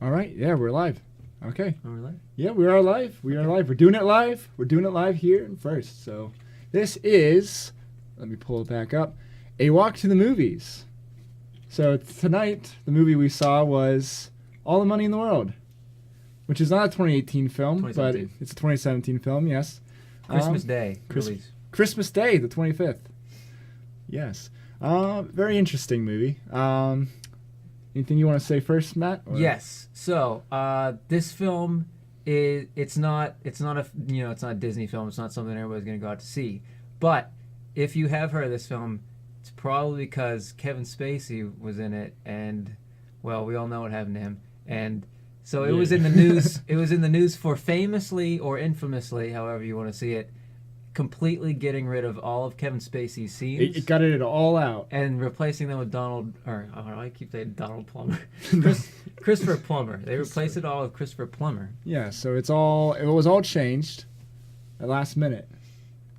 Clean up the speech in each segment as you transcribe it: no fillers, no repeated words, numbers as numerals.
All right. Yeah, we're live. Okay. Are we live? Yeah, we are live. We are live. We're doing it live. We're doing it live here and first. So this is, let me pull it back up, A Walk to the Movies. So tonight, the movie we saw was All the Money in the World, which is not a 2018 film, but 2017. it's a 2017 film, yes. Christmas Day Christ- release. Christmas Day, the 25th. Yes. Very interesting movie. Anything you want to say first, Matt? Or- Yes. So this film it's not a Disney film. It's not something everybody's gonna go out to see. But if you have heard of this film, it's probably because Kevin Spacey was in it, and well, we all know what happened to him. And so it was in the news. It was in the news for famously or infamously, however you want to see it, completely getting rid of all of Kevin Spacey's scenes. It got it all out. And replacing them with I keep saying Donald Plummer. Christopher Plummer. They replaced it all with Christopher Plummer. Yeah, so it was all changed at last minute.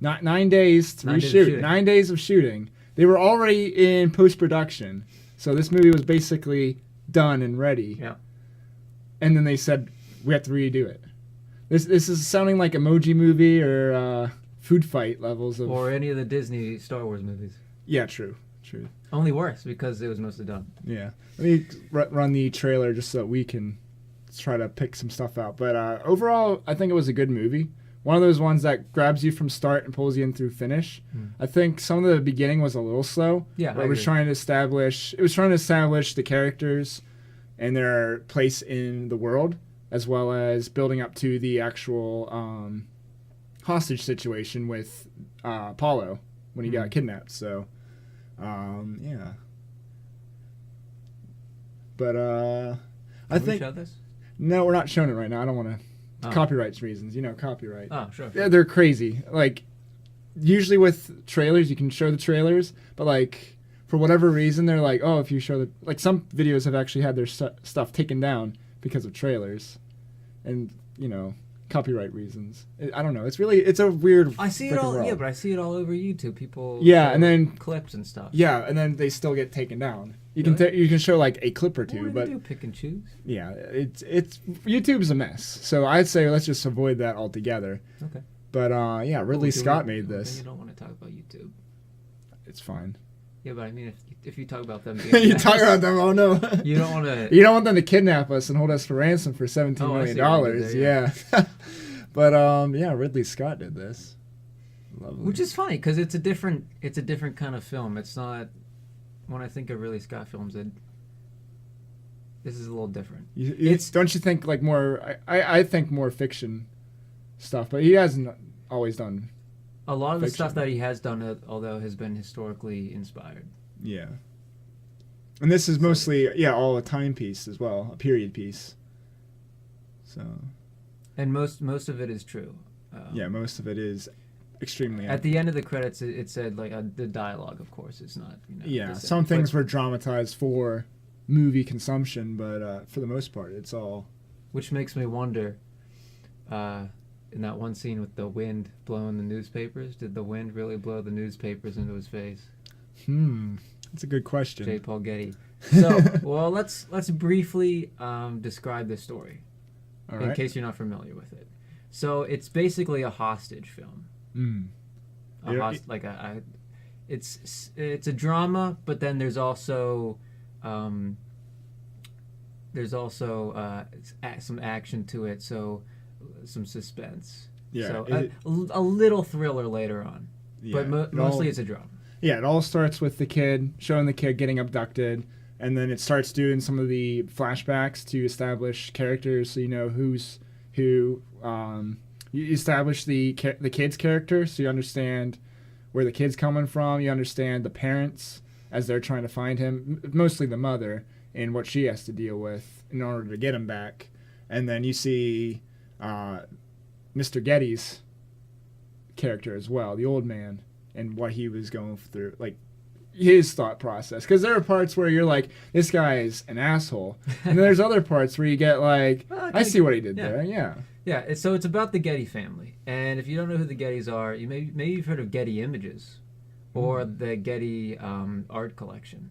Not 9 days to 9 days of reshoot. shooting. 9 days of shooting. They were already in post-production. So this movie was basically done and ready. Yeah. And then they said, we have to redo it. This is sounding like Emoji Movie or Food Fight levels of... Or any of the Disney Star Wars movies. Yeah, true. Only worse because it was mostly done. Yeah. Let me run the trailer just so that we can try to pick some stuff out. But overall, I think it was a good movie. One of those ones that grabs you from start and pulls you in through finish. I think some of the beginning was a little slow. Yeah, But I it was agree. trying to establish the characters and their place in the world, as well as building up to the actual hostage situation with Paulo when he got kidnapped. So, yeah. But I Can we think show this? no, we're not showing it right now. I don't want to. Oh. Copyrights reasons, copyright. Oh, sure. Yeah, they're crazy. Like, usually with trailers, you can show the trailers, but like for whatever reason, they're like, oh, if you show the some videos have actually had their stuff taken down because of trailers, and copyright reasons. I don't know. It's a weird. I see it frickin' all. world. Yeah, but I see it all over YouTube. People. Yeah, show and then- clips and stuff. Yeah, and then they still get taken down. You Really? can you can show like a clip or What two, do but they do? Pick and choose. yeah, it's YouTube's a mess. So I'd say let's just avoid that altogether. Okay. But yeah, Ridley Well, do Scott we- made then this. You don't want to talk about YouTube. It's fine. Yeah, but I mean, if you talk about them, You talk about them? Oh no! You don't want to. You don't want them to kidnap us and hold us for ransom for $17 Oh, I million see what you did there, Yeah. But yeah, Ridley Scott did this. Lovely. Which is funny because it's a different kind of film. It's not when I think of Ridley Scott films, this is a little different. Don't you think like more? I think more fiction stuff, but he hasn't always done. A lot of the Fiction. stuff that he has done, although, has been historically inspired. Yeah. And this is mostly all a timepiece as well, a period piece. So. And most of it is true. Yeah, most of it is extremely. At the end of the credits, it said like the dialogue. Of course, it's not. Yeah, this- some things but- were dramatized for movie consumption, but for the most part, it's all. Which makes me wonder. In that one scene with the wind blowing the newspapers, did the wind really blow the newspapers into his face? That's a good question. J. Paul Getty. So, well, let's briefly describe this story. All In right. case you're not familiar with it. So it's basically a hostage film. It's a drama, but then there's also some action to it, so some suspense. Yeah, So a little thriller later on, but mostly it's a drama. Yeah, it all starts with the kid, showing the kid getting abducted, and then it starts doing some of the flashbacks to establish characters, so you know who's who. You establish the kid's character, so you understand where the kid's coming from. You understand the parents as they're trying to find him, mostly the mother, and what she has to deal with in order to get him back. And then you see Mr. Getty's character as well, the old man, and what he was going through, like his thought process. Because there are parts where you're like, this guy is an asshole, and then there's other parts where you get like, I see what he did there. Yeah. Yeah, so it's about the Getty family, and if you don't know who the Gettys are, maybe you've heard of Getty Images, or the Getty art collection,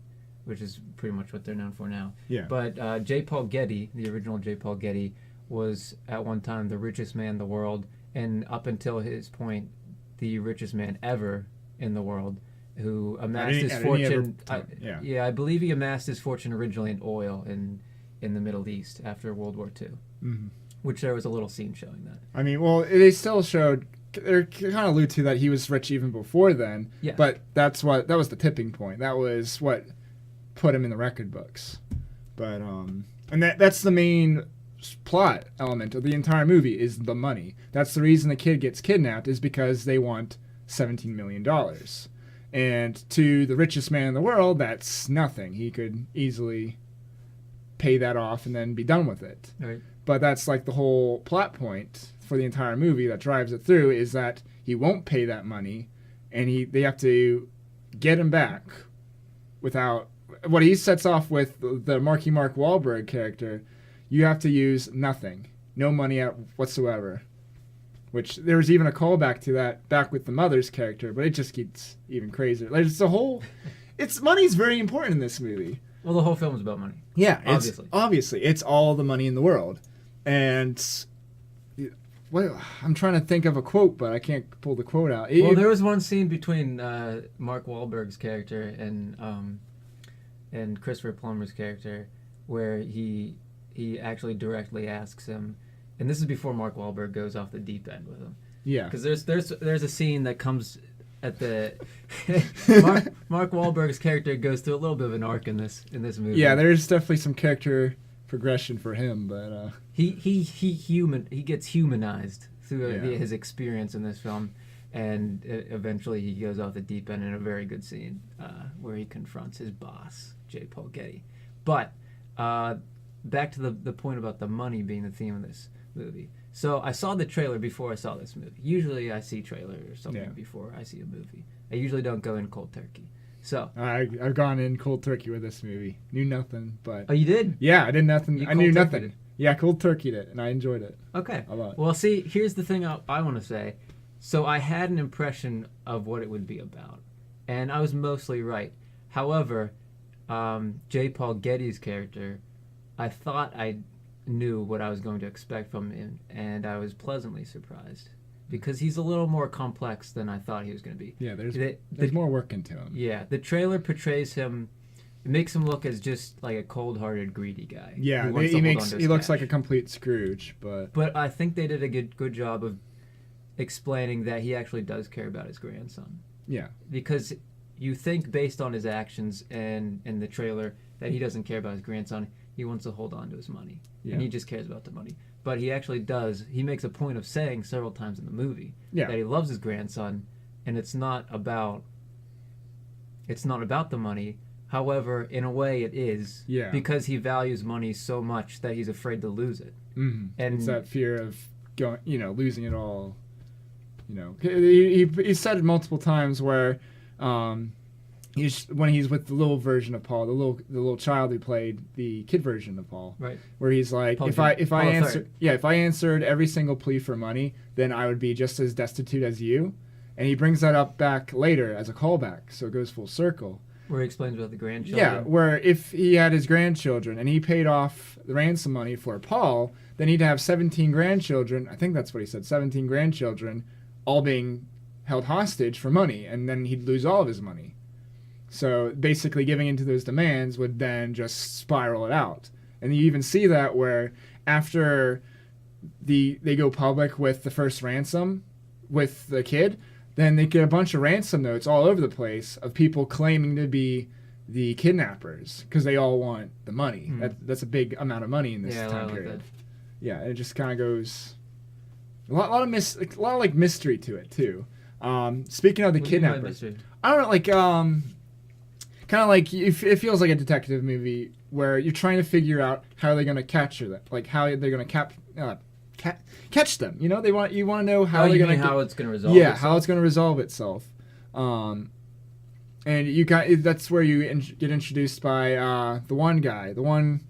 which is pretty much what they're known for now. Yeah. But J. Paul Getty, the original J. Paul Getty, was at one time the richest man in the world, and up until his point, the richest man ever in the world, who amassed his fortune. I believe he amassed his fortune originally in oil in the Middle East after World War II, which there was a little scene showing that. I mean, well, they still showed. They kind of allude to that he was rich even before then. Yeah. But that was the tipping point. That was what put him in the record books. But and that's the main plot element of the entire movie is the money. That's the reason the kid gets kidnapped, is because they want $17 million. And to the richest man in the world, that's nothing. He could easily pay that off and then be done with it. Right. But that's like the whole plot point for the entire movie that drives it through, is that he won't pay that money, and they have to get him back without what he sets off with the Marky Mark Wahlberg character. You have to use nothing, no money whatsoever. Which there's even a callback to that back with the mother's character, but it just gets even crazier. Like money's very important in this movie. Well, the whole film is about money. Yeah, obviously, it's all the money in the world, and I'm trying to think of a quote, but I can't pull the quote out. Well, there was one scene between Mark Wahlberg's character and Christopher Plummer's character where he actually directly asks him, and this is before Mark Wahlberg goes off the deep end with him. Yeah, because there's a scene that comes at the Mark Wahlberg's character goes through a little bit of an arc in this movie. Yeah, there's definitely some character progression for him, but he gets humanized through his experience in this film, and eventually he goes off the deep end in a very good scene where he confronts his boss, J. Paul Getty. But back to the point about the money being the theme of this movie. So I saw the trailer before I saw this movie. Usually I see trailer or something before I see a movie. I usually don't go in cold turkey. So I've gone in cold turkey with this movie. Knew nothing, but oh, you did? Yeah, I did nothing. I knew nothing. It. Yeah, cold turkeyed it, and I enjoyed it. Okay, a lot. Well, see, here's the thing I want to say. So I had an impression of what it would be about, and I was mostly right. However, J. Paul Getty's character, I thought I knew what I was going to expect from him, and I was pleasantly surprised because he's a little more complex than I thought he was going to be. Yeah, there's more work into him. Yeah, the trailer portrays him, it makes him look as just like a cold-hearted, greedy guy. Yeah, he looks like a complete Scrooge, but I think they did a good job of explaining that he actually does care about his grandson. Yeah, because you think based on his actions and in the trailer that he doesn't care about his grandson. He wants to hold on to his money, and he just cares about the money. But he actually does. He makes a point of saying several times in the movie that he loves his grandson, and it's not about the money. However, in a way, it is because he values money so much that he's afraid to lose it. Mm-hmm. And it's that fear of losing it all. He said it multiple times where. When he's with the little version of Paul, the little child who played the kid version of Paul, right? Where he's like, if I answered every single plea for money, then I would be just as destitute as you. And he brings that up back later as a callback, so it goes full circle. Where he explains about the grandchildren. Yeah, where if he had his grandchildren and he paid off the ransom money for Paul, then he'd have 17 grandchildren. I think that's what he said, 17 grandchildren, all being held hostage for money, and then he'd lose all of his money. So basically giving into those demands would then just spiral it out. And you even see that where after they go public with the first ransom with the kid, then they get a bunch of ransom notes all over the place of people claiming to be the kidnappers because they all want the money. That's a big amount of money in this time period. Yeah, it just kind of goes a lot of mystery to it too. Speaking of the kidnappers, I don't know, like kind of like it feels like a detective movie where you're trying to figure out how they're going to capture them, like how they're going to catch them. You want to know how they're going to how it's going to resolve. Yeah, how it's going to resolve itself. And that's where you get introduced by the one guy, the one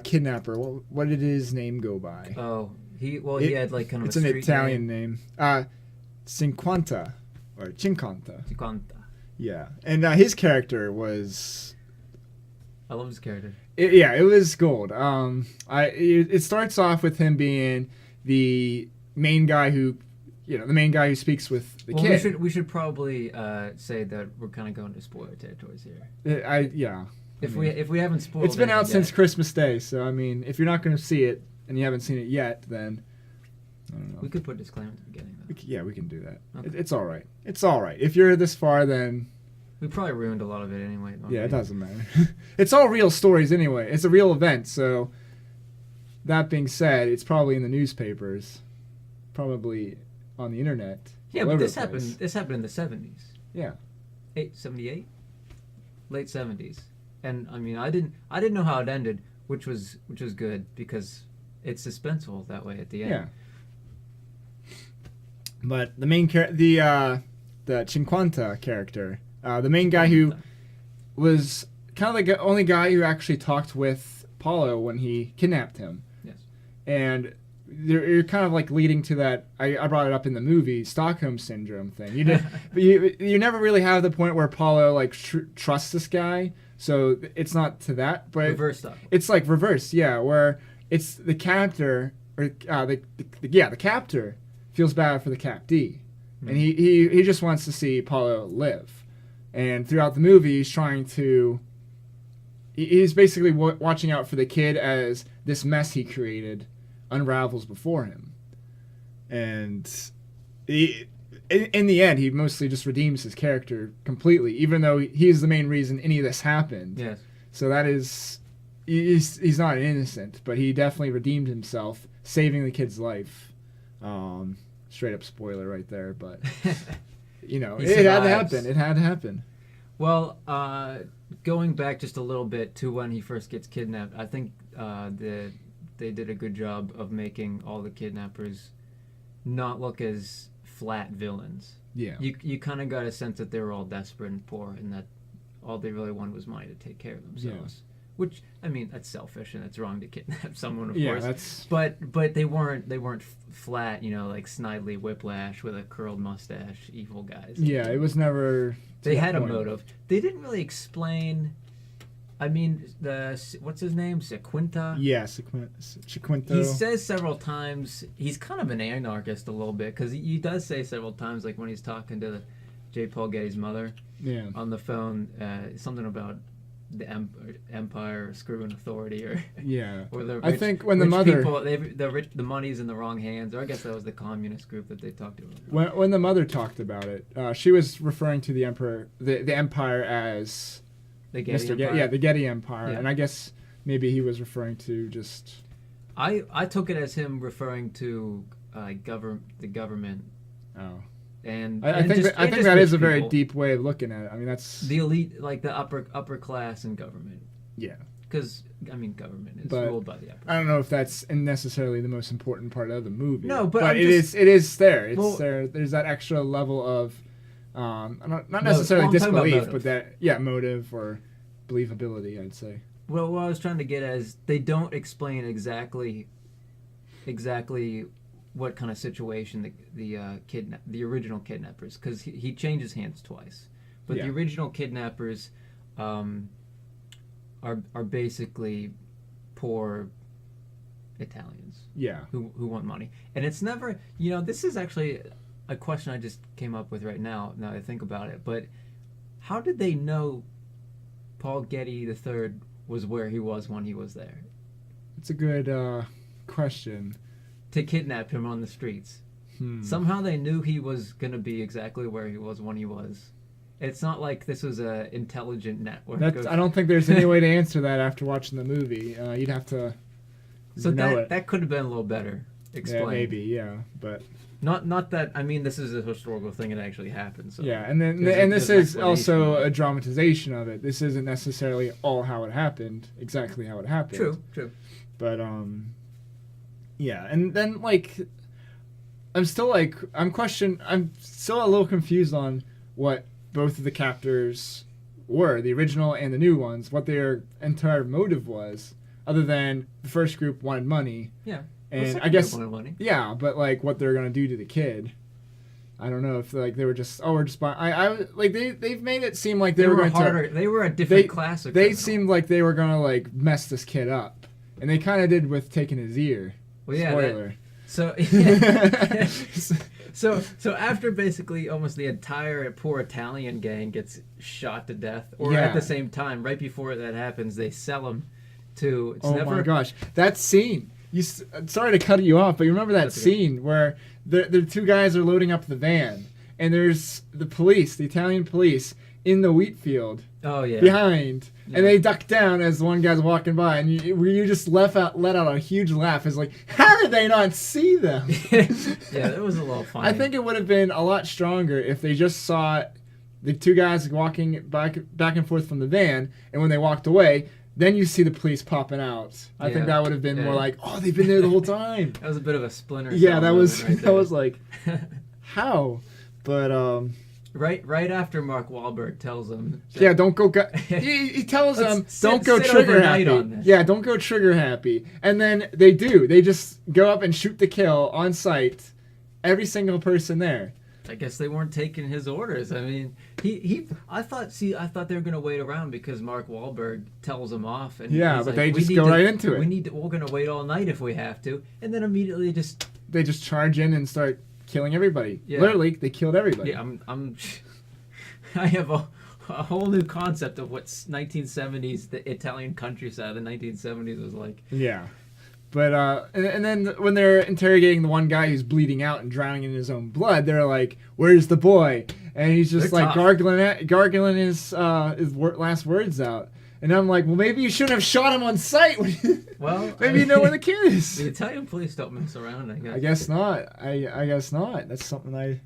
kidnapper. What did his name go by? Oh, he had like kind of it's an Italian name. Cinquanta or Cinquanta. Yeah, and his character was I love his character. it was gold. It starts off with him being the main guy who, the main guy who speaks with the Well, kid. we should probably say that we're kind of going to spoiler territories here. Yeah. If I mean, we haven't spoiled, it's been out it since yet, Christmas Day, so I mean, if you're not going to see it and you haven't seen it yet, then I don't know. we could put a disclaimer at the beginning. Though. Yeah, we can do that. Okay. It's all right. It's all right. If you're this far, then We probably ruined a lot of it anyway. yeah, it doesn't matter. It's all real stories anyway. It's a real event, so that being said, it's probably in the newspapers, probably on the internet. Yeah, all but over this the place. happened. This happened in the 70s. Yeah. 78, late 70s, and I mean, I didn't know how it ended, which was good because it's suspenseful that way at the end. Yeah. But the main the Cinquanta character, the main guy who was kind of the only guy who actually talked with Paulo when he kidnapped him. Yes. And you're kind of like leading to that. I brought it up in the movie Stockholm syndrome thing. You never really have the point where Paulo like trusts this guy, so it's not to that. But Reverse stuff. it's like reverse, yeah, where it's the captor or the captor feels bad for the captee, and he just wants to see Paulo live, and throughout the movie he's trying to. He's basically watching out for the kid as this mess he created unravels before him, and in the end he mostly just redeems his character completely, even though he's the main reason any of this happened. Yes. So that is, he's not an innocent, but he definitely redeemed himself, saving the kid's life. Straight up spoiler right there, but He it had to survives. happen. It had to happen. Well, going back just a little bit to when he first gets kidnapped, I think they did a good job of making all the kidnappers not look as flat villains. Yeah. You kind of got a sense that they were all desperate and poor, and that all they really wanted was money to take care of themselves. Which, I mean, that's selfish and it's wrong to kidnap someone, of course. That's But they weren't flat, like Snidely Whiplash with a curled mustache, evil guys. it was never. to They that had a point. motive. They didn't really explain. I mean, what's his name? Sequinta. Yeah, Chiquinto. He says several times he's kind of an anarchist a little bit because he does say several times, like when he's talking to J. Paul Getty's mother Yeah. on the phone, something about the empire screwing authority or Yeah. or the I rich, think when the rich mother people, the money's in the wrong hands, or I guess that was the communist group that they talked to. when the mother talked about it, she was referring to the emperor, the empire as The Getty Mr. Empire. Yeah, the Getty Empire, Yeah. and I guess maybe he was referring to just. I took it as him referring to the government Oh. and I and think just- that, I and think just that is rich a very people. deep way of looking at it. I mean, that's The elite, like the upper class in government, yeah. because I mean government is But ruled by the upper. I don't know if that's necessarily the most important part of the movie. No, but I'm it just- is there. It's Well- there. There's that extra level of, not necessarily well, I'm talking about disbelief, motive. but motive or believability. I'd say. Well, what I was trying to get at is they don't explain exactly what kind of situation the original kidnappers, because he changes hands twice, but Yeah. the original kidnappers are basically poor Italians Yeah. who want money, and it's never this is actually a question I just came up with right now that I think about it, but how did they know Paul Getty III was where he was when he was there It's a good question. to kidnap him on the streets? Somehow they knew he was going to be exactly where he was when he was. It's not like this was a intelligent network. I don't think there's any way to answer that after watching the movie. You'd have to so know it. that could have been a little better explained. Yeah, maybe. Yeah, but Not that, I mean, this is a historical thing that actually happened. So yeah, and then there's and this there's is an also explanation. a dramatization of it. This isn't necessarily all how it happened, exactly how it happened. True. But yeah, and then I'm still a little confused on what both of the captors were, the original and the new ones, what their entire motive was, other than the first group wanted money. Yeah. And Well, I guess second group wanted money. yeah, but what they're gonna do to the kid. I don't know if like they were just we're just buying. Like they've made it seem like They were were going harder. to. They were a different class of They criminal. seemed like they were gonna like mess this kid up, and they kind of did with taking his ear. Well, yeah. Spoiler. So, so after basically almost the entire poor Italian gang gets shot to death, or Yeah. at the same time, right before that happens, they sell him to. It's Oh never, my gosh, that scene! Sorry to cut you off, but you remember that That's okay. scene where the two guys are loading up the van, and there's the police, the Italian police, in the wheat field Oh yeah. behind, Yeah. and they duck down as one guy's walking by, and you just let out a huge laugh. It's like, how did they not see them? Yeah, that was a little funny. I think it would have been a lot stronger if they just saw the two guys walking back and forth from the van, and when they walked away, then you see the police popping out. I think Yeah. that would have been Yeah. more like, oh, they've been there the whole time. that was a bit of a Splinter Cell Yeah, that was moment right there. like, how? But right after Mark Wahlberg tells him. yeah, don't go. He tells them, Let's don't sit- go sit trigger overnight happy. on this. Yeah, don't go trigger happy. And then they do. They just go up and shoot the kill on sight. Every single person there. I guess they weren't taking his orders. I mean, I thought they were gonna wait around because Mark Wahlberg tells them off, and Yeah, he's but like, they "We just need go to- right into it. We're gonna wait all night if we have to, and then immediately just They just charge in and start killing everybody. Yeah. Literally, they killed everybody. yeah. I'm I have a whole new concept of what 1970s the Italian countryside of the 1970s was like. Yeah. But and then when they're interrogating the one guy who's bleeding out and drowning in his own blood, they're like, "Where's the boy?" And he's just They're like tough. gargling his last words out. And I'm like, "Well, maybe you shouldn't have shot him on sight. Well, maybe you know where the kid The is." Italian police don't mess around. I guess. I guess not. I guess not. That's something I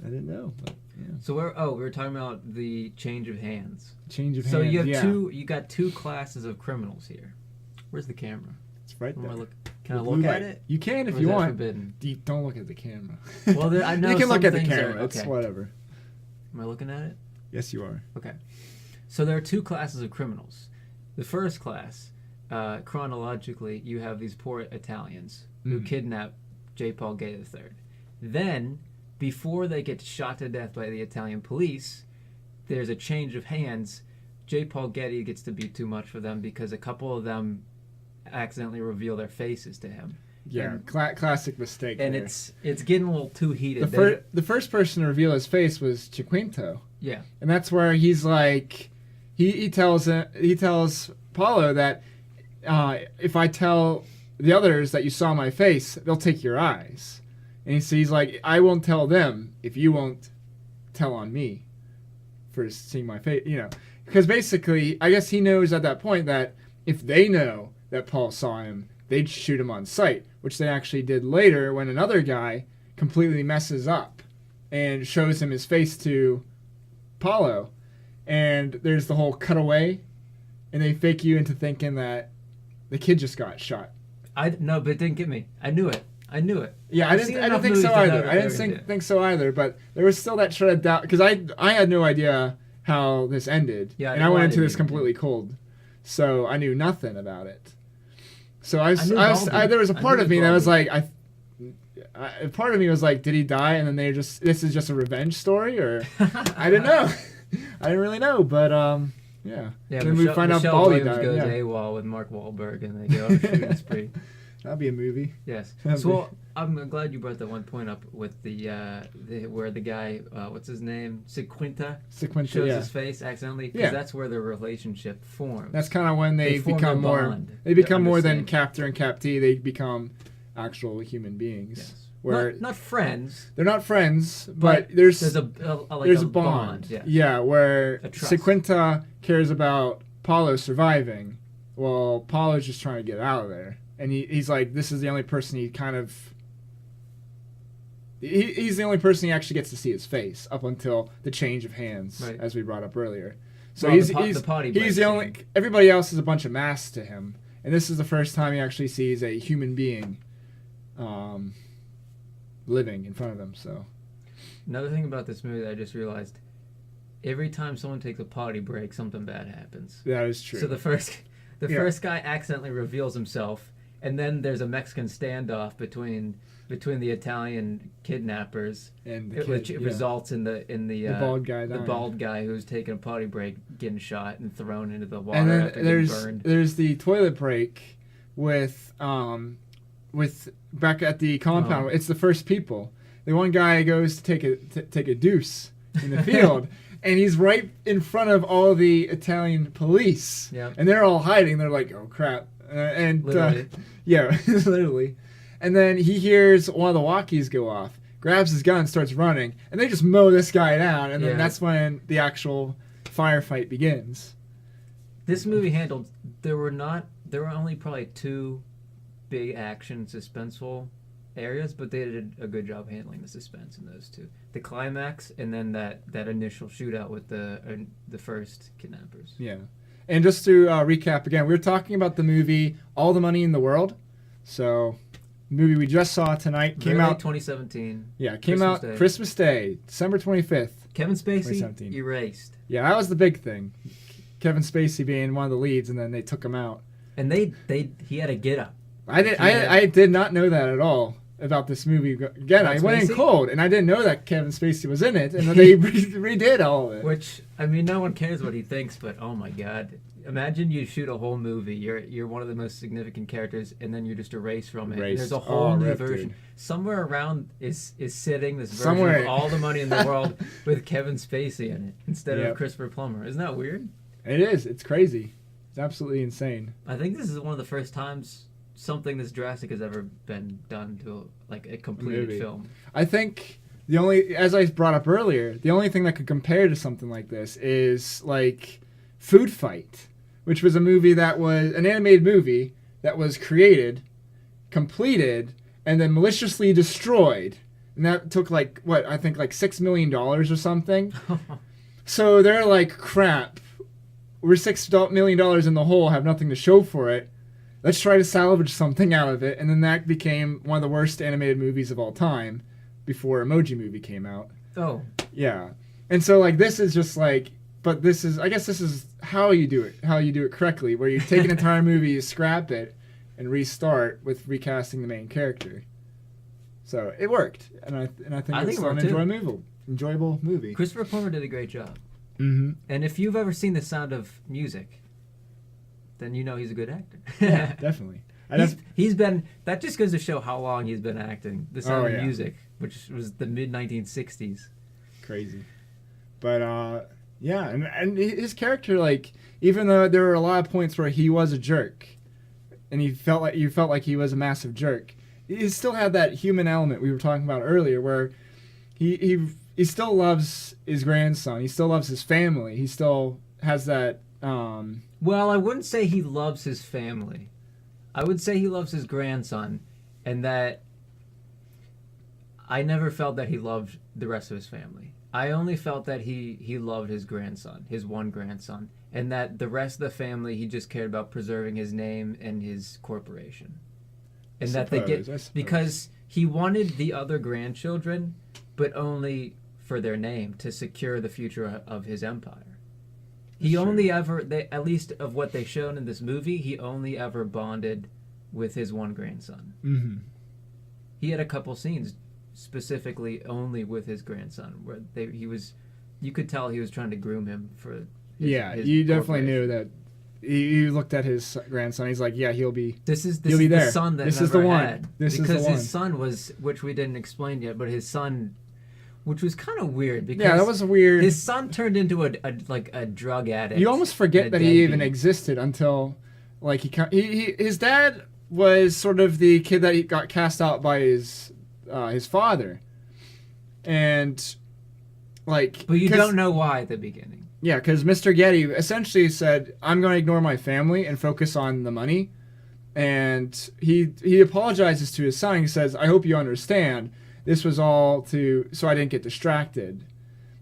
didn't know. But yeah, So we were talking about the change of hands. change of So hands. you have yeah. You got two classes of criminals here. Where's the camera? It's right Am there. I can I The look blue at light. it? You can Or if is you that want. forbidden? Don't look at the camera. Well, I know you can some look at the things are- camera. It's okay. whatever. Am I looking at it? Yes, you are. Okay. So there are two classes of criminals. The first class, chronologically, you have these poor Italians who Mhm. kidnap J. Paul Getty III. Then, before they get shot to death by the Italian police, there's a change of hands. J. Paul Getty gets to be too much for them because a couple of them accidentally reveal their faces to him. Yeah, And- classic mistake. And there. it's getting a little too heated. the first person to reveal his face was Chiquinto, Yeah. and that's where he's like, he tells Paulo that if I tell the others that you saw my face, they'll take your eyes, and he's like, I won't tell them if you won't tell on me for seeing my face, because basically, I guess he knows at that point that if they know that Paul saw him, they'd shoot him on sight, which they actually did later when another guy completely messes up and shows him his face to Paulo. And there's the whole cutaway, and they fake you into thinking that the kid just got shot. No, but it didn't get me. I knew it. Yeah, I've I seen didn't enough think so movies to know either. that I didn't they're gonna think so either, but there was still that shred of doubt, because I had no idea how this ended, Yeah, and I went into didn't this either. completely cold, so I knew nothing about it. So knew Baldy. there was a I part knew of me that was Baldy. like, part of me was like, did he die? And then this is just a revenge story, or I didn't know. I didn't really know, but yeah. Yeah, then Michelle, we find out Michelle Baldy Williams died. goes Yeah. AWOL with Mark Wahlberg, and they go shooting spree. That'd be a movie. Yes. That'd So be- well, I'm glad you brought that one point up with the where the guy, what's his name, Sequinta, Sequential, shows yeah. his face accidentally, because Yeah. that's where their relationship forms. That's kind of when they form become a more. bond They to become more than understand. captor and captee. They become actual human beings. Yes. Where not friends. they're not friends, but there's a like there's a a bond. Yeah. Where A trust. Sequinta cares about Paulo surviving, while Paulo's just trying to get out of there. And he's like, this is the only person he kind of. He's the only person he actually gets to see his face up until the change of hands, Right. as we brought up earlier. So Well, he's the potty break he's the only. scene. Everybody else is a bunch of masks to him, and this is the first time he actually sees a human being, living in front of him. So Another thing about this movie that I just realized, every time someone takes a potty break, something bad happens. that is true. So the first Yeah. first guy accidentally reveals himself, and then there's a Mexican standoff between the Italian kidnappers, And the which kid, results in the the bald guy who's taking a potty break getting shot and thrown into the water And then after getting burned. there's the toilet break with back at the compound. Oh. It's the first people. The one guy goes to take a deuce in the field, and he's right in front of all the Italian police. Yep. And they're all hiding. They're like, "Oh crap!" Literally. Yeah, literally. And then he hears one of the walkies go off, grabs his gun, starts running, and they just mow this guy down. And then Yeah. that's when the actual firefight begins. This movie handled. There were only probably 2 big action suspenseful areas, but they did a good job handling the suspense in those 2. The climax, and then that initial shootout with the first kidnappers. Yeah. And just to recap again, we were talking about the movie All the Money in the World. So, movie we just saw tonight came Really, out 2017. Yeah, came Christmas out Day. Christmas Day, December 25th. Kevin Spacey 2017. erased, Yeah, that was the big thing. Kevin Spacey being one of the leads, and then they took him out. and he had a get up. I did not know that at all about this movie. Again, I About went in Spacey? cold, and I didn't know that Kevin Spacey was in it, and then they redid all of it. Which, I mean, no one cares what he thinks, but oh my god. Imagine you shoot a whole movie, you're one of the most significant characters, and then you're just erased from it. Erased. There's a whole Oh, new rip, version. dude. Somewhere around is sitting this version Somewhere. of All the Money in the World with Kevin Spacey in it instead Yep. of Christopher Plummer. Isn't that weird? It is. It's crazy. It's absolutely insane. I think this is one of the first times something this drastic has ever been done to a completed Movie. film. I think the only, as I brought up earlier, the only thing that could compare to something like this is like Food Fight, which was a movie that was an animated movie that was created, completed, and then maliciously destroyed. And that took like $6 million or something. So they're like, crap, we're $6 million in the hole, have nothing to show for it. Let's try to salvage something out of it. And then that became one of the worst animated movies of all time before Emoji Movie came out. Oh, Yeah. And so like this is just like, but this is, I guess this is how you do it correctly, where you take an entire movie, you scrap it, and restart with recasting the main character. So it worked, and I think I it's think it an worked too. enjoyable movie. Christopher Plummer did a great job. Mm-hmm. And if you've ever seen The Sound of Music, then you know he's a good actor. Yeah, definitely. He's been, that just goes to show how long he's been acting. The Sound Oh, of yeah. Music, which was the mid 1960s. Crazy. But yeah, and his character, like, even though there were a lot of points where he was a jerk, and you felt like he was a massive jerk, he still had that human element we were talking about earlier, where he still loves his grandson, he still loves his family, he still has that. Well, I wouldn't say he loves his family. I would say he loves his grandson, and that I never felt that he loved the rest of his family. I only felt that he loved his grandson, his one grandson, and that the rest of the family, he just cared about preserving his name and his corporation. And that they I get, suppose. because he wanted the other grandchildren, but only for their name, to secure the future of his empire. He That's only ever, at least of what they shown in this movie, he only ever bonded with his one grandson. Mm-hmm. He had a couple scenes specifically only with his grandson, where you could tell he was trying to groom him for. His You definitely corporation. knew that. You looked at his grandson. He's like, yeah, he'll be. This is He'll be the there. son that This never is the one. had. This is the because one. his son was, which we didn't explain yet, but his son, which was kind of weird because Yeah, that was weird. his son turned into a drug addict. You almost forget and a that he even deadbeat. existed until, like, his dad was sort of the kid that he got cast out by his father, and like. But you 'cause- don't know why at the beginning. Yeah, because Mr. Getty essentially said, "I'm going to ignore my family and focus on the money," and he apologizes to his son. He says, "I hope you understand. This was all so I didn't get distracted."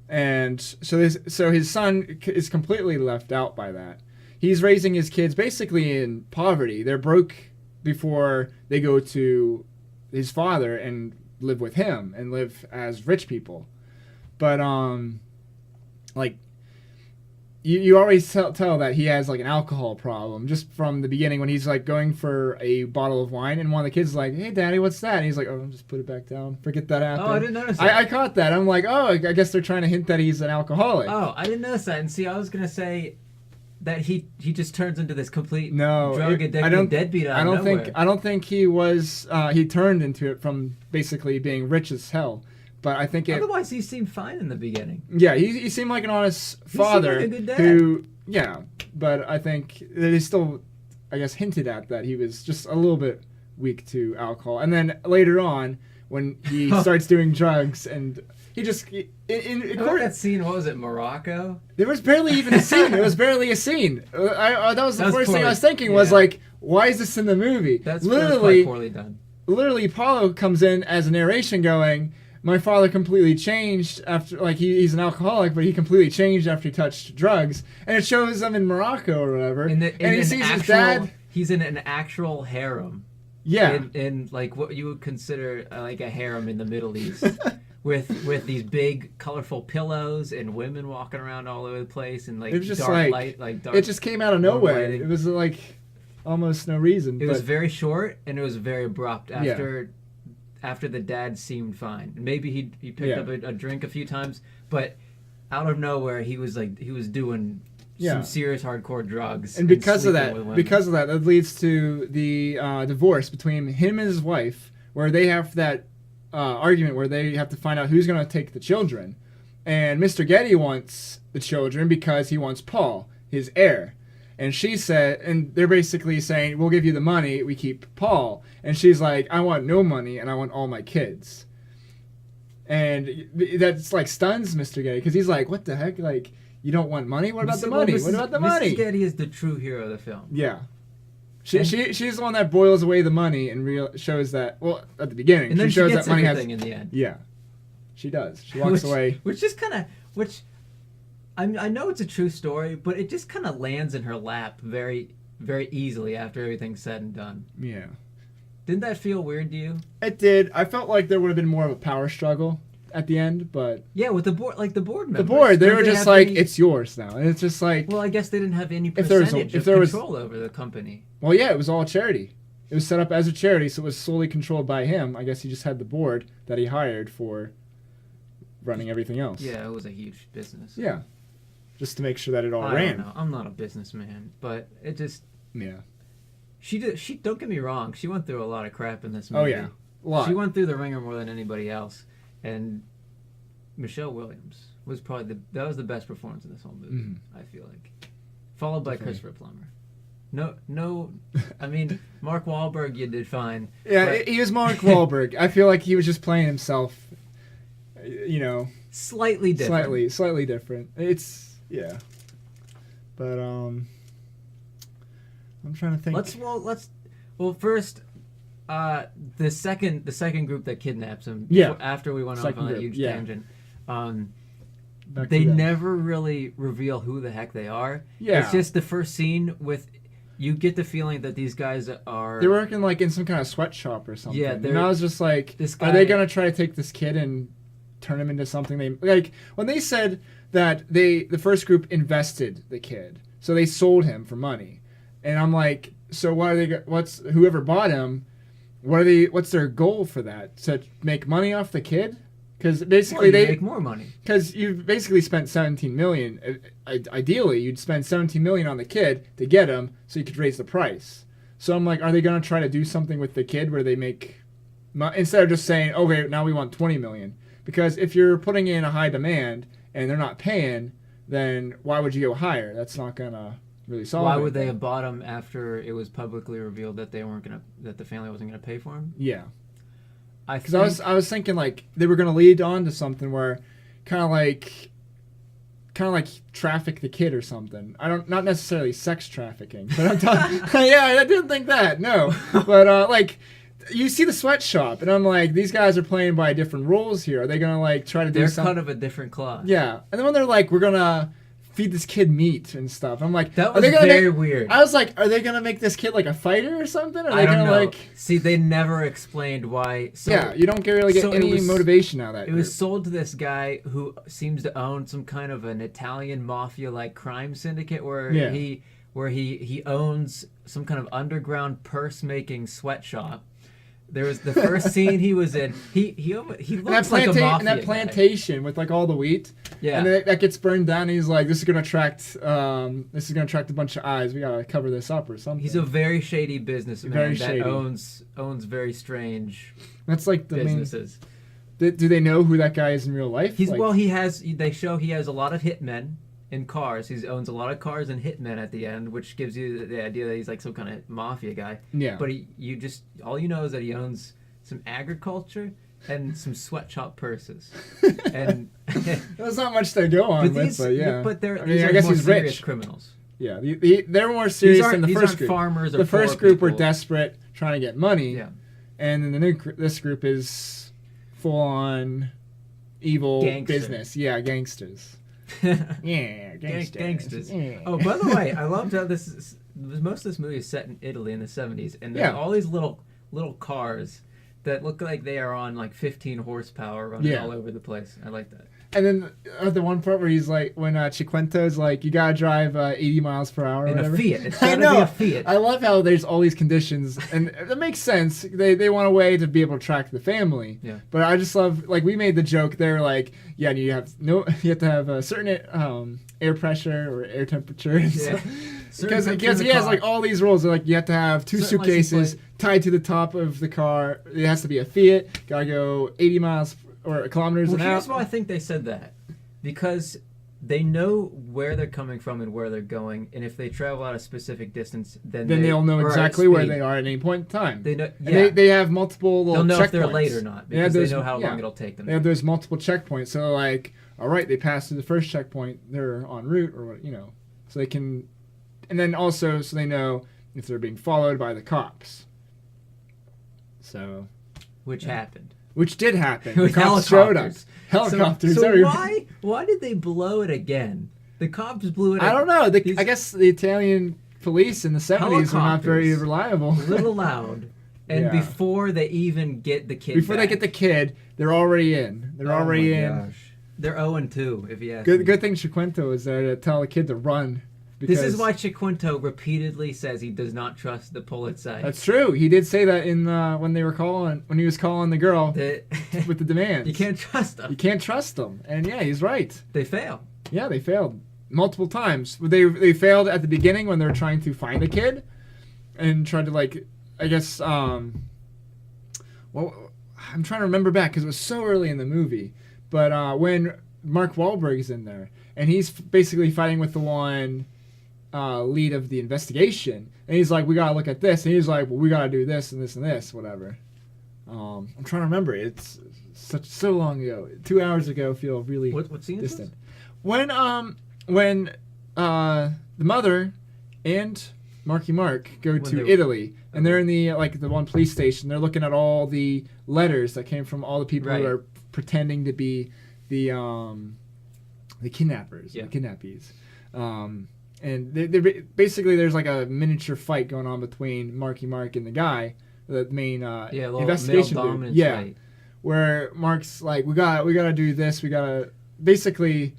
And so his son is completely left out by that. He's raising his kids basically in poverty. They're broke before they go to his father and live with him and live as rich people. But like you always tell that he has like an alcohol problem just from the beginning when he's like going for a bottle of wine and one of the kids is like, "Hey, Daddy, what's that?" And he's like, "Oh, just put it back down. Forget that happened." Oh, I didn't notice that. I caught that. I'm like, oh, I guess they're trying to hint that he's an alcoholic. Oh, I didn't notice that. And see, I was gonna say that he just turns into this complete No, drug addicted deadbeat out of nowhere. I don't think he was. He turned into it from basically being rich as hell. But I think it. Otherwise, he seemed fine in the beginning. Yeah, he seemed like an honest father. He seemed like a good dad. Who, yeah, but I think they still, I guess, hinted at that he was just a little bit weak to alcohol. And then later on, when he starts doing drugs and he just Remember that scene? What was it, Morocco? there was barely even a scene. It was barely a scene. That was the first thing I was thinking was yeah. like, why is this in the movie? That's quite poorly done. Literally, Paulo comes in as a narration going, my father completely changed after, like, he's an alcoholic, but he completely changed after he touched drugs. And it shows him in Morocco or whatever. And he sees his dad. He's in an actual harem. Yeah. In like what you would consider like a harem in the Middle East. with these big, colorful pillows and women walking around all over the place and like it was just dark light. Like dark, it just came out of nowhere. lighting. It was like almost no reason. It was very short and it was very abrupt after the dad seemed fine. Maybe he picked up a drink a few times, but out of nowhere he was doing some serious hardcore drugs. And because of that, that leads to the divorce between him and his wife, where they have that argument where they have to find out who's going to take the children. And Mr. Getty wants the children because he wants Paul, his heir. And she said, and they're basically saying, we'll give you the money, we keep Paul. And she's like, I want no money, and I want all my kids. And that's like stuns Mr. Getty, because he's like, what the heck? Like, you don't want money? What about the money? What about the money? Mrs. Getty is the true hero of the film. Yeah. She's the one that boils away the money and shows that, well, at the beginning, and then she shows gets that money everything in the end. Yeah. She does. She walks away. Which just kind of, I know it's a true story, but it just kind of lands in her lap very, very easily after everything's said and done. Yeah. Didn't that feel weird to you? It did. I felt like there would have been more of a power struggle at the end, but yeah, with the board, like the board members. The board, they were just like, it's yours now, and it's just like. Well, I guess they didn't have any percentage of control over the company. Well, yeah, it was all charity. It was set up as a charity, so it was solely controlled by him. I guess he just had the board that he hired for running everything else. Yeah, it was a huge business. Yeah. Just to make sure that it all ran. I don't know. I'm not a businessman, but it just. Yeah. She don't get me wrong. She went through a lot of crap in this movie. Oh yeah, a lot. She went through the ringer more than anybody else, and Michelle Williams was probably that was the best performance in this whole movie. Mm-hmm. I feel like, followed by Christopher Plummer. No, I mean Mark Wahlberg, you did fine. Yeah, he was Mark Wahlberg. I feel like he was just playing himself. You know, slightly different. Slightly different. It's but I'm trying to think. Well first, the second group that kidnaps him. Yeah. After we went off on a huge tangent, Back they never really reveal who the heck they are. Yeah. It's just the first scene with. You get the feeling that these guys are. They're working like in some kind of sweatshop or something. Yeah. And I was just like, are they gonna try to take this kid and turn him into something? They like when they said that the first group invested the kid, so they sold him for money. And I'm like, so what are they? What's whoever bought him? What's their goal for that? To make money off the kid? Because basically they make more money. Because you've basically spent $17 million. Ideally, you'd spend $17 million on the kid to get him, so you could raise the price. So I'm like, are they gonna try to do something with the kid where they make instead of just saying, okay, now we want $20 million? Because if you're putting in a high demand and they're not paying, then why would you go higher? That's not gonna really solve. Why would they have bought him after it was publicly revealed that that the family wasn't gonna pay for him? Yeah, because I was thinking like they were gonna lead on to something where kind of like traffic the kid or something. Not necessarily sex trafficking, but I'm talking. Yeah, I didn't think that. No, but like. You see the sweatshop, and I'm like, these guys are playing by different rules here. Are they gonna like try to do something? They're cut of a different cloth. Yeah, and then when they're like, we're gonna feed this kid meat and stuff. I'm like, That are was they gonna very make, weird. I was like, are they gonna make this kid like a fighter or something? Are they I don't gonna know. like? See, they never explained why. So, Yeah, you don't really get so it any was- motivation out of that. It was group. sold to this guy who seems to own some kind of an Italian mafia-like crime syndicate where Yeah. he owns some kind of underground purse-making sweatshop. There was the first scene he was in. He And looks like a mafia and that guy. plantation with like all the wheat. Yeah. And then that gets burned down. And he's like, this is gonna attract a bunch of eyes. We gotta cover this up or something. He's a very shady businessman Very that shady. owns very strange That's like the main. businesses. Do they know who that guy is in real life? He's Like, they show he has a lot of hitmen in cars. He owns a lot of cars and hitmen at the end, which gives you the idea that he's like some kind of mafia guy. Yeah. But all you know is that he owns some agriculture and some sweatshop purses. And There's not much to go on with, but yeah. they're I these mean, are I guess more he's serious rich. criminals. Yeah, they're more serious than the these first aren't group. farmers or The first poor group were people. desperate, trying to get money. Yeah. And then this group is full on evil Gangster. business. Yeah, gangsters. Yeah, Gangsters. Yeah. Oh, by the way, I loved how most of this movie is set in Italy in the 70s, and there's Yeah. all these little cars that look like they are on like 15 horsepower running Yeah. all over the place. I like that. And then the one part where he's like, when Chiquento's like, you gotta drive 80 miles per hour or In a whatever. Fiat. It's I gotta know. be a Fiat. I love how there's all these conditions, and that makes sense. They want a way to be able to track the family. Yeah. But I just love, like, we made the joke. They're like, yeah, you have to have a certain air pressure or air temperature. And Yeah. stuff. Certain Because temperature in he the has car. like all these rules. They're like, you have to have two Certain license suitcases plate. tied to the top of the car. It has to be a Fiat. Gotta go 80 miles or kilometers Well, an here's hour. why I think they said that. Because they know where they're coming from and where they're going, and if they travel at a specific distance, then They'll know or at exactly where speed, they are at any point in time. They know. And Yeah. they have multiple little They'll know checkpoints. if they're late or not They have because they those- know how yeah. long it'll take them. They have those multiple checkpoints. So like, all right, they passed through the first checkpoint, they're en route, or what, so they can, and then also so they know if they're being followed by the cops. So, Which happened. which did happen. The With cops showed up. helicopters. Helicopters. So everywhere. why did they blow it again? The cops blew it. I don't know. These- I guess the Italian police in the 70s were not very Helicopters. reliable. A little loud, and Yeah. before they even get the kid. Before they back. get the kid, they're already in. They're Oh already my in. gosh. They're 0-2, if you ask me. Good thing Chiquento is there to tell the kid to run. This is because- why Chiquinto repeatedly says he does not trust the Polizei. That's true. He did say that in when he was calling the girl That with the demands. you can't trust them. You can't trust them. And yeah, he's right. They fail. Yeah, they failed multiple times. They failed at the beginning when they were trying to find a kid, and tried to like, I guess well, I'm trying to remember back because it was so early in the movie. But when Mark Wahlberg's in there, and he's basically fighting with the one lead of the investigation, and he's like, we gotta look at this, and he's like, well, we gotta do this and this and this, whatever. I'm trying to remember. It's so long ago. 2 hours ago. Feel really What scene is distant. this? When the mother and Marky Mark go When to they- Italy, and they're in the the one police station. They're looking at all the letters that came from all the people Right. who are pretending to be the kidnappers, Yeah. the kidnappees. And they're basically there's like a miniature fight going on between Marky Mark and the guy, the main Yeah, a little investigation male dude. dominance Yeah, fight. where Mark's like, we gotta do this. We gotta basically.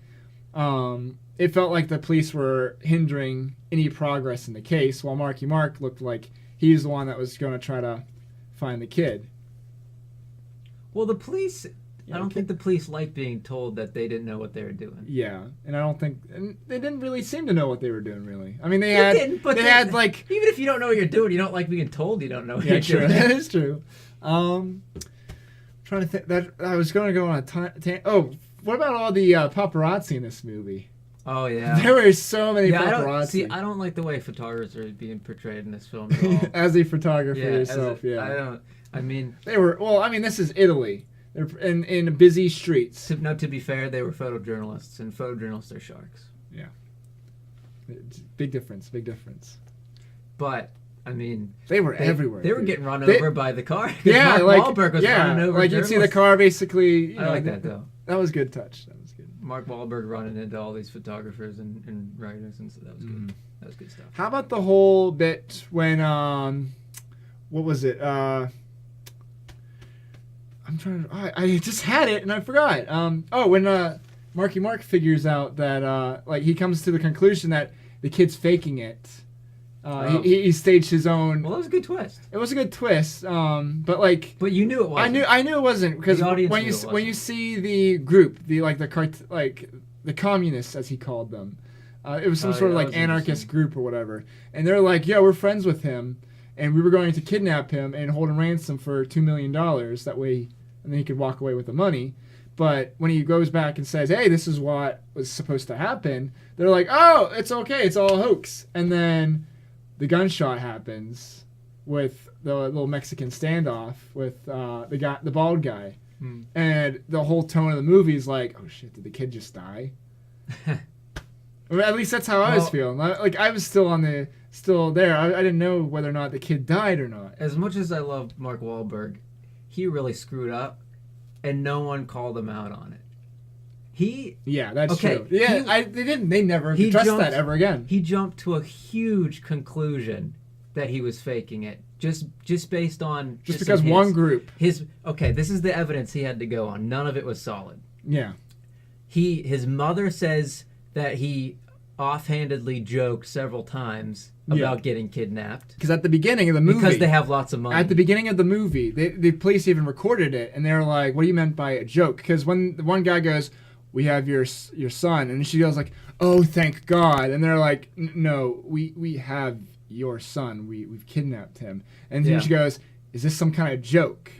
It felt like the police were hindering any progress in the case, while Marky Mark looked like he's the one that was going to try to find the kid. Well, the police. Yeah, I don't okay. think the police like being told that they didn't know what they were doing. Yeah, and I don't think and they didn't really seem to know what they were doing. Really, I mean, they didn't, but they had like even if you don't know what you're doing, you don't like being told you don't know what yeah, you're true. doing. That is true. Trying to think that I was going to go on a oh, what about all the paparazzi in this movie? Oh yeah. There were so many Yeah, paparazzi. I don't like the way photographers are being portrayed in this film at all. As a photographer yeah, yourself, yeah. I don't. I mean, They were well. I mean, this is Italy. They're in busy streets. to be fair, they were photojournalists, and photojournalists are sharks. It's big difference. Big difference. But I mean, They were they, everywhere. They were dude. getting run They- over by the car. 'Cause Yeah, Mark like Wahlberg was yeah, running over. like you'd see the journalists. car basically. You I know, like that though. That was good touch. That was good. Mark Wahlberg running into all these photographers and writers, and so that was good. That was good stuff. How about the whole bit when what was it? I'm trying to. I just had it and I forgot. When Marky Mark figures out that like he comes to the conclusion that the kid's faking it. He staged his own. Well, that was a good twist. It was a good twist, but like. But you knew it wasn't. I knew it wasn't because The audience when knew you it wasn't. when you see the group, the communists as he called them, it was some sort of that like was anarchist interesting. group or whatever, and they're like, yeah, we're friends with him, and we were going to kidnap him and hold him ransom for $2 million. That way, and then he could walk away with the money. But when he goes back and says, hey, this is what was supposed to happen, they're like, oh, it's okay, it's all a hoax. And then the gunshot happens with the little Mexican standoff with the bald guy. And the whole tone of the movie is like, oh shit, did the kid just die? Or at least that's how I was Well- feeling. Like I was still there. I didn't know whether or not the kid died or not. As much as I love Mark Wahlberg, he really screwed up, and no one called him out on it. Yeah, that's Okay, true. Yeah, they never he addressed jumped- that ever again. He jumped to a huge conclusion that he was faking it, just based on Just some because hints. one group. This is the evidence he had to go on. None of it was solid. Yeah. His mother says that he offhandedly joked several times Yeah. about getting kidnapped Because at the beginning of the movie, because they have lots of money. at the beginning of the movie, the police even recorded it, and they were like, "What do you meant by a joke?" Because when the one guy goes, "We have your son," and she goes like, "Oh, thank God," and they're like, "No, we have your son. We've kidnapped him," and then Yeah. she goes, "Is this some kind of joke?"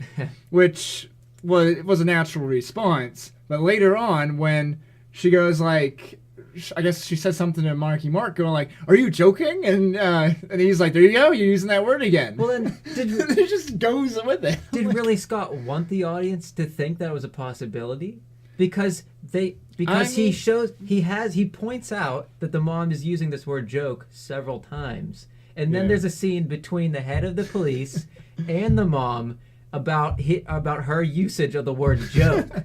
Which was a natural response, but later on when she goes like. I guess she said something to Marky Mark, going like, "Are you joking?" And he's like, "There you go, you're using that word again." Well, then, it just goes with it. did really Scott want the audience to think that was a possibility? Because he points out that the mom is using this word joke several times, and then Yeah. there's a scene between the head of the police and the mom about her usage of the word joke,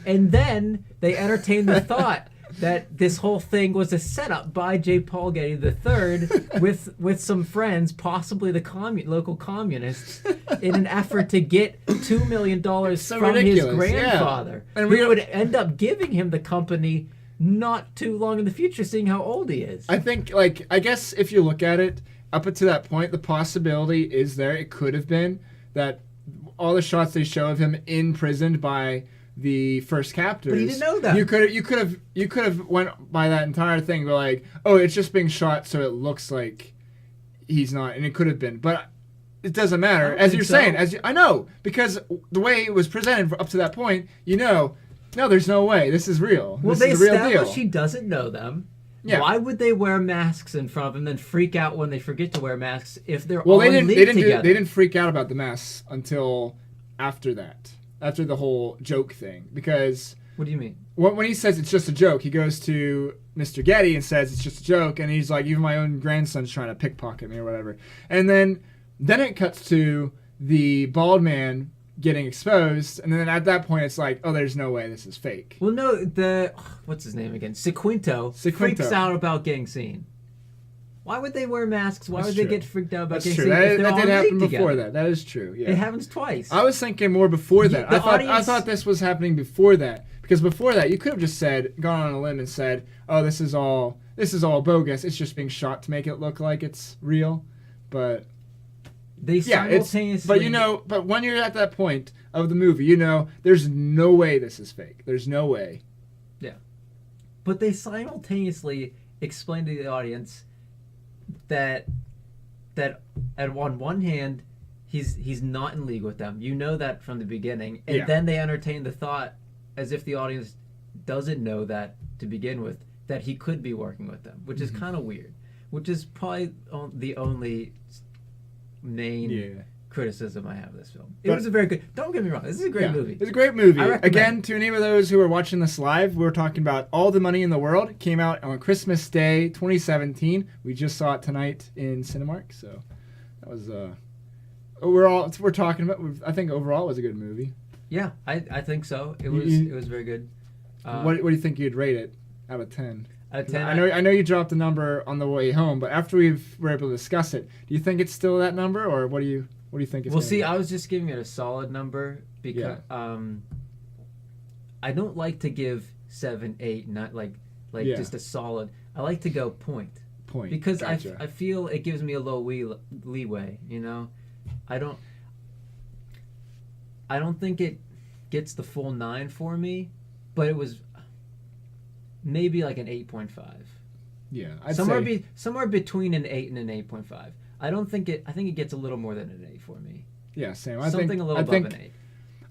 and then they entertain the thought that this whole thing was a setup by J. Paul Getty III with some friends, possibly the local communists, in an effort to get $2 million So from his ridiculous, yeah. grandfather, And we who don't- would end up giving him the company not too long in the future, seeing how old he is. I think, I guess if you look at it, up until that point, the possibility is there. It could have been that all the shots they show of him imprisoned by the first captors. But he didn't know that. You could have went by that entire thing, and be like, oh, it's just being shot, so it looks like he's not, and it could have been, but it doesn't matter. don't As think you're so. saying, I know, because the way it was presented up to that point, no, there's no way. This is real. Well, this they is a real established deal. he doesn't know them. Yeah. Why would they wear masks in front of him, then freak out when they forget to wear masks if they're Well, all they in didn't. league They didn't. together? They didn't freak out about the masks until after that, after the whole joke thing. Because What do you mean? when he says it's just a joke, he goes to Mr. Getty and says it's just a joke, and he's like, even my own grandson's trying to pickpocket me or whatever. And then it cuts to the bald man getting exposed, and then at that point it's like, oh, there's no way this is fake. Well, no, what's his name again? Sequinto freaks out about getting seen. Why would they wear masks? Why That's would they true. get freaked out about That's getting true. seen? if they're That all did in happen league before together? that. That is true. Yeah. It happens twice. I was thinking more before that. the I audience- thought this was happening before that, because before that you could have just gone on a limb and said, "Oh, this is all bogus. It's just being shot to make it look like it's real." But They yeah, simultaneously. but when you're at that point of the movie, there's no way this is fake. There's no way. But they simultaneously explain to the audience that on one hand he's not in league with them. You know that from the beginning, and Yeah. then they entertain the thought, as if the audience doesn't know that to begin with, that he could be working with them, which is Mm-hmm. kind of weird. Which is probably the only main criticism I have of this film. It But- was a very good. Don't get me wrong. This is a great movie. It's a great movie. I recommend Again, it. to any of those who are watching this live, we're talking about All the Money in the World. It came out on Christmas Day 2017. We just saw it tonight in Cinemark, so that was we're talking about. I think overall it was a good movie. Yeah, I think so. It You- was you- it was very good. What do you think you'd rate it out of 10? Out of 10, I know you dropped a number on the way home, but after we're able to discuss it, do you think it's still that number, or what do you think it's? Well, gonna see, be? I was just giving it a solid number because I don't like to give 7, 8, not like just a solid. I like to go point because Gotcha. I feel it gives me a little leeway. You know, I don't think it gets the full 9 for me, but it was maybe like an 8.5. Yeah, somewhere between an 8 and an 8.5. I think it gets a little more than an 8 for me. Yeah, same. Something a little above an 8.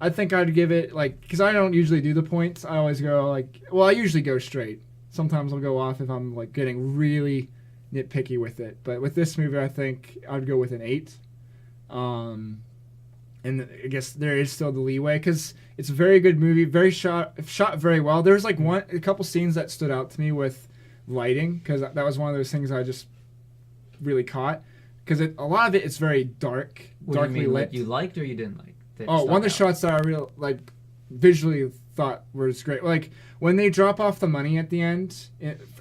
I think I'd give it because I don't usually do the points. I always go I usually go straight. Sometimes I'll go off if I'm getting really nitpicky with it. But with this movie, I think I'd go with an 8. And I guess there is still the leeway because it's a very good movie, very shot very well. There's a couple scenes that stood out to me with lighting because that was one of those things I just really caught because a lot of it's very darkly lit. You liked or you didn't like? One of the shots that I really visually thought was great. When they drop off the money at the end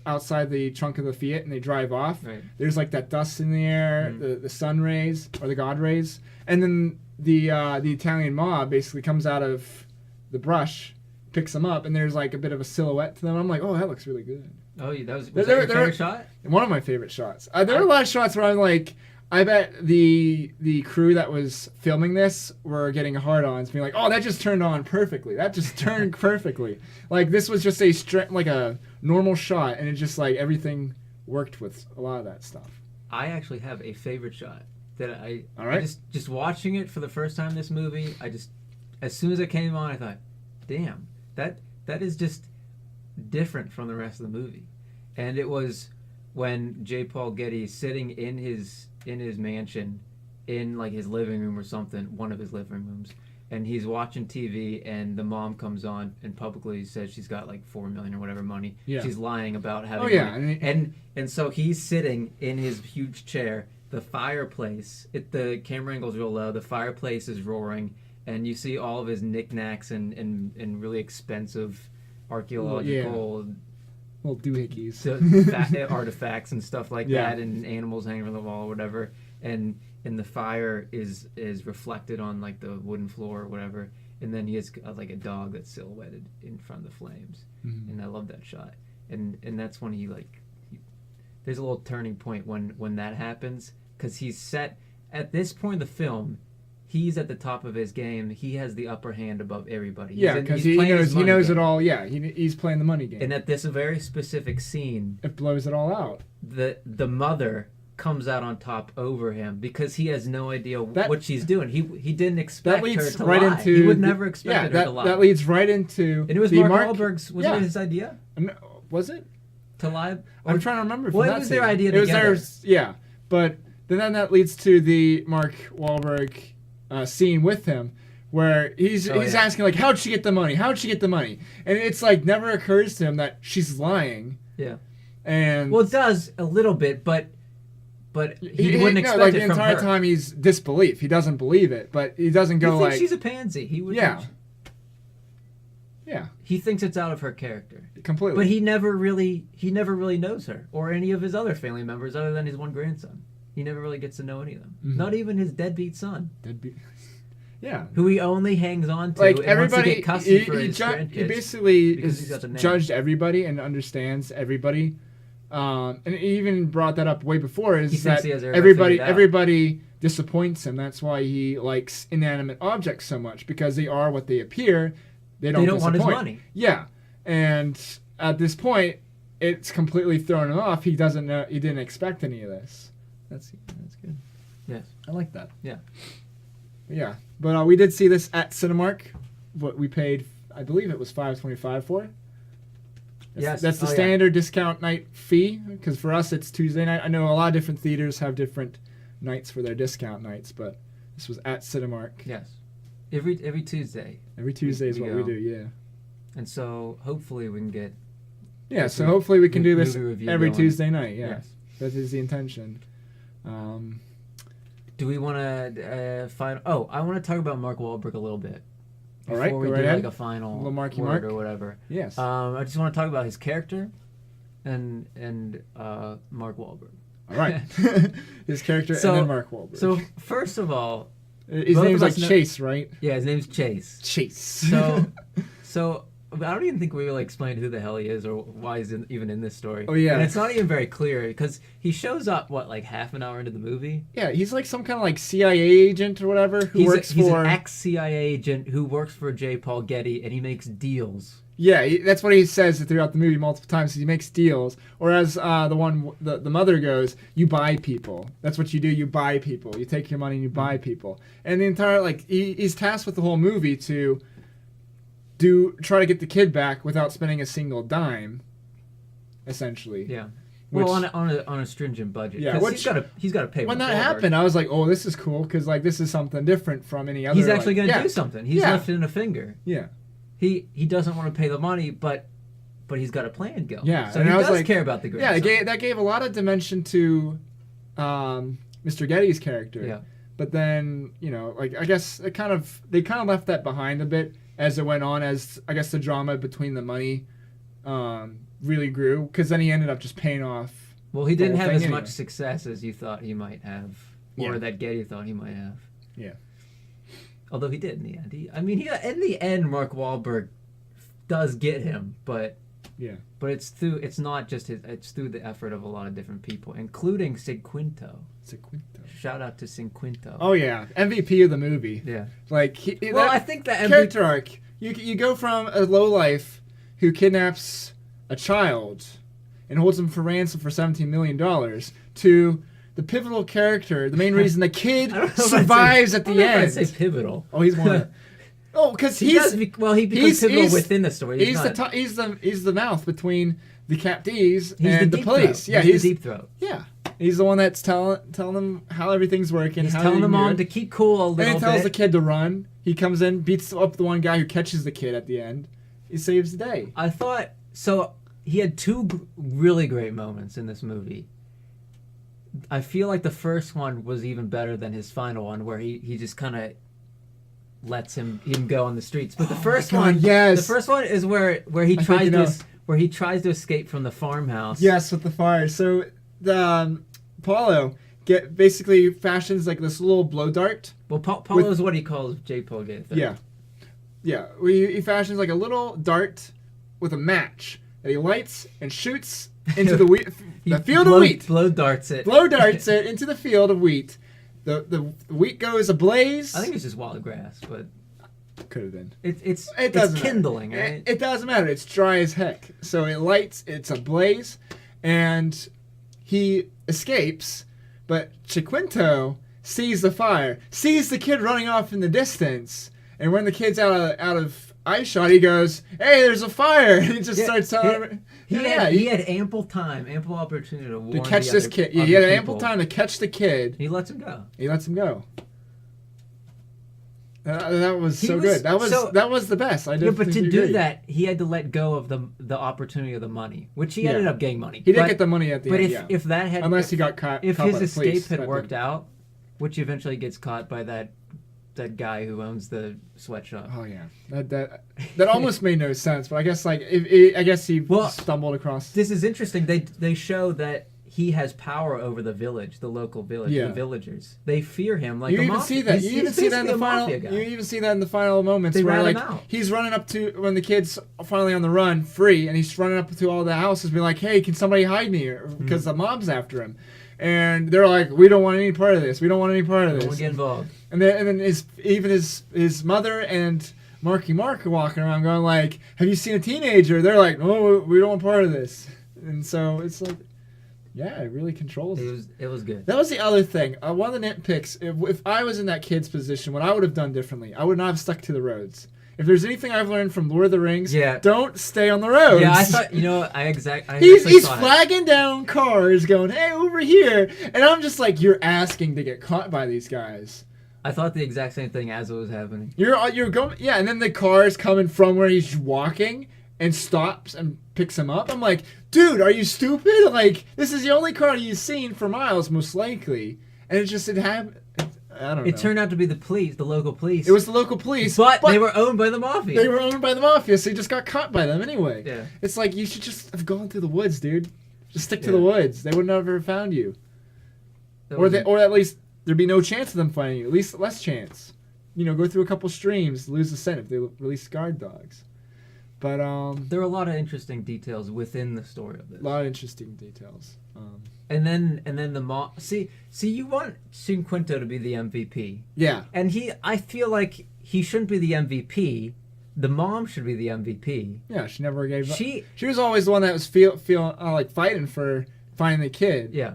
outside the trunk of the Fiat and they drive off, right. There's that dust in the air, the sun rays or the god rays, and then the Italian mob basically comes out of the brush, picks them up, and there's a bit of a silhouette to them. I'm like, oh, that looks really good. Oh, was that your favorite shot? One of my favorite shots. There were a lot of shots where I'm like, I bet the crew that was filming this were getting hard-ons, being like, "Oh, that just turned on perfectly. That just turned perfectly." This was just a normal shot, and it just everything worked with a lot of that stuff. I actually have a favorite shot that All right. I just watching it for the first time. This movie, as soon as it came on, I thought, "Damn, that is just different from the rest of the movie," and it was when J. Paul Getty is sitting in his mansion in his living room or something, one of his living rooms, and he's watching TV and the mom comes on and publicly says she's got $4 million or whatever money. Yeah. She's lying about having money. And so he's sitting in his huge chair, the fireplace, the camera angle's real low, the fireplace is roaring, and you see all of his knickknacks and really expensive archaeological little doohickeys, artifacts and stuff like that, and animals hanging from the wall or whatever, and the fire is reflected on the wooden floor or whatever, and then he has a dog that's silhouetted in front of the flames, and I love that shot, and that's when he there's a little turning point when that happens because he's set at this point in the film. He's at the top of his game. He has the upper hand above everybody. Yeah, because he knows it all. Yeah, he's playing the money game. And at this very specific scene, it blows it all out. The mother comes out on top over him because he has no idea what she's doing. He didn't expect her to lie. He would never expect her to lie. That leads right into. And it was Mark Wahlberg's. Was it his idea? No, was it? To lie? I'm trying to remember. Well, it was their idea together. It was theirs. Yeah, but then that leads to the Mark Wahlberg scene with him where he's asking how'd she get the money, and it's never occurs to him that she's lying. Yeah. And it does a little bit, but he wouldn't expect it from her. The entire time he's disbelief. He doesn't believe it, but he doesn't go he thinks she's a pansy. He would. Yeah. He thinks it's out of her character completely, but he never really knows her or any of his other family members other than his one grandson. He never really gets to know any of them. Mm-hmm. Not even his deadbeat son. Yeah. Who he only hangs on to and everybody, wants to get custody for his grandkids. He basically judged everybody and understands everybody. And he even brought that up way before is that everybody disappoints him. That's why he likes inanimate objects so much because they are what they appear. They don't want his money. Yeah. And at this point, it's completely thrown him off. He doesn't know. He didn't expect any of this. That's good. Yes. I like that. Yeah. Yeah. But we did see this at Cinemark. What we paid, I believe it was $5.25 for. That's the standard discount night fee because for us it's Tuesday night. I know a lot of different theaters have different nights for their discount nights, but this was at Cinemark. Yes. Every Tuesday. Every Tuesday is what we do, yeah. And so hopefully we can get... Yeah, so hopefully we can do this every going. Tuesday night, yeah. Yes. That is the intention. Do we want to find... Oh, I want to talk about Mark Wahlberg a little bit. All right, before we go do right ahead. like a final Little Marky word Mark. or whatever. Yes. I just want to talk about his character and Mark Wahlberg. All right. His character So- and then Mark Wahlberg. So first of all, his both name's of like us know- Chase, right? yeah, his name's Chase. Chase. So I don't even think we really explained who the hell he is or why he's even in this story. Oh, yeah. And it's not even very clear because he shows up like half an hour into the movie. Yeah, he's like some kind of like CIA agent or whatever who works he's for. an ex-CIA agent who works for J. Paul Getty, and he makes deals. Yeah, that's what he says throughout the movie multiple times. He makes deals, or as the mother goes, "You buy people. That's what you do. You buy people. You take your money and you buy people." And the entire he's tasked with the whole movie to try to get the kid back without spending a single dime, essentially. Yeah. Which- Well, on a stringent budget. Yeah, 'Cause which- he's got to pay. When Mark that Wahlberg. happened, I was like, "Oh, this is cool," because like this is something different from any other. He's actually going to yeah, do something. He's Yeah. lifting a finger. Yeah. He doesn't want to pay the money, but he's got a plan going. Yeah, So and he I was does like- care about the Yeah, grandson. that gave a lot of dimension to Mr. Getty's character. Yeah. But then, like I guess they kind of left that behind a bit as it went on, as I guess the drama between the money really grew, because then he ended up just paying off. Well, he didn't whole have thing as anyway. much success as you thought he might have, or Yeah. that Getty thought he might have. Yeah. Although he did in the end. In the end, Mark Wahlberg does get him, but Yeah. it's not just it's through the effort of a lot of different people, including Sig Quinto. Sequinto. Shout out to Sig Quinto. Oh yeah, MVP of the movie. Yeah. Like Well, that I think that character arc. You go from a lowlife who kidnaps a child and holds him for ransom for $17 million to the pivotal character, the main reason the kid I don't know if I'd survives say- at I the don't know if I'd end. say pivotal. Oh, he's one. Oh, because He he's becomes pivotal within the story. he's the mouth between the captees He's and the deep police. throat. Yeah, he's the deep throat. yeah. He's the one that's telling them how everything's working. He's how telling they them do all it. to keep cool a And little he tells the bit. kid to run. He comes in, beats up the one guy who catches the kid at the end. He saves the day. I thought so. He had two really great moments in this movie. I feel like the first one was even better than his final one, where he just kind of lets him go on the streets. But the first God, one, yes. the first one is where he I think tries you to know. where he tries to escape from the farmhouse. Yes, with the fire. So the Paulo basically fashions like this little blow dart. Well, Paulo is what he calls J. Paul Getty. Yeah. Yeah. He fashions like a little dart with a match that he lights and shoots into the wheat, the field of wheat. Blow darts it. Blow darts it into the field of wheat. The wheat goes ablaze. I think it's just wild grass, but could have been. it's It doesn't kindling, matter. right? It doesn't matter. It's dry as heck. So it lights. It's ablaze, and he escapes. But Chiquinto sees the fire, sees the kid running off in the distance, and when the kid's out of eye shot, he goes, "Hey, there's a fire!" And he just starts telling him. He had ample opportunity to warn catch the this other- kid. Yeah, other he had people. ample time to catch the kid. He lets him go. He lets him go. That was He so was- good. That was the best. I Yeah, but to definitely do agree. that, he had to let go of the opportunity of the money, which he Yeah. ended up getting money. He did But- get the money at the But end. if that had Unless he got caught. if caught his by the escape police, had that worked didn't. out, which eventually gets caught by that guy who owns the sweatshop. Oh yeah, that almost made no sense. But I guess I guess he Well, stumbled across. This is interesting. They show that he has power over the village, the local village, Yeah. the villagers. They fear him like You a even mafia. see that. He's- You even he's see that in basically the a final. mafia guy. You even see that in the final moments They where rat him like out. he's running up to when the kid's finally on the run, free, and he's running up to all the houses, being like, "Hey, can somebody hide me?" Because the mob's after him, and they're like, "We don't want any part of this. We don't want any part of Don't this." wanna get involved. And then his mother and Marky Mark are walking around going like, "Have you seen a teenager?" They're like, "No, we don't want part of this." And so it's like, yeah, it really controls. It was good. That was the other thing. One of the nitpicks. If I was in that kid's position, what I would have done differently, I would not have stuck to the roads. If there's anything I've learned from Lord of the Rings, Yeah. don't stay on the roads. Yeah, I thought I He's actually thought it. flagging down cars, going, "Hey, over here," and I'm just like, "You're asking to get caught by these guys." I thought the exact same thing as it was happening. You're going, yeah, and then the car is coming from where he's walking and stops and picks him up. I'm like, dude, are you stupid? Like, this is the only car you've seen for miles, most likely, and it happened. I don't know. It turned out to be the police, the local police. It was the local police, but they were owned by the mafia. They were owned by the mafia, so he just got caught by them anyway. Yeah. It's like you should just have gone through the woods, dude. Just stick to Yeah. the woods. They would never have found you, That or was- they, or at least there'd be no chance of them finding you. At least less chance. You know, go through a couple streams, lose the scent if they release guard dogs. But there are a lot of interesting details within the story of this. a lot of interesting details. And then the mom. See, you want Cinquento to be the MVP, Yeah, and I feel like he shouldn't be the MVP. The mom should be the MVP. yeah. She never gave up. She, She was always the one that was feeling like fighting for finding the kid. yeah.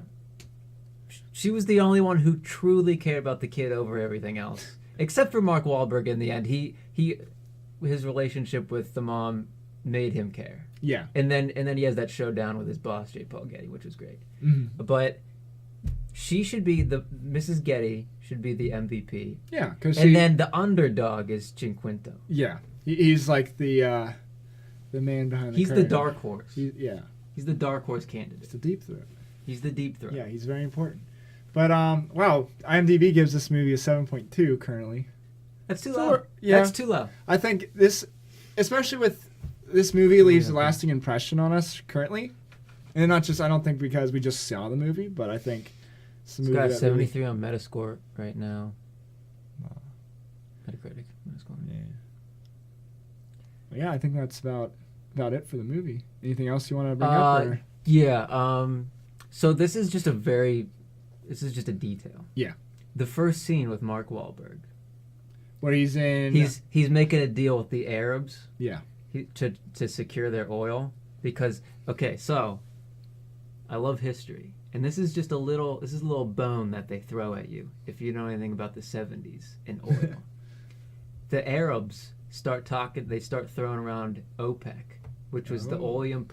She was the only one who truly cared about the kid over everything else, except for Mark Wahlberg. In the end, his relationship with the mom made him care. Yeah. And then he has that showdown with his boss, J. Paul Getty, which was great. Mm-hmm. But she should be Mrs. Getty should be the MVP. Yeah, because And then the underdog is Cinquento. yeah, he's like the man behind the He's the curtain. dark horse. Yeah, He's the dark horse it's candidate. the deep throat. He's the deep throat. Yeah, he's very important. But wow, IMDb gives this movie a 7.2 currently. That's too So, low. yeah. That's too low. I think this, especially with this movie, leaves a Yeah. lasting impression on us currently, and not just I don't think because we just saw the movie, but I think it's a It's movie got that 73 on Metascore right now. Metacritic. Metascore. Yeah, I think that's about it for the movie. Anything else you want to bring up? Or? Yeah. So this is just a detail. Yeah. The first scene with Mark Wahlberg. Where he's in? He's making a deal with the Arabs. Yeah. To secure their oil because so I love history and this is a little bone that they throw at you if you know anything about the 70s and oil. The Arabs start throwing around OPEC, which was the oleum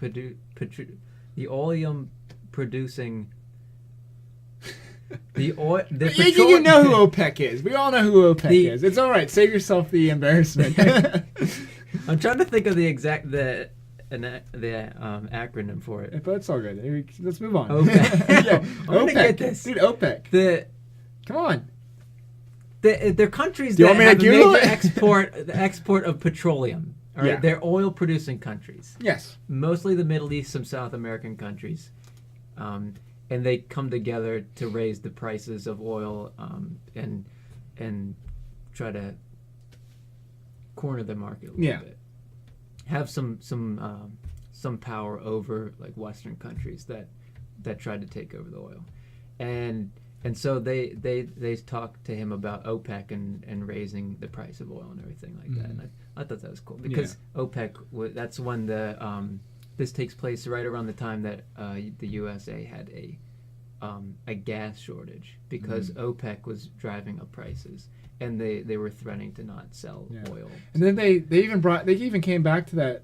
producing the oil. You know who OPEC is. We all know who OPEC is. It's all right. Save yourself the embarrassment. I'm trying to think of the exact acronym for it. But it's all good. Let's move on. OPEC. Yeah, I'm gonna get this. Dude, OPEC. Come on. They're countries Do you that want me to have a Google major it? the export of petroleum. All right, Yeah. they're oil producing countries. Yes. Mostly the Middle East, some South American countries, and they come together to raise the prices of oil and try to corner the market a little bit. Have some power over like Western countries that tried to take over the oil, and so they talked to him about OPEC and raising the price of oil and everything like that. And I thought that was cool because OPEC that's when this takes place right around the time that the USA had a gas shortage because OPEC was driving up prices. And they were threatening to not sell oil. And then they even came back to that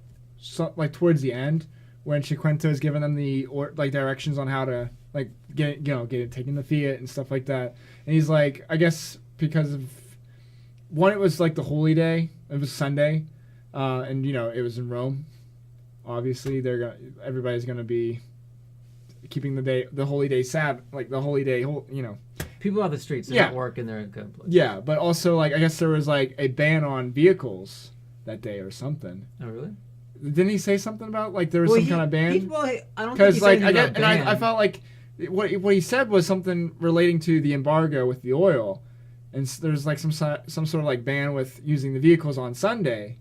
like towards the end when Cinquento is giving them the directions on how to like get it taking the Fiat and stuff like that. And he's like, I guess because of one, it was like the holy day. It was Sunday, and it was in Rome. Obviously, everybody's gonna be keeping the holy day Sabbath, like the holy day, People on the streets, they're not working, they're in good place. Yeah, but also like I guess there was like a ban on vehicles that day or something. Oh really? Didn't he say something about like there was some kind of ban? I don't think Because he like said anything about ban. I felt like what he said was something relating to the embargo with the oil, and there's like some sort of like ban with using the vehicles on Sunday,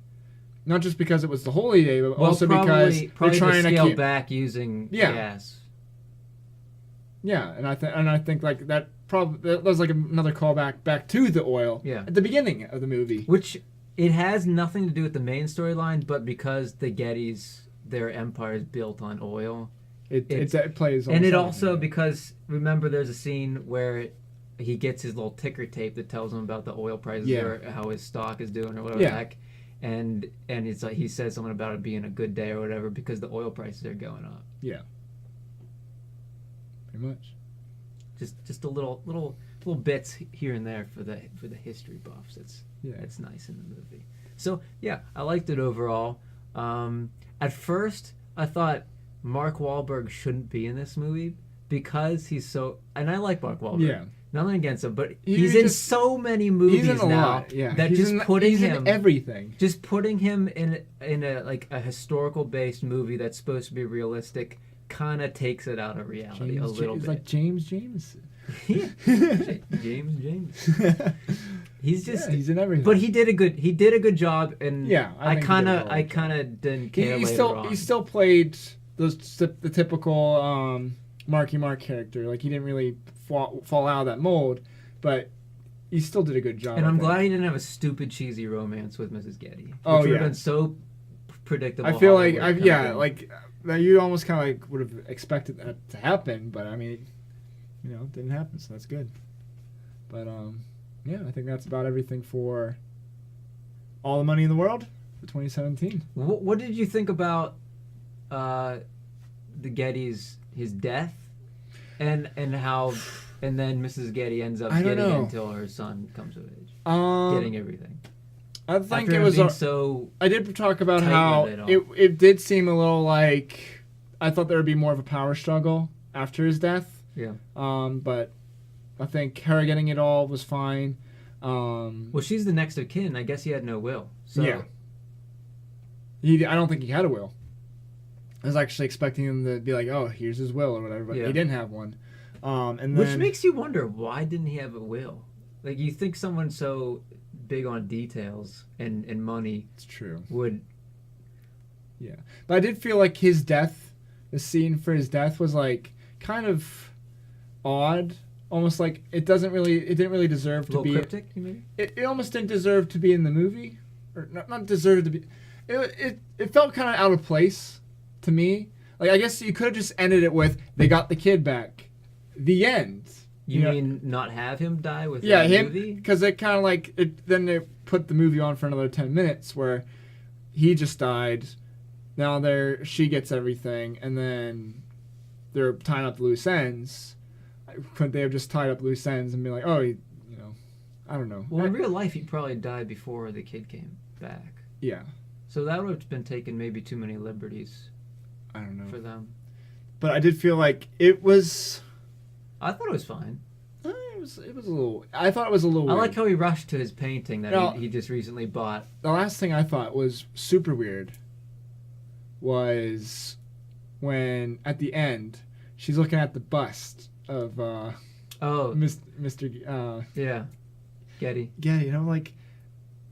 not just because it was the holy day, but also because they're trying to scale back using gas. Yeah, and I think like that was like another callback back to the oil at the beginning of the movie. Which it has nothing to do with the main storyline, but because the Gettys, their empire is built on oil. It plays on and it also because remember there's a scene where he gets his little ticker tape that tells him about the oil prices or how his stock is doing or whatever the heck. And it's like he says something about it being a good day or whatever because the oil prices are going up. Yeah. Pretty much. Just a little bits here and there for the history buffs. That's nice in the movie. So yeah, I liked it overall. At first, I thought Mark Wahlberg shouldn't be in this movie because he's so, and I like Mark Wahlberg. Yeah. Nothing against him, but He he's in just- so many He's movies in a now lot. Yeah. that he's just in, putting he's him in everything. just putting him in a like a historical based movie that's supposed to be realistic kind of takes it out of reality a little He's bit. like James Jameson. Yeah. James. He's just Yeah, he's in everything. but he did a good job, and Yeah, I I think he kind did a of really good job. didn't he, care he later still on. he still played the typical Marky Mark character. Like he didn't really fall out of that mold, but he still did a good job. And I I'm think. glad he didn't have a stupid cheesy romance with Mrs. Getty. Which Oh, would have yeah. been so predictable. I feel like Hollywood kind of thing. like now you almost kind of like would have expected that to happen, but I mean, it didn't happen, so that's good. But yeah, I think that's about everything for All the Money in the World for 2017. What did you think about the Getty's his death, and how, and then Mrs. Getty ends up I don't getting know. it until her son comes of age, Um, getting everything. I think After it him was. being so I did talk about tight how with it all. it did seem a little like I thought there would be more of a power struggle after his death. yeah. But I think her getting it all was fine. Well, she's the next of kin. I guess he had no will. So Yeah. I don't think he had a will. I was actually expecting him to be like, "Oh, here's his will" or whatever, but Yeah. he didn't have one. And then, Which makes you wonder, why didn't he have a will? Like, you think someone so big on details and money it's true. would. Yeah, but I did feel like his death, the scene for his death, was like kind of odd. Almost like it didn't really deserve A to little be. cryptic, you mean? It almost didn't deserve to be in the movie, or not deserve to be. It felt kind of out of place to me. Like I guess you could have just ended it with they got the kid back, the end. You know? mean not have him die with Yeah, the him movie? because it kind of like it. Then they put the movie on for another 10 minutes where he just died. Now she gets everything, and then they're tying up the loose ends. Couldn't they have just tied up loose ends and be like, oh, I don't know. Well, in real life, he probably died before the kid came back. Yeah, So that would have been taking maybe too many liberties I don't know. for them. But I did feel like it was. I thought it was fine. It was a little. I thought it was a little. I Weird. like how he rushed to his painting that No. he just recently bought. The last thing I thought was super weird was when at the end she's looking at the bust of Oh, Mr. yeah. Getty. Getty, and I'm like,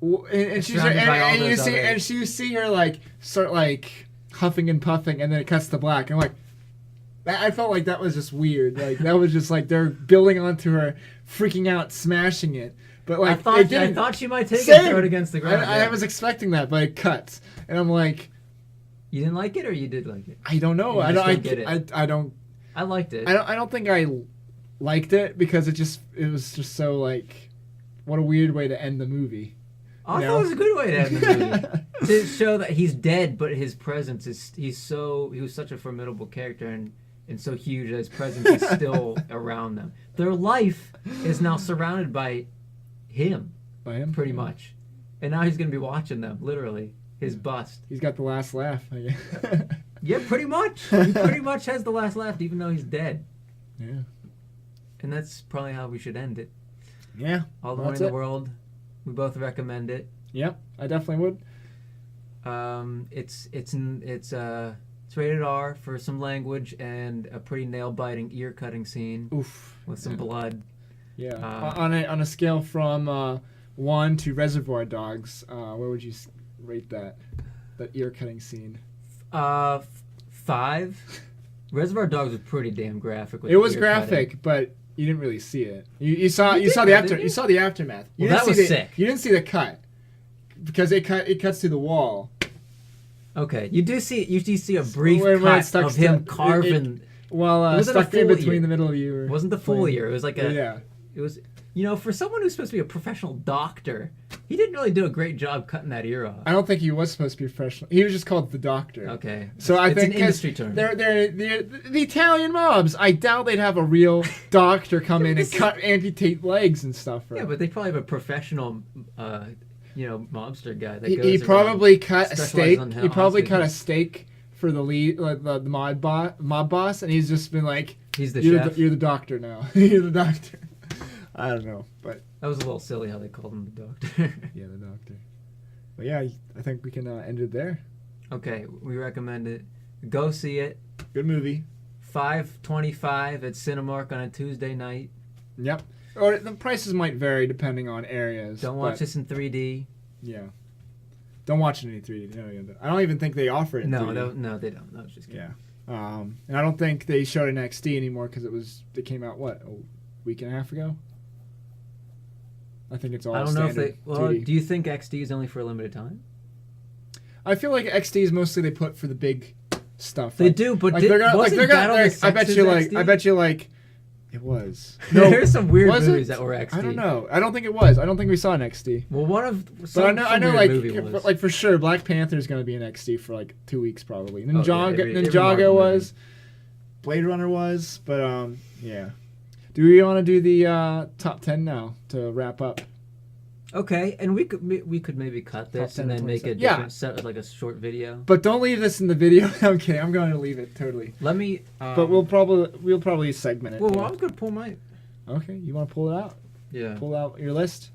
and she's Surrounded by all and you those see other- and you see her like start like huffing and puffing, and then it cuts to black. And I'm like, I felt like that was just weird. Like that was just like they're building onto her, freaking out, smashing it. But like I it didn't. thought she might take it Same. and throw it against the ground. I yeah. was expecting that, but it cuts, and I'm like, You didn't like it, or you did like it? I don't know. You I just don't. don't get it. I don't. I liked it. I don't think I liked it because it was just so like, what a weird way to end the movie. I you thought know? it was a good way to end the movie. To show that he's dead, but his presence is he was such a formidable character and so huge that his presence is still around them. Their life is now surrounded by him, By him, pretty much. And now he's gonna be watching them, literally. His bust. He's got the last laugh. I guess. Yeah, pretty much. He pretty much has the last laugh, even though he's dead. Yeah. And that's probably how we should end it. Yeah. All the Well, money that's in it. the world. We both recommend it. Yep. I definitely would. It's rated R for some language and a pretty nail biting ear cutting scene Oof. with some Yeah. blood. Yeah. Uh, On a scale from 1 to Reservoir Dogs, where would you rate that ear cutting scene? 5. Reservoir Dogs was pretty damn graphic. With It was ear graphic, cutting. but you didn't really see it. You saw You did the though, after didn't you? you saw the aftermath. You Well, didn't that see was the, sick. You didn't see the cut because it cuts through the wall. Okay, you do see a brief When it cut stuck of him to- carving. Well, It wasn't a stuck in full between ear. the middle of you. It wasn't the full ear. It was like a. Yeah. It was, for someone who's supposed to be a professional doctor, he didn't really do a great job cutting that ear off. I don't think he was supposed to be professional. He was just called the Doctor. Okay. So I It's think an industry term. They're the Italian mobs. I doubt they'd have a real doctor come in and amputate legs and stuff. For Yeah, him. but they probably have a professional, mobster guy that he goes probably around, cut a specializes steak. on He probably cut a hostages. steak for the lead, the mob boss, and he's just been like, He's the you're chef. you're the doctor now. You're the doctor. I don't know, but That was a little silly how they called him the doctor. yeah, the doctor. But yeah, I think we can end it there. Okay, we recommend it. Go see it. Good movie. 5:25 at Cinemark on a Tuesday night. Yep. Or the prices might vary depending on areas. Don't watch but, this in 3D. Yeah. Don't watch it in 3D. No, I don't even think they offer it in 3D. No, they don't. I was just kidding. Yeah. And I don't think they showed it in XD anymore because it came out, what, a week and a half ago? I think it's all I don't know if standard they. Well, 2D. do you think XD is only for a limited time? I feel like XD is mostly they put for the big stuff. They do, but they're gonna, wasn't they're gonna, Battle they're- of the I bet Sexes you like, XD? I bet you like, it was. There's some weird was movies it? that were XD. I don't know. I don't think it was. I don't think we saw an XD. Well, one of But I know, weird like, movie was. like for sure, Black Panther is going to be an XD for like 2 weeks probably. Oh, yeah, Ninjago, every Ninjago Marvel was, Blade Runner was, but yeah. Do we want to do the top 10 now to wrap up? Okay, and we could maybe cut this 10 and then and make a 27. Yeah. different set, like a short video. But don't leave this in the video. I'm kidding. I'm going to leave it totally. Let me. But we'll probably segment it. Well, yeah. I was gonna pull my. Okay, you want to pull it out? Yeah. Pull out your list.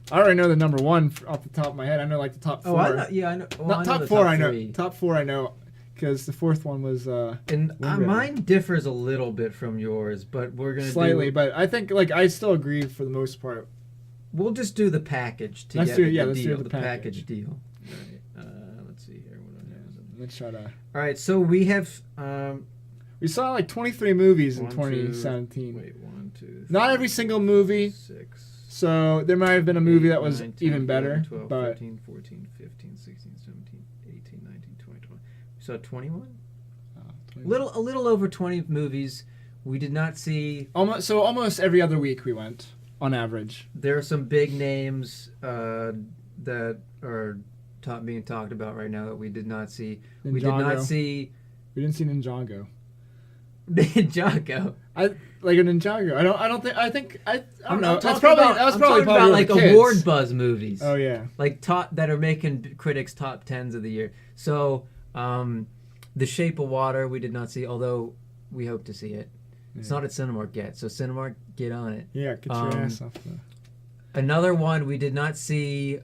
I already know the number one off the top of my head. I know like the top four. Oh, I know. Yeah, I know. Well, Not I know top the four. top I know. three. Top four. I know, because the fourth one was And Wind River. mine differs a little bit from yours, but we're gonna slightly, but I think like I still agree for the most part. We'll just do the package to Let's get do- the yeah, let's do deal, the the package. package deal. All right. Let's see here. What do I have? Let's try to. All right, so we have. We saw like 23 movies in 1, 2, 2017. Wait, 1, 2. Not 3, every single movie. 6. So there might have been a movie that was 9, 10, even better, 11, 12, but 13, 14, 15, 16, 17, 18, 19, 20, 21. We saw 21? A little over 20 movies. We did not see. almost every other week we went on average. There are some big names that are being talked about right now that we did not see. We did not Ninjago. see We didn't see Ninjago. Ninjago. I like a Ninjago. I think I don't know. talking That's probably about, that was I'm probably talking about popular like with kids. award buzz movies. Oh yeah. Like that are making critics top 10s of the year. So, The Shape of Water we did not see, although we hope to see it. It's not at Cinemark yet, so Cinemark, get on it. Yeah, get your ass off the. Another one we did not see.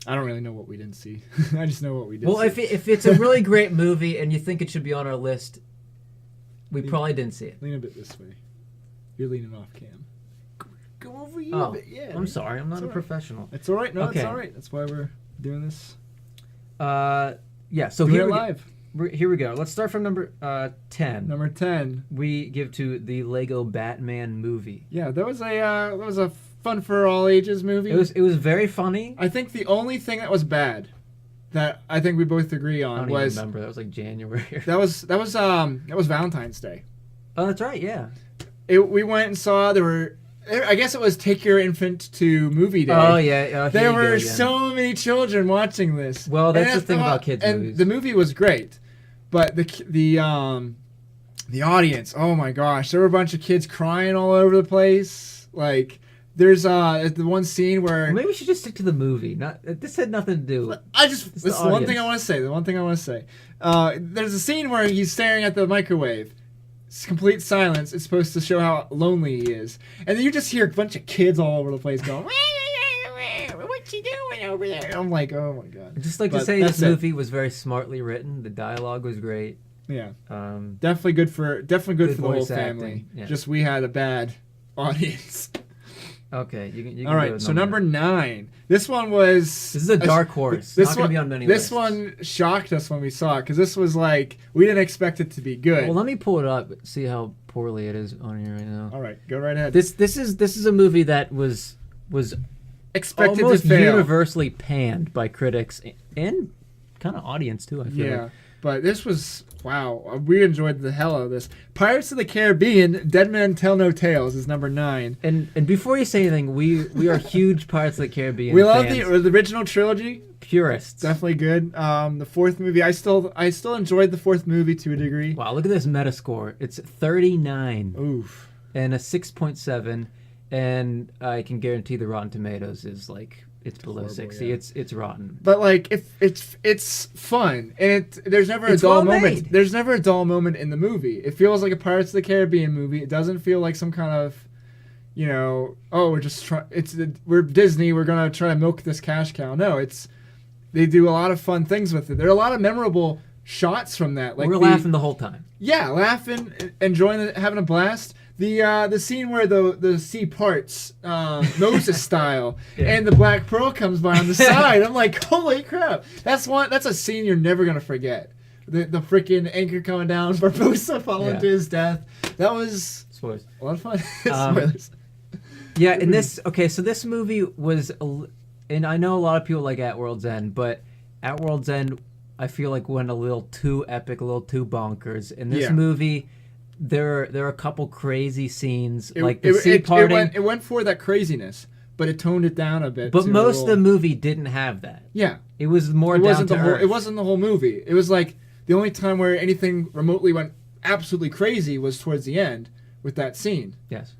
I don't really know what we didn't see. I just know what we did. Well, see. if it's a really great movie and you think it should be on our list, we probably didn't see it. Lean a bit this way. You're leaning off cam. Go over you Oh, a bit. Yeah. I'm sorry, I'm not It's a all right. professional. It's all right. No, Okay. it's all right. That's why we're doing this. Yeah. So Doing here it we live. here we go. Let's start from number 10. Number 10. We give to the Lego Batman movie. Yeah, that was a fun for all ages movie. It was very funny. I think the only thing that was bad, that I think we both agree I on, don't was even remember. That was like January. that was Valentine's Day. Oh, that's right. Yeah. We went and saw I guess it was Take Your Infant to Movie Day. Oh yeah. Here There you go were again. so many children watching this. Well, that's And the thing about kids' and movies. the movie was great, but the audience, oh my gosh, there were a bunch of kids crying all over the place. Like there's the one scene where Maybe we should just stick to the movie. This had nothing to do. this the is the one thing audience. I want to say. The one thing I want to say. There's a scene where he's staring at the microwave. It's complete silence. It's supposed to show how lonely he is, and then you just hear a bunch of kids all over the place going, "What you doing over there?" I'm like, oh my god. I'd just like to But say this that's it. movie was very smartly written. The dialogue was great. Yeah, Um, definitely good for Good the whole voice family. acting, yeah. Just we had a bad audience. okay, you can All go right, with so number 9. This one was. This is a dark horse. This Not gonna one be on many This lists. one shocked us when we saw it because this was like we didn't expect it to be good. Well, let me pull it up. See how poorly it is on here right now. All right, go right ahead. This is a movie that was expected almost to fail. universally panned by critics and kind of audience too. I feel Yeah, like. but this was wow. We enjoyed the hell out of this. Pirates of the Caribbean: Dead Men Tell No Tales is number 9. And before you say anything, we are huge Pirates of the Caribbean. We love fans. the original trilogy. Purists. Definitely good. The fourth movie, I still enjoyed the fourth movie to a degree. Wow, look at this Metascore. It's 39 Oof. and a 6.7, and I can guarantee the Rotten Tomatoes is like it's below horrible, 60. yeah. It's rotten. But like, if it's fun, and there's never a It's dull well moment. made. There's never a dull moment in the movie. It feels like a Pirates of the Caribbean movie. It doesn't feel like some kind of, oh, we're just we're Disney. We're gonna try to milk this cash cow. No, they do a lot of fun things with it. There are a lot of memorable shots from that. Like We're laughing the whole time. Yeah, laughing, enjoying it, having a blast. The scene where the sea parts, Moses style, Yeah. and the Black Pearl comes by on the side. I'm like, holy crap! That's a scene you're never gonna forget. The freaking anchor coming down, Barbossa falling Yeah. to his death. That was Spoilers. a lot of fun. Um, Spoilers. Yeah, and so this movie was, and I know a lot of people like At World's End, but At World's End, I feel like went a little too epic, a little too bonkers. In this Yeah. movie, there are a couple crazy scenes, It- like the it- sea it parting, it went for that craziness, but it toned it down a bit. but to a most of the little- movie didn't have that. yeah. It was more It down wasn't to the whole. earth. It wasn't the whole movie. It was like the only time where anything remotely went absolutely crazy was towards the end with that scene. Yes,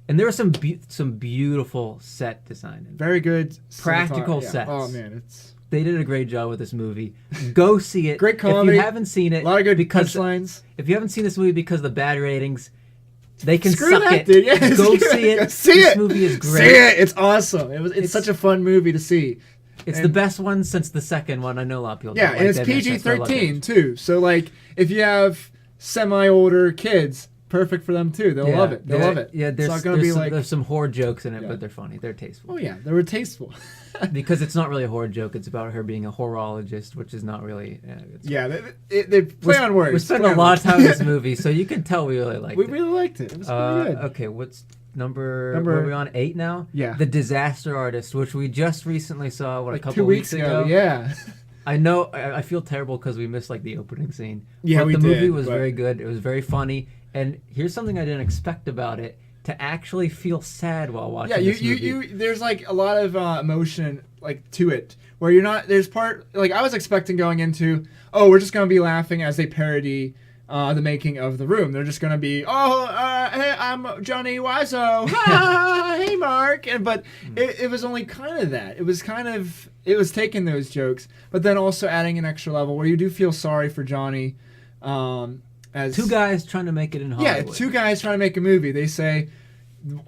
and there was some beautiful set design. In it. Very good Practical cinematography. sets. Oh man, it's They did a great job with this movie. Go see it. Great If comedy. you haven't seen it, a lot of good because punchlines. if you haven't seen this movie because of the bad ratings, they can Screw suck that, it. dude. Yeah, Go screw see it. Go see This it. movie is great. See it. It's awesome. It's It's- such a fun movie to see. It's And- the best one since the second one. I know a lot of people. Yeah, don't and like it's Dead Man's Chest, but I love PG-13 it. too. So like, if you have semi-older kids, perfect for them too. They'll love it. They'll love it. Yeah, It's there's, not gonna be like, there's some horror jokes in it, Yeah. but they're funny. They're tasteful. oh yeah, they were tasteful. Because it's not really a horror joke. It's about her being a horologist, which is not really. It's, Yeah, they play on words. We spent play a on lot of words. time in this movie, so you can tell we really liked We it. really liked it. It was pretty good. Okay, what's number? Number- What are we on 8 now? Yeah. The Disaster Artist, which we just recently saw. What, Like a couple 2 weeks ago. Yeah. I know. I feel terrible because we missed like the opening scene. Yeah, but we the movie did, was but- very good. It was very funny. And here's something I didn't expect about it: to actually feel sad while watching Yeah, this movie. you there's like a lot of emotion like to it where you're not there's part like I was expecting going into, oh, we're just gonna be laughing as they parody the making of The Room. They're just gonna be, oh, hey, I'm Johnny Wiseau, hey Mark, but it was only kind of that. It was taking those jokes, but then also adding an extra level where you do feel sorry for Johnny, as Two guys trying to make it in Hollywood. yeah, two guys trying to make a movie. They say,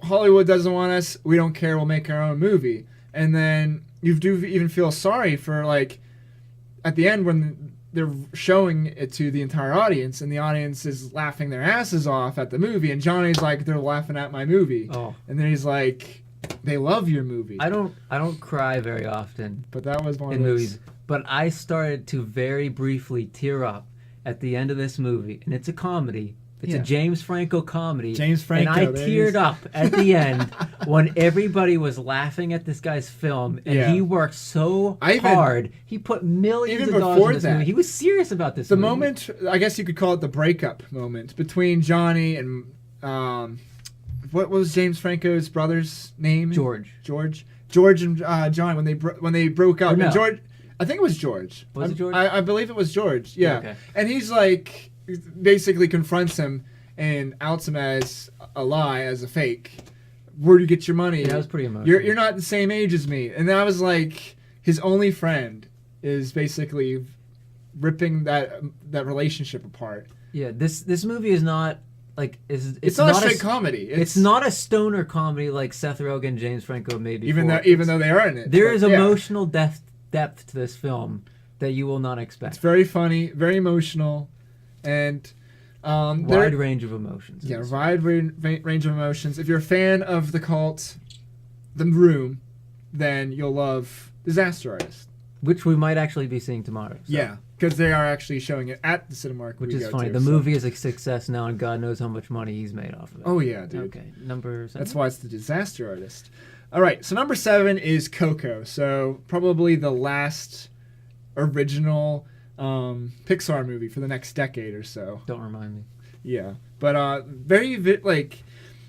Hollywood doesn't want us. We don't care. We'll make our own movie. And then you do even feel sorry for, like, at the end when they're showing it to the entire audience and the audience is laughing their asses off at the movie. And Johnny's like, they're laughing at my movie. Oh, And then he's like, they love your movie. I don't cry very often But that was one in of those. movies, but I started to very briefly tear up at the end of this movie, and it's a comedy. It's Yeah. a James Franco comedy. James Franco, And I there he is. teared up at the end when everybody was laughing at this guy's film, and Yeah. he worked so I even- hard. He put millions even of dollars before in this that, movie. He was serious about this The movie. moment, I guess you could call it the breakup moment between Johnny and, what was James Franco's brother's name? George. George and John when they broke up. Or no. And George, I think it was George. Was it George? I believe it was George. Yeah. Okay. And he's like, basically confronts him and outs him as a lie, as a fake. Where do you get your money? Yeah, that was pretty emotional. You're not the same age as me. And I was like, his only friend is basically ripping that relationship apart. Yeah, this movie is not like It's not a straight comedy. It's not a stoner comedy like Seth Rogen and James Franco made before. even though they are in it. There but is yeah. emotional depth to this film that you will not It's expect. very funny, very emotional, and Wide range of emotions. in yeah, this wide range of emotions. If you're a fan of the cult, The Room, then you'll love Disaster Artist. which we might actually be seeing tomorrow. So, Yeah, because they are actually showing it at the Cinemark. which we is go funny. to, The so- movie is a success now, and God knows how much money he's made off of it. Oh yeah, dude. Okay, number 7. That's why it's the Disaster Artist. All right, so number 7 is Coco. So probably the last original Pixar movie for the next decade or so. Don't remind me. Yeah, but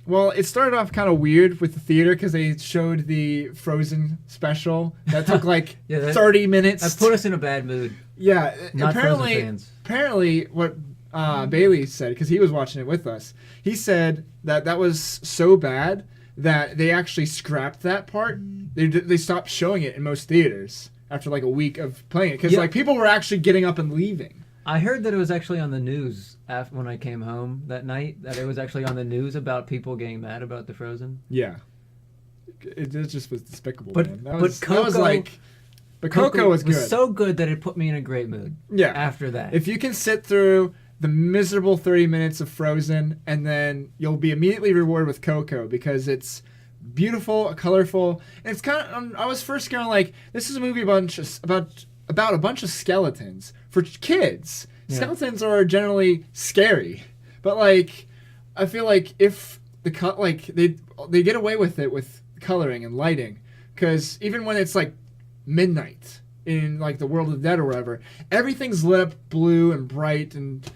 well, it started off kind of weird with the theater because they showed the Frozen special that took like Yeah, that- 30 minutes. That put us in a bad mood. Yeah, Not apparently, Frozen fans. apparently what Bailey said, because he was watching it with us, he said that was so bad that they actually scrapped that part. They stopped showing it in most theaters after like a week of playing it because Yeah. like people were actually getting up and leaving. I heard that it was actually on the news when I came home that night. That it was actually on the news about people getting mad about the Frozen. Yeah, it just was despicable. But- man. but That was Coco- like, but Coco was good. so good that it put me in a great mood. Yeah. After that, If you can sit through the miserable 30 minutes of Frozen, and then you'll be immediately rewarded with Coco because it's beautiful, colorful, and it's kind of. I was first going like, this is a movie about a bunch of skeletons for kids. Yeah. Skeletons are generally scary, but like, I feel like if they get away with it with coloring and lighting, because even when it's like midnight in like the World of the Dead or whatever, everything's lit up blue and bright, and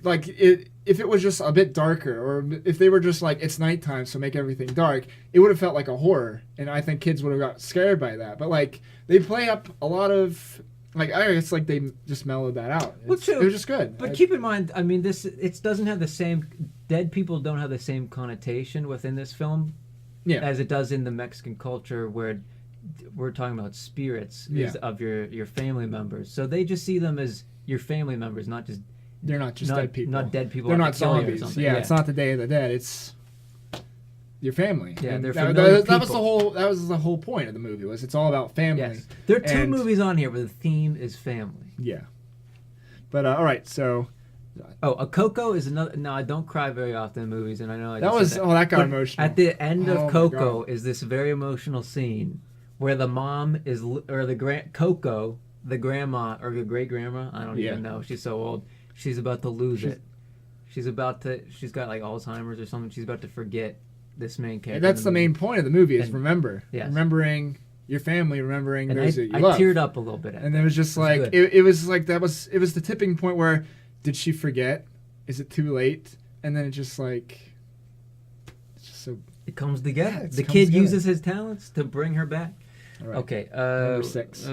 like if it was just a bit darker, or if they were just like it's nighttime so make everything dark, it would have felt like a horror, and I think kids would have got scared by that. But like they play up a lot of like it's like they just mellowed that out. Well, It's- true. It was just good. But keep in mind, I mean, it doesn't have the same. Dead people don't have the same connotation within this film yeah, as it does in the Mexican culture, where we're talking about spirits Yeah. of your family members. So they just see them as your family members, not just they're not just dead people. Not dead people. They're out not to kill you or zombies. something. Yeah, it's not the Day of the Dead. It's your family. Yeah, And they're that, familiar that was the people. whole point of the movie, was it's all about family. Yes. There are two And- movies on here where the theme is family. Yeah. But all right, so Oh, a Coco is another. No, I don't cry very often in movies, and I know I that just was said that got But emotional. At the end Oh of my Coco God. is this very emotional scene where the mom is, or Coco, the grandma or the great grandma, I don't Yeah. even know. She's so old. She's about to lose it. She's got like Alzheimer's or something. She's about to forget this main character. And that's in the movie. main point of the movie is And- remember. Yes. Remembering your family, remembering And those that you I love. teared up a little bit. At And that. it was just It was like good. it was like it was the tipping point where did she forget? Is it too late? And then it just like it's just so It comes together. Yeah, it the comes kid together. uses his talents to bring her back. all right. Okay. Number 6.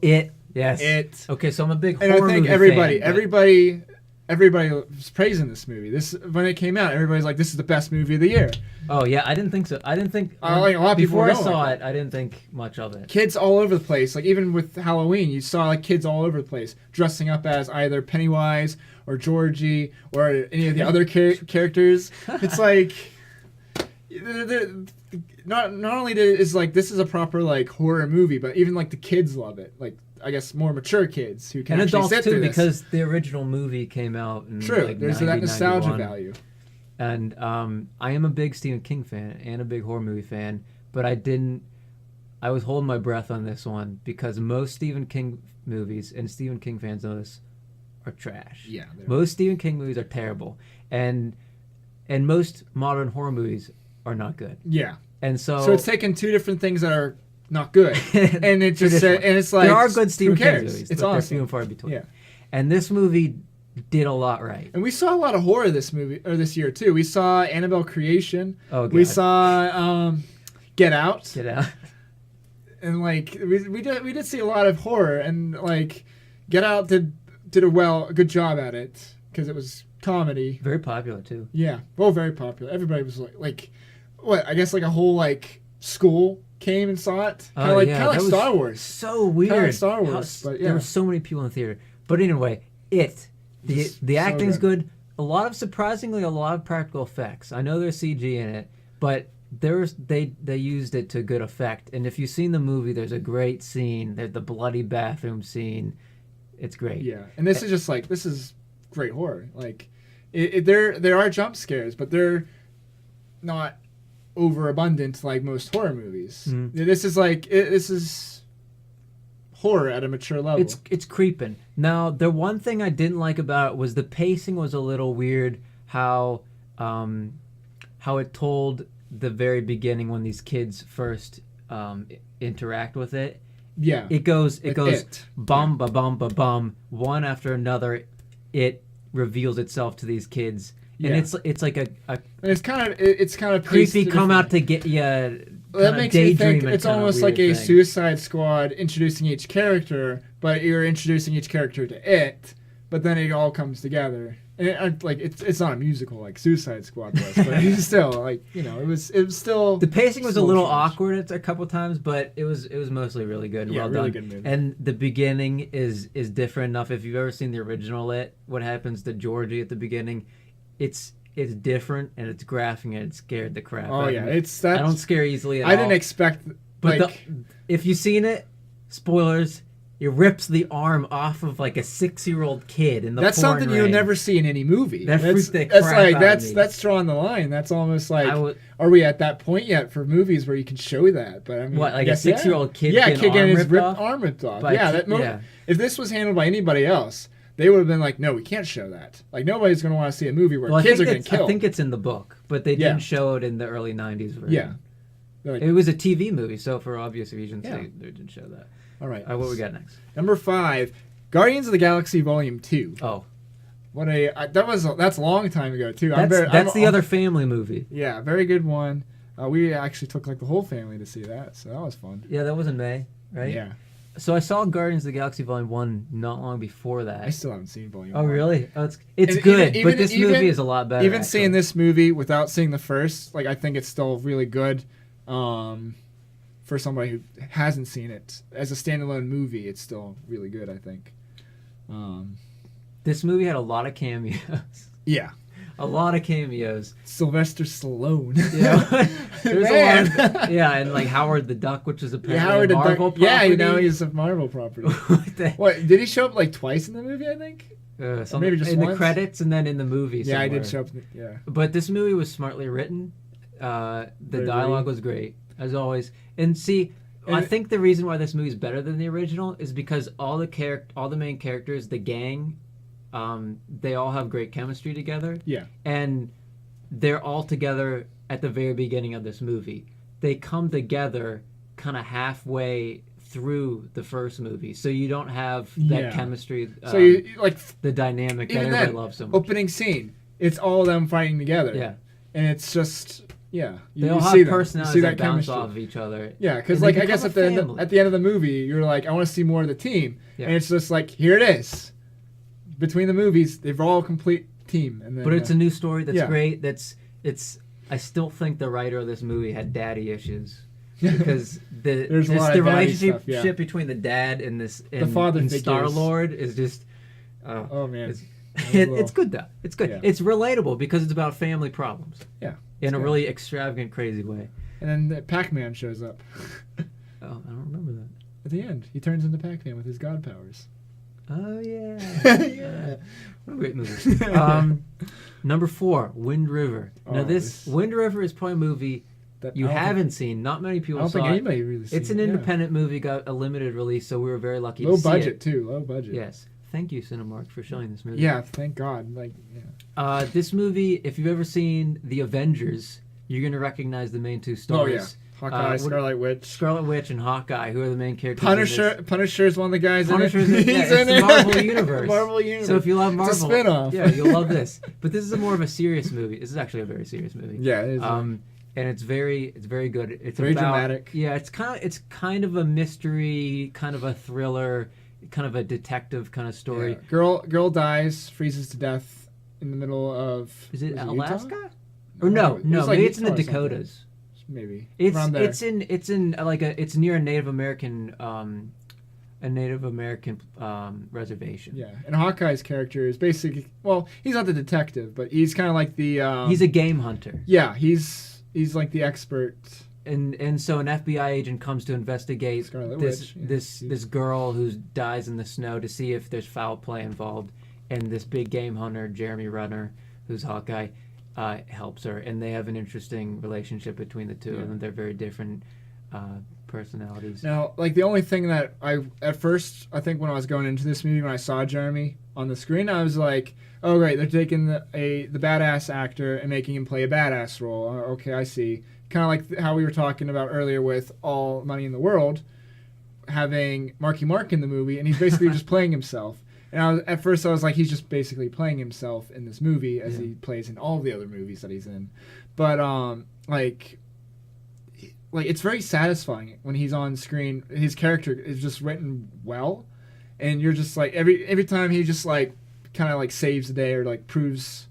It. Yes. It. Okay, so I'm a big And horror I think movie everybody fan, but- everybody was praising this movie. This when it came out, everybody's like, "This is the best movie of the year." Oh yeah, I didn't think so. I didn't think Like, a lot of people before I don't saw like it. I didn't think much of it. Kids all over the place. Like even with Halloween, you saw like kids all over the place dressing up as either Pennywise or Georgie or any of the other characters. It's like not only is like this is a proper like horror movie, but even like the kids love it. Like I guess more mature kids who can And actually adults sit too, through this. because the original movie came out in True, like there's 90, that nostalgia 91. value. And I am a big Stephen King fan and a big horror movie fan, but I was holding my breath on this one because most Stephen King movies, and Stephen King fans know this, are trash. Yeah, they're- Most Stephen King movies are terrible, and most modern horror movies are not good. Yeah. And So it's taking two different things that are not good, and it just Traditionally. and it's like there are good Stephen who King cares? movies, It's but they're awesome. few and far between. Yeah. And this movie did a lot right. And we saw a lot of horror this year too. We saw Annabelle Creation. Oh, God. We saw Get Out, Get out. and like we did see a lot of horror, and like Get Out did a good job at it because it was comedy. Very popular too. Yeah, well, very popular. Everybody was like what? I guess like a whole like school came and saw it. Kind of like that was Star Wars. So weird. like Star Wars, but yeah. There were so many people in the theater. But anyway, the so acting's good. good. A lot of practical effects. I know there's CG in it, but they used it to good effect. And if you've seen the movie, there's a great scene. There's the bloody bathroom scene. It's great. Yeah, and this is just like this is great horror. Like, there are jump scares, but they're not overabundant like most horror movies. Mhm. This is this is horror at a mature level. It's creeping. Now, the one thing I didn't like about it was the pacing was a little weird. How it told the very beginning when these kids first interact with it. yeah, It goes Like It. bum ba bum ba bum, one after another. It reveals itself to these kids, Yeah. and it's like a and it's kind of creepy paced come out different- to get you. That makes me think it's almost like a thing. Suicide Squad introducing each character, but you're introducing each character to it, but then it all comes together And like it's not a musical like Suicide Squad was, but he's still like it was still The pacing was a slow little change. awkward at a couple times, but it was mostly really good. And Yeah, well really done. good movie. And the beginning is different enough. If you've ever seen the original, what happens to Georgie at the beginning, it's different and it's graphic and it scared the crap. Oh out yeah, of me. it's that. I don't scare easily at all. I didn't expect But like if you've seen it, spoilers. It rips the arm off of like a 6-year-old kid in the that's pouring something you'll rain. never see in any movie. That that's freaked the that's crap like out of me. that's drawing the line. That's almost like I would- are we at that point yet for movies where you can show that? But I mean, What, like I a guess, 6-year-old kid Yeah, getting kid getting arm his ripped off? arm ripped off. By a Yeah, kid- yeah. If this was handled by anybody else, they would have been like, no, we can't show that. Like nobody's going to want to see a movie where Well, kids I are think getting killed. I think it's in the book, but they Yeah. didn't show it in the early 90s version. Yeah. They're like, It was a TV movie, so for obvious reasons, Yeah. they didn't show that. all right. What we got next? Number 5, Guardians of the Galaxy Volume 2. Oh, That's a long time ago too. that's the other family movie. Yeah, very good one. We actually took like the whole family to see that, so that was fun. Yeah, that was in May, right? Yeah, So I saw Guardians of the Galaxy Volume 1 not long before that. I still haven't seen Volume. Oh, 1. really? Oh, it's And good, even- but this even- movie is a lot better. Even actually. seeing this movie without seeing the first, like I think it's still really good. For somebody who hasn't seen it as a standalone movie, it's still really good. I think. This movie had a lot of cameos. Yeah, A lot of cameos. Sylvester Stallone. You know? There's Man. a lot of, yeah, and like Howard the Duck, which is apparently Howard a the Marvel Duck. Yeah, property. he's a Marvel property. What the- What did he show up like twice in the movie? I think. Maybe just in once? the credits and then in the movie. Yeah, I did somewhere. show up. Yeah. But this movie was smartly written. The Very dialogue witty. was great, as always. And see, I And- think the reason why this movie is better than the original is because all the main characters, the gang, they all have great chemistry together, Yeah. and they're all together at the very beginning of this movie. They come together kind of halfway through the first movie, so you don't have that Yeah. chemistry. So you like the dynamic that even everybody then, loves so much. opening scene. It's all them fighting together. Yeah. And it's just you They all you have see them. You personalities see that that bounce chemistry. off of each other. Yeah, because And they like I become guess a at the family. end of the movie, you're like, I want to see more of the team, Yeah. and it's just like here it is. Between the movies, they've all a complete team, and then But it's a new story that's yeah. great. I still think the writer of this movie had daddy issues because There's a lot the of daddy relationship stuff, yeah. between the dad and father and figures. Star Lord is just oh man, it's, That was a little- it's good though. It's good. Yeah. It's relatable because it's about family problems yeah. in a good. really extravagant, crazy way. And then Pac-Man shows up Oh, I don't remember that. at the end. He turns into Pac-Man with his god powers. Oh yeah. Yeah. What a great movie. Number 4, Wind River. Now Oh, this this- Wind River is probably a movie That- you I don't think- haven't seen. Not many I people don't saw think it. anybody really. Seen It's an it, yeah. independent movie, got a limited release, so we were very lucky Low to see budget it. too. Low budget. Yes. Thank you, Cinemark, for showing this movie. Yeah. Thank God. Like. Yeah. This movie, if you've ever seen The Avengers, you're going to recognize the main two Oh stories. yeah. Hawkeye, what- Scarlet Witch. Scarlet Witch and Hawkeye, who are the main characters. in this. Punisher's one of the guys Punisher's in it. in- yeah, He's it's in the it. Marvel universe. Marvel universe. So if you love Marvel, It's a spin-off. yeah, you'll love this. But this is more of a serious movie. This is actually a very serious movie. Yeah, it is. And it's very good. It's Very about, dramatic. Yeah, it's kind of a mystery, kind of a thriller, kind of a detective kind of story. Yeah. Girl dies, freezes to death in the middle of. Is it was Alaska? Utah? Or no, it was like maybe it's in the Utah or something. Dakotas. Maybe It's around there. it's in like it's near a Native American reservation. Yeah, and Hawkeye's character is basically he's not the detective, but he's kind of like the. He's a game hunter. Yeah, he's like the expert. And so an FBI agent comes to investigate Scarlet this Witch, yeah. this girl who dies in the snow to see if there's foul play involved, and this big game hunter Jeremy Renner, who's Hawkeye, helps her, and they have an interesting relationship between the two of them. They're very different personalities. Now, like the only thing that at first I think when I was going into this movie when I saw Jeremy on the screen, I was like, oh great, they're taking the badass actor and making him play a badass role. Okay, I see. Kind of like how we were talking about earlier with All Money in the World, having Marky Mark in the movie, and he's basically just playing himself. And at first I was like, he's just basically playing himself in this movie as he plays in all the other movies that he's in. But like it's very satisfying when he's on screen. His character is just written well, and you're just like every time he just like kind of like saves the day or like proves,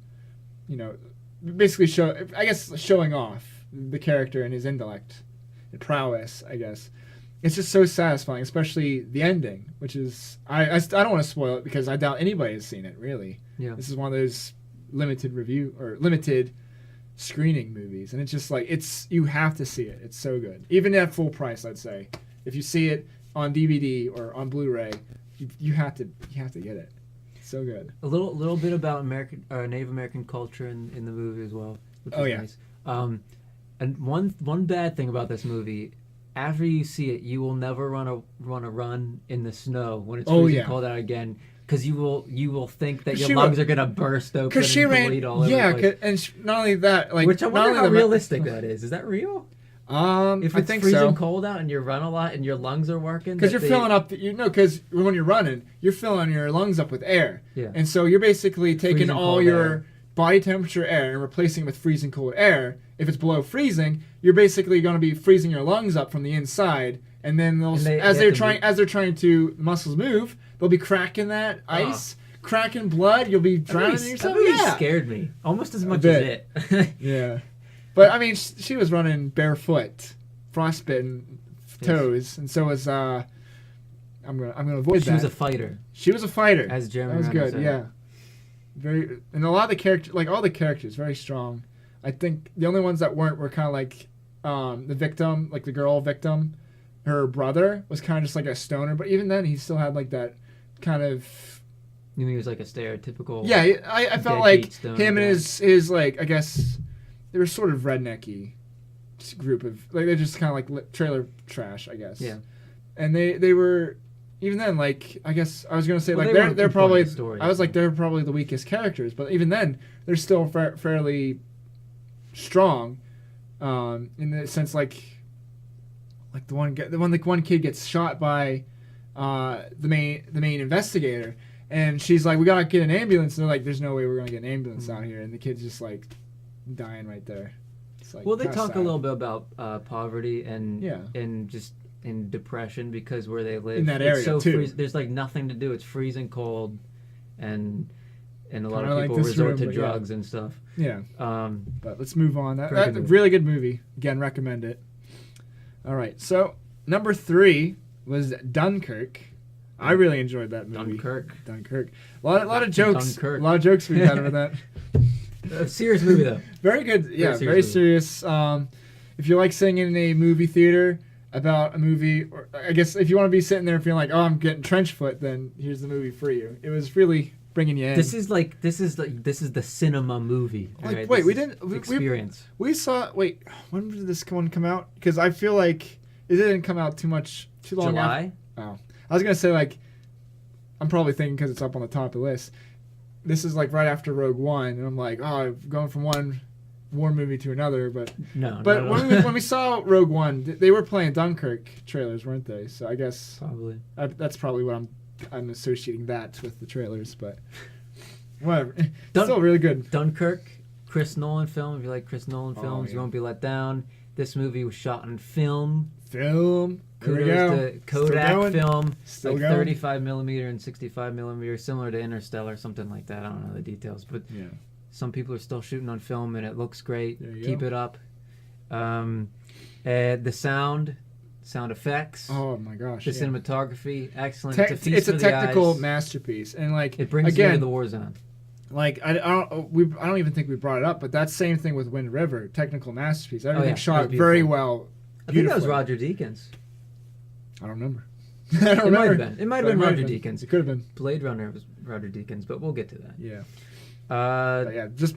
basically showing off the character and his intellect and prowess, I guess. It's just so satisfying, especially the ending, which is I don't want to spoil it because I doubt anybody has seen it really. Yeah. This is one of those limited screening movies, and it's just like you have to see it. It's so good, even at full price. I'd say if you see it on DVD or on Blu-ray, you have to get it. It's so good. A little bit about Native American culture in the movie as well. Which is nice. And one bad thing about this movie, after you see it, you will never run a run in the snow when it's freezing cold out again, because you will think that your lungs are gonna burst open. Because she ran, bleed all over the place. and not only that, like, which I wonder how realistic that is. Is that real? I If it's think freezing so. cold out and you run a lot and your lungs are working, because you're filling up. Because when you're running, you're filling your lungs up with air. Yeah. And so you're basically taking Freezing all cold your air. body temperature air and replacing it with freezing cold air. If it's below freezing, you're basically going to be freezing your lungs up from the inside, and then as they're trying to muscles move, they'll be cracking that ice, cracking blood. You'll be drowning yourself. That really scared me almost as much as it. Yeah, but I mean, she was running barefoot, frostbitten toes, and so was I'm gonna avoid that. She was a fighter. She was a fighter. As Jeremy that was Renner good. said. Yeah, very, and a lot of the characters, like all the characters, very strong. I think the only ones that weren't were kind of like the victim, like the girl victim. Her brother was kind of just like a stoner, but even then, he still had like that kind of. You mean he was like a stereotypical? Yeah, I felt like him and his like, I guess they were sort of rednecky group of, like, they're just kind of like trailer trash, I guess. Yeah. And they were, even then, like, I guess I was gonna say, well, like they're probably story, I was like they're probably the weakest characters, but even then they're still fairly strong, in the sense like the one kid gets shot by the main investigator, and she's like, we gotta get an ambulance, and they're like, there's no way we're gonna get an ambulance out here, and the kid's just like dying right there. It's like, well, they talk sad. a little bit about poverty and just in depression, because where they live in that area too. There's like nothing to do. It's freezing cold, and a lot Kinda of like people this resort room, to drugs and stuff. Yeah. But let's move on. That's a movie. really good movie. Again, recommend it. All right. So number 3 was Dunkirk. I really enjoyed that movie. Dunkirk. A lot of jokes. Dunkirk. A lot of jokes we've had over that. A serious movie though. Very good. Yeah, very serious. If you like sitting in a movie theater about a movie, or I guess if you want to be sitting there feeling like, oh, I'm getting trench foot, then here's the movie for you. It was really bringing you in. This is the cinema movie. Like, right? wait, This is experience. We saw. Wait, when did this one come out? Because I feel like it didn't come out too long. July. Oh, I was gonna say, like, I'm probably thinking because it's up on the top of the list. This is like right after Rogue One, and I'm like, oh, going from one war movie to another. But no. But when we saw Rogue One, they were playing Dunkirk trailers, weren't they? So I guess probably that's probably what I'm associating that with the trailers. But whatever, still really good. Dunkirk, Chris Nolan film. If you like Chris Nolan films, you won't be let down. This movie was shot in film. Kudos to Kodak film, Still like going. 35 millimeter and 65 millimeter, similar to Interstellar, something like that. I don't know the details, but Yeah. some people are still shooting on film, and it looks great. There you Keep go. it up. The sound effects. Oh my gosh. The yeah. cinematography, excellent. It's a technical masterpiece, and like It brings again, you to the war zone. like I don't even think we brought it up, but that same thing with Wind River, technical masterpiece. Everything yeah, shot it was very beautiful. well. I think that was beautifully. Roger Deakins. I don't remember. I don't It might remember. have been. It might have been Roger Deakins. It could have been. Blade Runner was Roger Deakins, but we'll get to that. Yeah. Uh, But yeah, just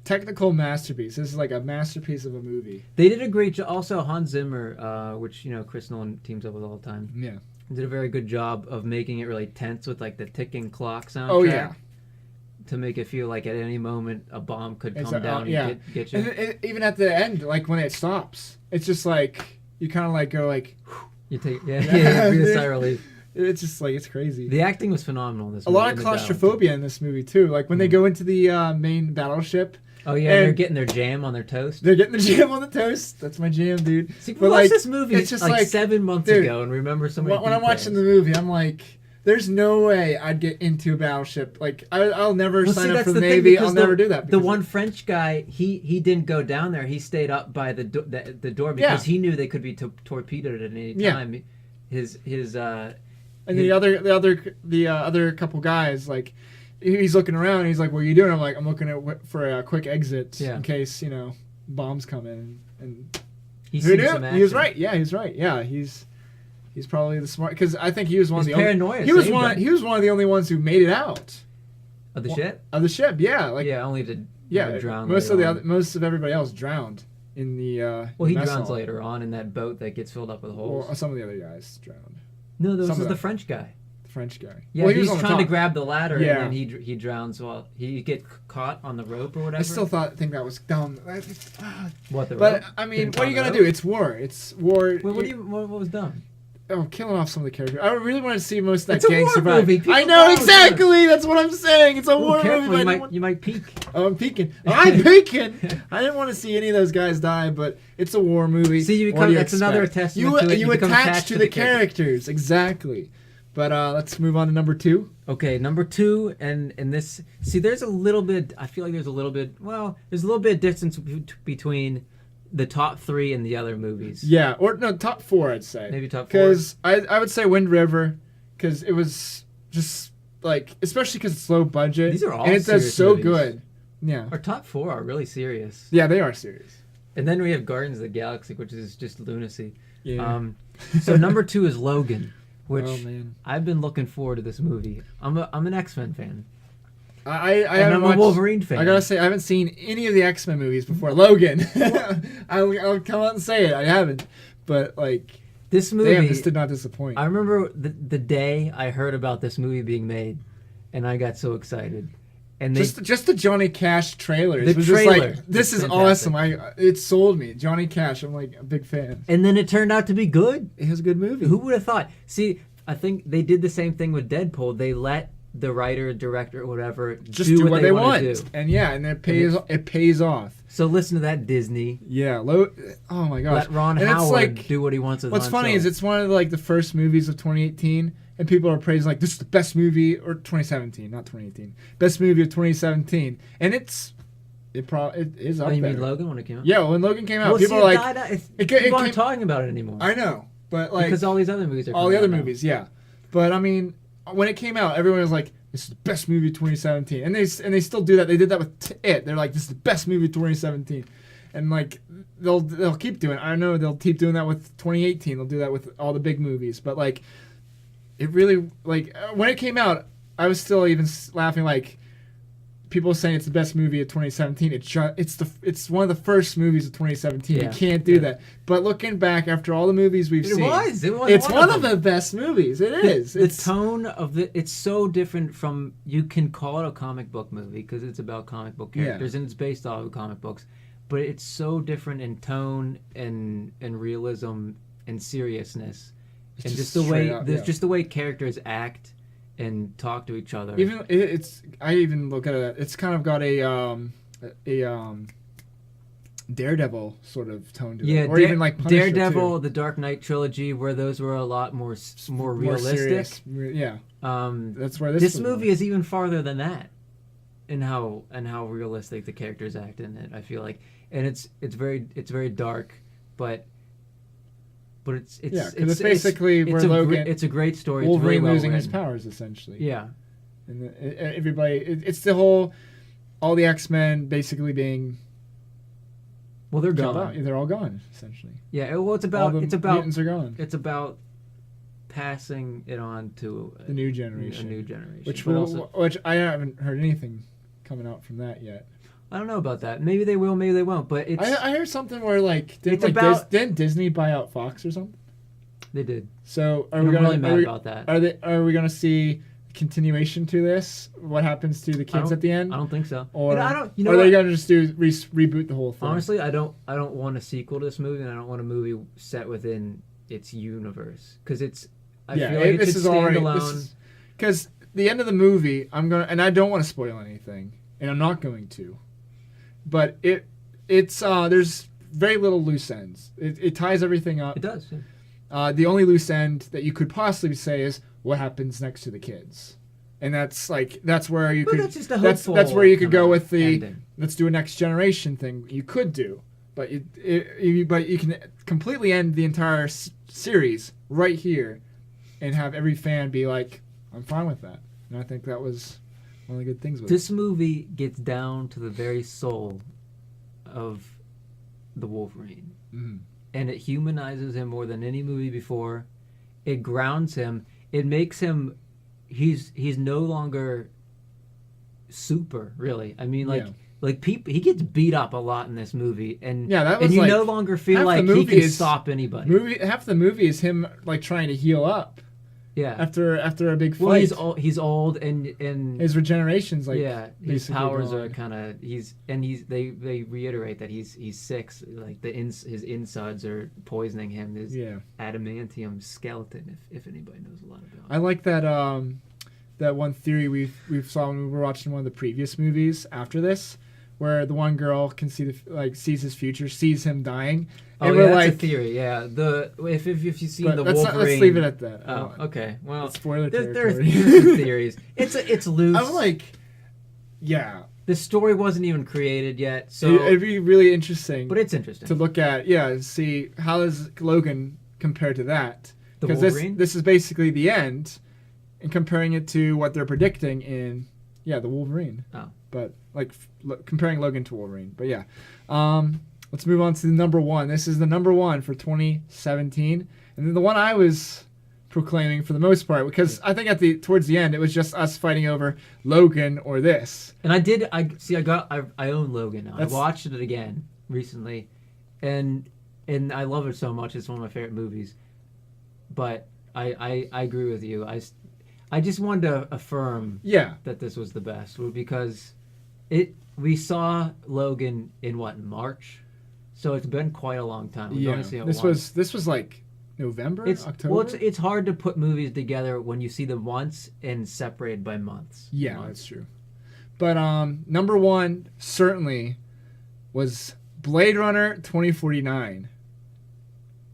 technical masterpiece. This is like a masterpiece of a movie. They did a great job. Also, Hans Zimmer, which Chris Nolan teams up with all the time, Yeah. did a very good job of making it really tense with like the ticking clock soundtrack. Oh yeah. To make it feel like at any moment a bomb could come down yeah. and get you. And even at the end, like when it stops, it's just like you kind of like go like. You take Yeah. breathe a sigh of relief. It's just like it's crazy. The acting was phenomenal. In this A movie, lot of in the battle. claustrophobia in this movie too. Like when they go into the main battleship. Oh yeah, and they're getting their jam on their toast. They're getting the jam on the toast. That's my jam, dude. See, we But, watched like, this movie it's just like like, 7 months dude, ago and remember so many when I'm watching the details. movie, I'm like, There's no way I'd get into a battleship. Like I'll never Well, sign see, up that's for the the thing, Navy. because I'll never do that. The because- one French guy, he didn't go down there. He stayed up by the door because he knew they could be torpedoed at any Yeah. time. His And the other couple guys, like, he's looking around. And he's like, "What are you doing?" I'm like, "I'm looking for a quick exit in case bombs come in." And he who sees knew? some He was action. right. Yeah, he's right. Yeah, he's probably the smart, because I think he was one His of the paranoia only. He was saved one. him. He was one of the only ones who made it out Of the ship. of the ship. Yeah, like Yeah, only to yeah. drown. Most later of on. most of everybody else drowned in the. Well, he mess drowns hall. later on in that boat that gets filled up with holes. Or some of the other guys drowned. No, this some was of the them. French guy. The French guy. Yeah, well, he was he's on the trying to top. grab the ladder, Yeah. and then he drowns while he get caught on the rope or whatever. I still think that was dumb. What the But rope? I mean, Getting what are you caught on gonna the do? rope? It's war. It's war. What was dumb? Killing off some of the characters. I really want to see most of that It's a gang war survive. movie. People I know die. exactly. That's what I'm saying. It's a Ooh, war careful, movie. you might peek. Oh, I'm peeking. I'm peeking. I didn't want to see any of those guys die, but it's a war movie. See, you What become- do that's another expect? testament to it. You You become attach attached to to the the characters. characters. Exactly. But let's move on to number 2. Okay, number 2, and this. See, there's a little bit. I feel like there's a little bit. Well, there's a little bit of distance between the top 3 and the other movies. Yeah, or no, top 4, I'd say. Maybe top 4. Because I would say Wind River, because it was just like, especially because it's low budget. These are all and it does serious so movies. good. Yeah. Our top 4 are really serious. Yeah, they are serious. And then we have Guardians of the Galaxy, which is just lunacy. Yeah. So number 2 is Logan, which Oh, man. I've been looking forward to this movie. I'm an X-Men fan. I And haven't I'm a watched, Wolverine fan. I gotta say, I haven't seen any of the X-Men movies before Logan. I'll come out and say it. I haven't. But, like, This movie, damn, this did not disappoint. I remember the day I heard about this movie being made, and I got so excited. And they, Just the Johnny Cash trailers. The It was just trailer like, this was is fantastic. awesome. It sold me. Johnny Cash, I'm like a big fan. and then it turned out to be good. It was a good movie. Who would have thought? See, I think they did the same thing with Deadpool. They let the writer, director, or whatever Just do what they want want. to do. And yeah, and it pays off. So listen to that, Disney. Yeah, oh my gosh. Let Ron And it's Howard like, do what he wants with what's Han funny Solo. is it's one of the first movies of 2018, and people are praising like, this is the best movie, or 2017, not 2018, best movie of 2017, and it is up Oh, you there. mean Logan when it came out? Yeah, when Logan came out, Well, people see, are it like, died out. it People aren't came- talking about it anymore. I know, but like because all these other movies are all the coming other out now. movies, yeah. But I mean, when it came out, everyone was like, "This is the best movie of 2017," and they still do that. They did that with It. They're like, "This is the best movie of 2017," and like they'll keep doing it. I know they'll keep doing that with 2018. They'll do that with all the big movies. But like, it really when it came out, I was still even laughing like. People saying it's the best movie of 2017. It's one of the first movies of 2017. Yeah. You can't do that. But looking back after all the movies we've seen, It was. it's one of the best movies. It is. The tone of it's so different from. You can call it a comic book movie because it's about comic book characters and it's based off of comic books, but it's so different in tone and realism and seriousness, and just the way just the way characters act and talk to each other. Even I even look at it. It's kind of got a Daredevil sort of tone to yeah, it, or even like Punisher Daredevil, too. the Dark Knight trilogy, where those were a lot more More realistic. serious. Yeah, that's where this This was movie more. is even farther than that, in how realistic the characters act in it. I feel like, and it's very dark, but it's Yeah, 'cause it's basically where Logan- it's a great story. Wolverine it's very well losing his written. powers essentially. Yeah, And everybody, it's the whole, all the X-Men basically being well they're killed gone. out. They're all gone essentially. Yeah, well All the it's about mutants are gone. it's about passing it on to The new a generation, new generation. which But also, which I haven't heard anything coming out from that yet. I don't know about that. Maybe they will, maybe they won't. But it's I heard something where like It's about- didn't Disney buy out Fox or something? they did. So are I'm we gonna really mad about that. are we gonna see continuation to this? What happens to the kids at the end? I don't think so. Or And I don't. You know are what? they gonna just do reboot the whole thing? Honestly, I don't want a sequel to this movie, and I don't want a movie set within its universe because it's. I feel like it should stand alone. Because the end of the movie, and I don't want to spoil anything, and I'm not going to, but it's there's very little loose ends. It ties everything up. It does. Yeah. The only loose end that you could possibly say is what happens next to the kids, and that's where you But could that's just a that's hopeful where you could go kinda with the ending. let's do a next generation thing. You could do, but but you can completely end the entire series right here, and have every fan be like, I'm fine with that. And I think that was one of the good things with it. This movie gets down to the very soul of the Wolverine. Mhm. And it humanizes him more than any movie before. It grounds him. It makes him he's no longer super, really. I mean, Yeah. like people, he gets beat up a lot in this movie, and Yeah, that was and you like no longer feel half the like he movie can is- stop anybody. Half the movie is him like trying to heal up Yeah. after a big fight. Well, he's old and His regeneration's like yeah, his basically powers gone. are kind of they reiterate that he's sick, like his insides are poisoning him. His Yeah. adamantium skeleton, if anybody knows a lot about I like that one theory we've saw when we were watching one of the previous movies after this, where the one girl can see sees his future, sees him dying, Oh and yeah, we're that's like, a theory. Yeah, the if you've seen but the let's, Wolverine, let's leave it at that. Oh, okay. Well, It's spoiler there's territory. some theories. It's loose. I'm like, yeah, The story wasn't even created yet, so it'd be really interesting but it's interesting. to look at. Yeah, see how does Logan compare to that? The Because Wolverine? this is basically the end, and comparing it to what they're predicting in the Wolverine. Oh. But like comparing Logan to Wolverine. But yeah, let's move on to the number one. This is the number one for 2017, and then the one I was proclaiming for the most part, because I think towards the end it was just us fighting over Logan or this. And I own Logan now. That's- I watched it again recently, and I love it so much. It's one of my favorite movies. But I agree with you. I just wanted to affirm Yeah, that this was the best because we saw Logan in March, so it's been quite a long time. We've yeah. only seen it This once. was like November, October. Well, it's hard to put movies together when you see them once and separated by months. Yeah, Months. that's true. But number one certainly was Blade Runner 2049.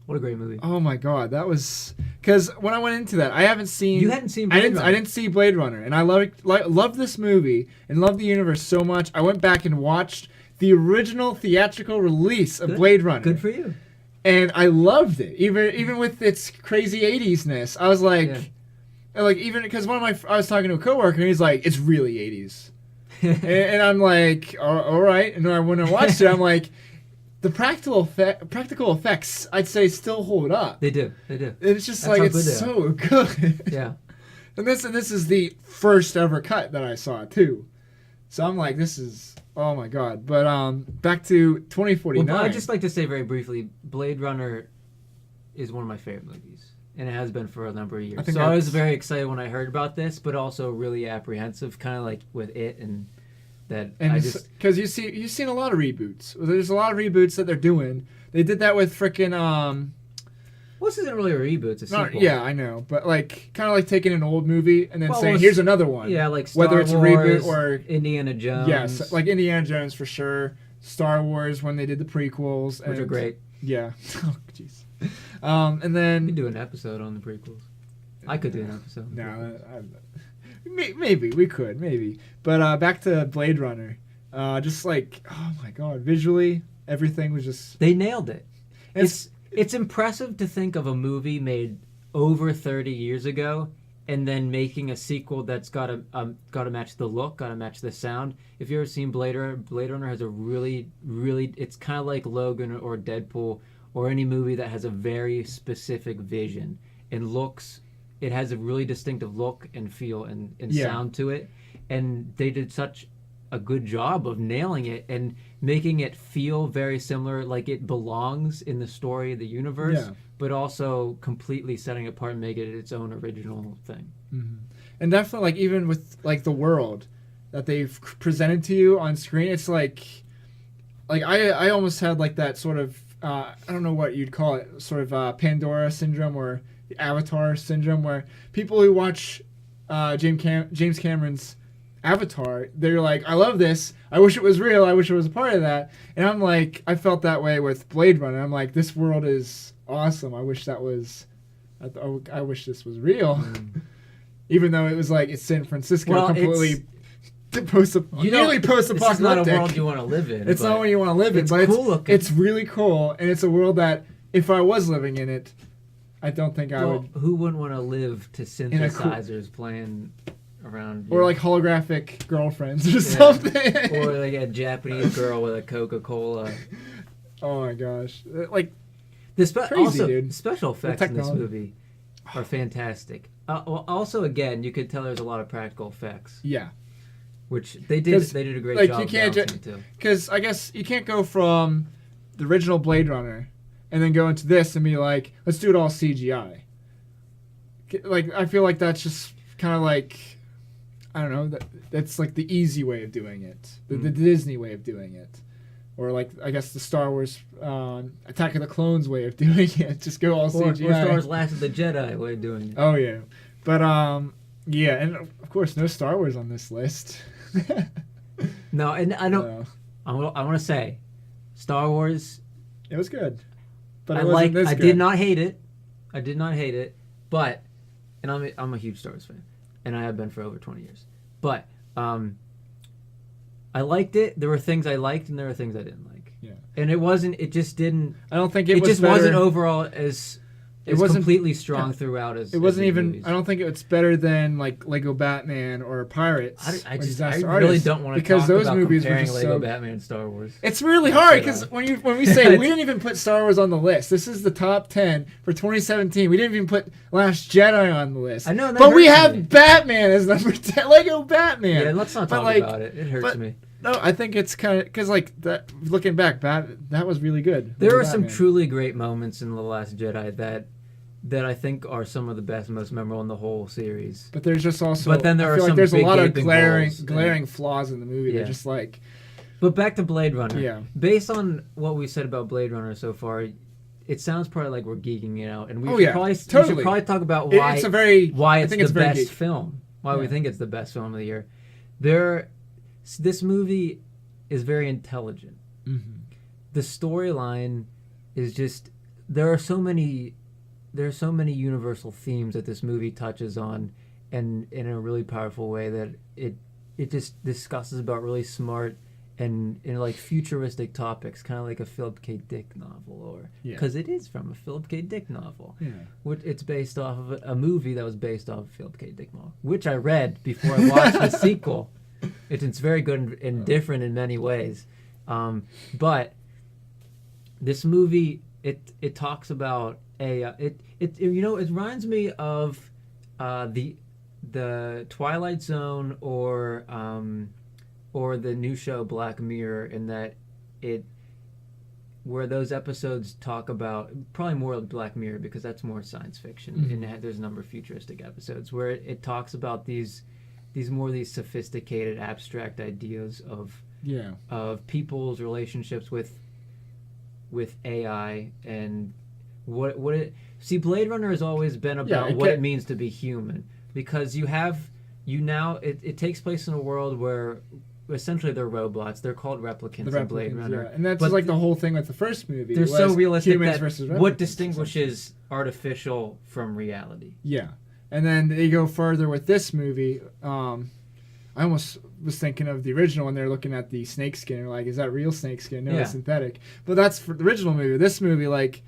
What a great movie. Oh my god, that was because when I went into that, I haven't seen. You hadn't seen Blade Runner. I didn't see Blade Runner, and I love this movie and love the universe so much. I went back and watched the original theatrical release of Good. Blade Runner. Good for you. And I loved it, even with its crazy 80s-ness. I was like, even because I was talking to a coworker, and he's like, it's really 80s, and I'm like, all right. And when I watched it, I'm like, the practical effects, I'd say, still hold up. They do. It's just That's like how it's good they so good. Yeah. And this is the first ever cut that I saw too. So I'm like, this is oh my god. But back to 2049. Well, I'd just like to say very briefly, Blade Runner is one of my favorite movies, and it has been for a number of years. I think So I was that's- very excited when I heard about this, but also really apprehensive, kind of like with it, and that I just because you've seen a lot of reboots. There's a lot of reboots that they're doing. They did that with frickin' well, this isn't really a reboot; it's a sequel. yeah, I know, but like kind of like taking an old movie and then Well, saying it's- here's another one. Yeah, like Star whether it's a Wars, reboot or Indiana Jones. yes, like Indiana Jones for sure. Star Wars when they did the prequels, which are and- great. Yeah. Oh, jeez. And We could then do an episode on the prequels. I could do an episode. On the prequels. no, maybe we could, maybe. But back to Blade Runner. Just like, oh my god, visually everything was just. They nailed it. It's It's impressive to think of a movie made over 30 years ago and then making a sequel that's got to match the look, got to match the sound. If you've ever seen Blade Runner has a really, really, it's kind of like Logan or Deadpool or any movie that has a very specific vision and looks. It has a really distinctive look and feel and Yeah. sound to it. And they did such a good job of nailing it and making it feel very similar, like it belongs in the story of the universe, Yeah. but also completely setting it apart and make it its own original thing. and definitely like even with like the world that they've presented to you on screen, it's like I almost had like that sort of I don't know what you'd call it, sort of Pandora syndrome or the Avatar syndrome, where people who watch James Cameron's Avatar, they're like, I love this. I wish it was real. I wish it was a part of that. And I'm like, I felt that way with Blade Runner. I'm like, this world is awesome. I wish that was. I wish this was real. even though it was like it's San Francisco, Well, completely nearly This is not a post-apocalyptic. world you want to live in. It's but not what you want to live in, it's but cool looking. it's really cool, and it's a world that if I was living in it, I don't think I Well, would. who wouldn't want to live to a cool- synthesizers playing around? Or you? like holographic girlfriends or something. or like a Japanese girl with a Coca-Cola. Oh my gosh! Like Crazy, Also, dude. special effects in this technology. movie are fantastic. Well, also, again, you could tell there's a lot of practical effects, yeah, which they did. 'Cause, They did a great like, job. you can't balancing it too. because I guess you can't go from the original Blade Runner and then go into this and be like, let's do it all CGI. Like I feel like that's just kind of like, I don't know, that's like the easy way of doing it, the Disney way of doing it, or like I guess the Star Wars Attack of the Clones way of doing it. Just go all Or CGI. Star Wars: Last of the Jedi way of doing it. Oh yeah, but yeah, and of course no Star Wars on this list. No, and I don't. No. I want to say, Star Wars. It was good, but I it wasn't this I good. did not hate it. I did not hate it, but, and I'm a huge Star Wars fan, and I have been for over 20 years. But I liked it. There were things I liked, and there were things I didn't like. Yeah. And it wasn't. It just didn't. I don't think It was just better. wasn't overall as. It wasn't- completely strong throughout as. It wasn't as the even. movies. I don't think it's better than like Lego Batman or Pirates. I or just. I Disaster really Artist, don't want to because talk those about movies were comparing just Lego so. Batman and Star Wars. It's really That's hard it, because uh, when we say we didn't even put Star Wars on the list. This is the top 10 for 2017. We didn't even put Last Jedi on the list. I know, and that but we hurts have me. Batman as number 10. Lego Batman. Yeah, let's not But, talk like, about it. It hurts but- me. No, I think it's kind of because like that. Looking back, that was really good. There Lego are some Batman. truly great moments in The Last Jedi that I think are some of the best, most memorable in the whole series. But there's just also. But then there I are feel some like there's a big lot of gaping glaring holes in- glaring flaws in the movie. Yeah. They're just like But back to Blade Runner. Yeah. Based on what we said about Blade Runner so far, it sounds probably like we're geeking it out, and we Oh, should yeah, probably totally. talk about why it's a very. why I it's think the it's very best geek. film. Why we Yeah. think it's the best film of the year. This movie is very intelligent. Mhm. The storyline is just there are so many universal themes that this movie touches on, and in a really powerful way that it just discusses about really smart and like futuristic topics, kind of like a Philip K. Dick novel, or Yeah. because it is from a Philip K. Dick novel. Yeah. Which it's based off of a movie that was based off of Philip K. Dick novel, which I read before I watched the sequel. It's very good and different in many ways, but this movie it talks about it reminds me of the Twilight Zone or the new show Black Mirror, in that where those episodes talk about, probably more of Black Mirror because that's more science fiction, Mhm. and there's a number of futuristic episodes where it talks about these sophisticated abstract ideas Yeah. of people's relationships with AI, and what it see. Blade Runner has always been about it what get- it means to be human, because it takes place in a world where essentially they're robots. They're called replicants The in Blade replicants, Runner. yeah. And that's But like the whole thing with the first movie. They're was so realistic humans that versus what replicants, distinguishes artificial from reality. Yeah, and then they go further with this movie. I almost was thinking of the original when they're looking at the snake skin. They're like, is that real snake skin? No, Yeah. it's synthetic. But that's for the original movie. This movie, like,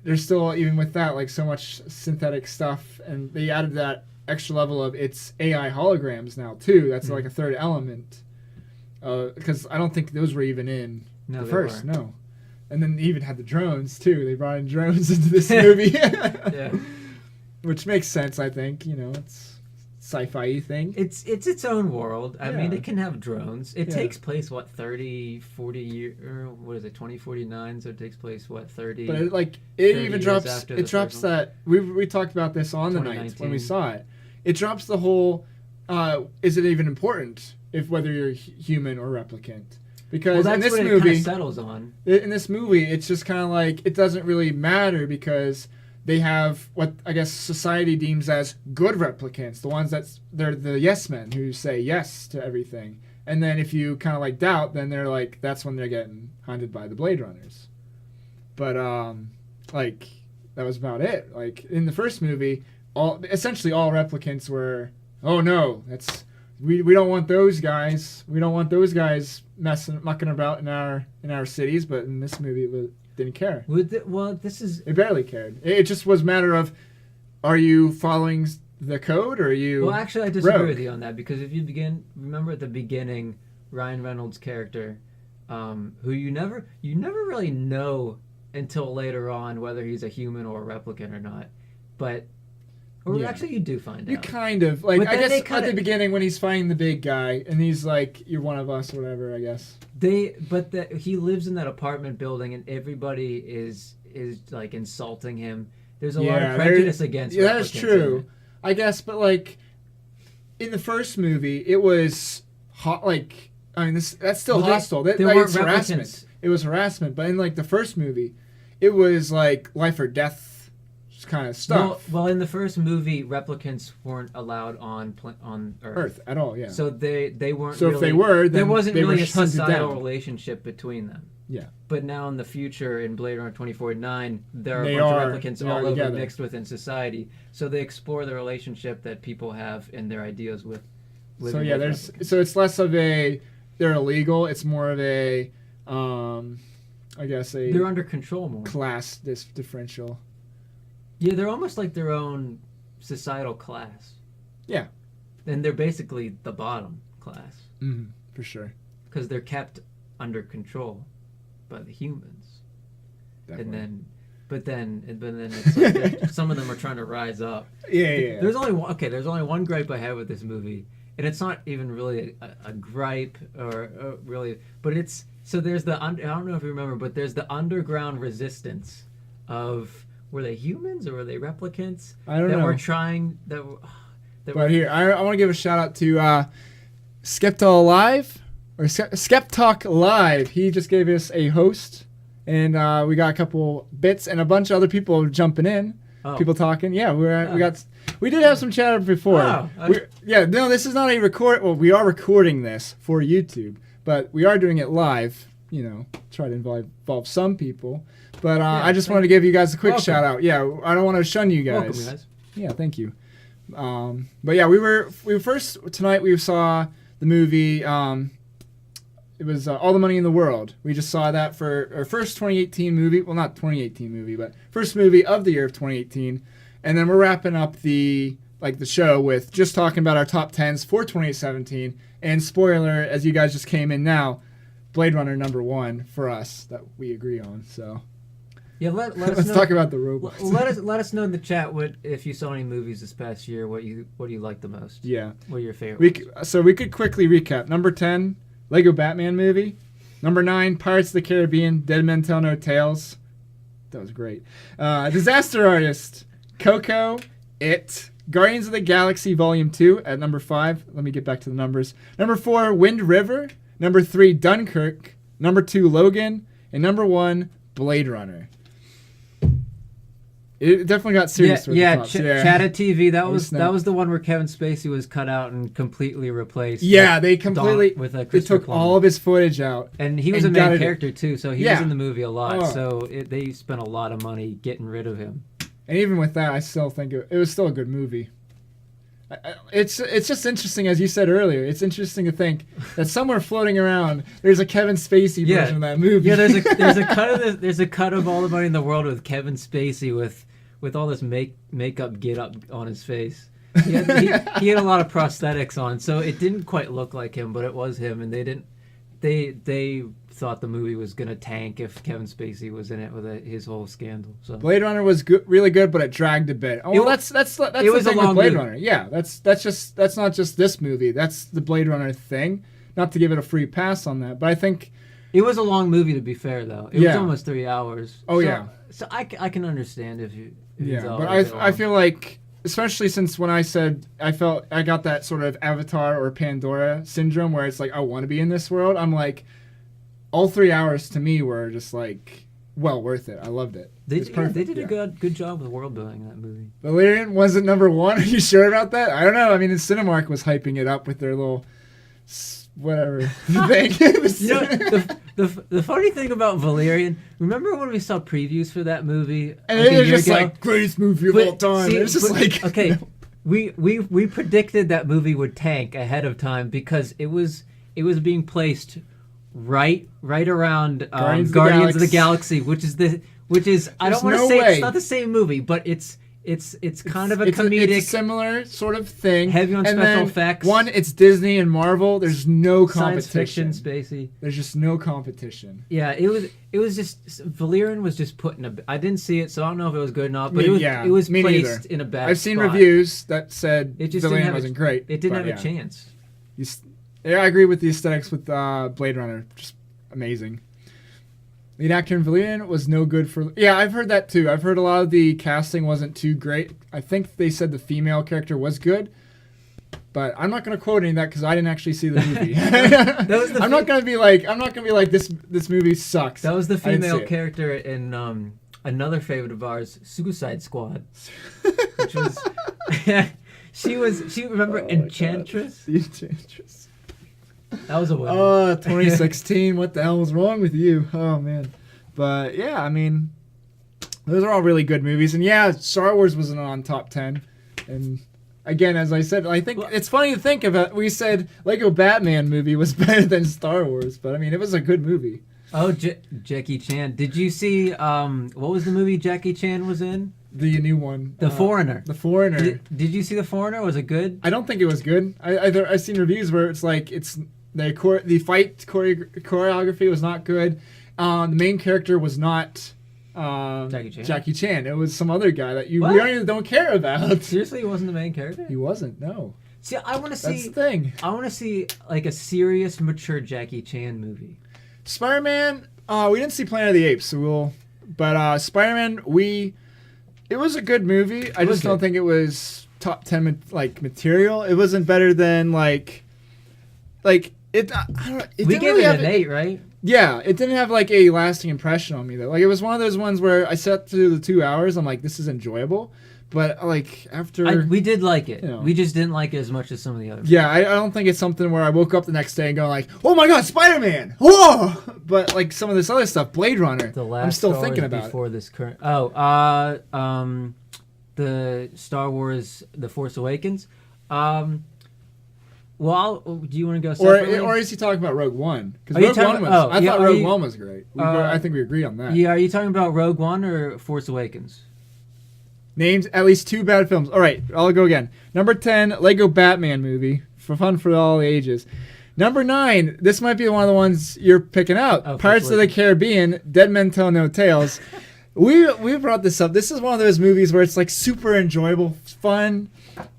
there's still, even with that, like, so much synthetic stuff. And they added that extra level of it's AI holograms now, too. That's like a third element. Because I don't think those were even in No, the they first. weren't. No. And then they even had the drones, too. They brought in drones into this movie. Yeah. Which makes sense, I think. You know, it's sci-fi thing. It's its own world. I mean, Yeah. it can have drones. It Yeah. takes place, 30, 40 years, or what is it, 2049? So it takes place, 30... But it 30 even years drops. after It the drops third one. that we talked about this on the night when we 2019. saw it. It drops the whole. Is it even important if whether you're human or replicant? Because Well, in that's this what it kind movie, of settles on. in this movie, it's just kind of like it doesn't really matter because they have what I guess society deems as good replicants, the ones they're the yes men who say yes to everything. And then if you kind of like doubt, then they're like that's when they're getting hunted by the Blade Runners. But like that was about it. Like in the first movie, essentially all replicants were, oh no, we don't want those guys. We don't want those guys mucking about in our cities. But in this movie, it didn't care. Well, this is. It barely cared. It just was a matter of, are you following the code or are you? Well, actually, I disagree rogue? with you on that because if you remember at the beginning, Ryan Reynolds' character, who you never really know until later on whether he's a human or a replicant or not, but. Or Yeah. actually, you do find You out. kind of like. But I then they guess at the beginning when he's fighting the big guy and he's like, "You're one of us," or whatever. I guess. He lives in that apartment building, and everybody is like insulting him. There's a lot of prejudice against. Yeah, that's replicants in true. it. I guess, but like in the first movie, it was hot. Like, I mean, that's still Well, they- hostile. they Like, weren't it's harassment. replicants. It was harassment. But in like the first movie, it was like life or death kind of stuff. Well, in the first movie, replicants weren't allowed on Earth. Earth at all, yeah. So they weren't. So really, if they were, then there wasn't they were really a hunted societal down. relationship between them. Yeah. But now in the future, in Blade Runner 2049, there are They a bunch are- of replicants they all are over together. mixed within society. So they explore the relationship that people have in their ideas with. So living yeah, with replicants. so it's less of a they're illegal. It's more of a I guess They're a under control more. class differential. Yeah, they're almost like their own societal class. Yeah. And they're basically the bottom class For sure. because they're kept under control by the humans. Definitely. But then it's like some of them are trying to rise up. Yeah. There's only one gripe I have with this movie, and it's not even really a gripe or really, but it's so there's I don't know if you remember, but there's the underground resistance of. Were they humans or were they replicants? I don't know. That were trying. But here, I want to give a shout out to Skeptal Live or Skeptalk Live. He just gave us a host, and we got a couple bits and a bunch of other people jumping in. Oh. People talking. Yeah, we did have some chatter before. Oh, No, this is not a record. Well, we are recording this for YouTube, but we are doing it live. You know, try to involve some people. But I just wanted to give you guys a quick Welcome. shout out. Yeah, I don't want to shun you guys. Welcome, guys. Yeah, thank you. But yeah, we were first tonight. We saw the movie. It was All the Money in the World. We just saw that for our first 2018 movie. Well, not 2018 movie, but first movie of the year of 2018. And then we're wrapping up the show with just talking about our top 10s for 2017. And spoiler, as you guys just came in now, Blade Runner #1 for us that we agree on. So Yeah, let us let's know. talk about the robots. Let us know in the chat what if you saw any movies this past year. What you liked the most? Yeah. What are your favorites? We could quickly recap. Number 10, Lego Batman movie. Number 9, Pirates of the Caribbean, Dead Men Tell No Tales. That was great. Disaster Artist, Coco, It, Guardians of the Galaxy Volume 2 at number 5. Let me get back to the numbers. Number 4, Wind River. Number 3, Dunkirk. Number 2, Logan. And number 1, Blade Runner. It definitely got serious with the tops. Chatta TV. That Oh, was snap. the one where Kevin Spacey was cut out and completely replaced. Yeah, with they completely with they Christopher took Plummer. all of his footage out. And he was and a main gutted it. character too, so he was Yeah. in the movie a lot. Oh. So they spent a lot of money getting rid of him. And even with that, I still think it was still a good movie. It's just interesting, as you said earlier. It's interesting to think that somewhere floating around there's a Kevin Spacey Yeah. version of that movie. Yeah, there's a cut of All the Money in the World with Kevin Spacey with all this makeup get up on his face. He had a lot of prosthetics on, so it didn't quite look like him, but it was him. And they thought the movie was gonna tank if Kevin Spacey was in it with his whole scandal. So Blade Runner was good, really good, but it dragged a bit. Oh, It- well, that's it the was a thing with long Blade movie. Runner. Yeah, that's not just this movie. That's the Blade Runner thing. Not to give it a free pass on that, but I think it was a long movie, to be fair, though. It was Yeah. almost 3 hours. Oh, So- yeah. So I can understand if you. yeah, thought but it was a I long- feel like, especially since when I said I felt I got that sort of Avatar or Pandora syndrome where it's like I want to be in this world. I'm like, all 3 hours to me were just like well worth it. I loved it. It's perfect. They did yeah. a good job with world building in that movie. Valerian wasn't #1. Are you sure about that? I don't know. I mean, Cinemark was hyping it up with their little whatever thing. You know, the funny thing about Valerian, remember when we saw previews for that movie? And like it a was year just ago? like greatest movie of all time. See, It's just like okay, no. we predicted that movie would tank ahead of time because it was being placed right around Guardians of the Galaxy, which is I don't There's want to no say way. it's not the same movie, but it's kind of a comedic. It's a similar sort of thing. Heavy on and special then, effects. One, it's Disney and Marvel. There's no science competition. fiction, spacey. There's just no competition. Yeah, it was just Valerian was just put in a. I didn't see it, so I don't know if it was good or not. But Me- it yeah, was me placed neither. in a bad. I've seen spot. reviews that said It just didn't Valerian have wasn't great. It didn't but have yeah. a chance. Yeah, I agree with the aesthetics with Blade Runner. Just amazing. Lead actor in Valerian was no good for. Yeah, I've heard that too. I've heard a lot of the casting wasn't too great. I think they said the female character was good, but I'm not going to quote any of that because I didn't actually see the movie. I'm not going to be like this movie sucks. That was the I didn't see female it. character in another favorite of ours, Suicide Squad, which was she remember Enchantress. The Enchantress. That was a winner. 2016. What the hell was wrong with you? Oh man. But yeah, I mean, those are all really good movies, and yeah, Star Wars wasn't on top 10. And again, as I said, I think it's funny to think of it. We said Lego Batman movie was better than Star Wars, but I mean, it was a good movie. Oh, Jackie Chan. Did you see what was the movie Jackie Chan was in? The new one, The Foreigner. The Foreigner. Did you see The Foreigner? Was it good? I don't think it was good. I've seen reviews where it's like the fight choreography was not good. The main character was not Jackie Chan. It was some other guy that we don't care about. Seriously, he wasn't the main character? He wasn't. No. See, I want to see. That's the thing. I want to see like a serious, mature Jackie Chan movie. Spider-Man. We didn't see Planet of the Apes, but Spider-Man. It was a good movie. I just don't think it was top 10 material. It wasn't better than like it. I don't know. We gave it an 8, right? Yeah, it didn't have like a lasting impression on me though. Like it was one of those ones where I sat through the 2 hours. I'm like, this is enjoyable, but like after we did like it. You know. We just didn't like it as much as some of the others. Yeah, I don't think it's something where I woke up the next day and go like, oh my god, Spider-Man! Whoa! But like some of this other stuff, Blade Runner, The last I'm still Star thinking Wars about before it. this current. The Star Wars: The Force Awakens. Well, do you want to go separately? Or is he talking about Rogue One? Are Because you Rogue talking- One was. oh, I yeah, thought are Rogue you- One was great. I think we agree on that. Yeah, are you talking about Rogue One or Force Awakens? Named at least 2 bad films. All right, I'll go again. Number 10, Lego Batman movie. For fun for all ages. Number 9, this might be one of the ones you're picking out. Oh, Pirates of the Caribbean, Dead Men Tell No Tales. we brought this up. This is one of those movies where it's like super enjoyable, fun,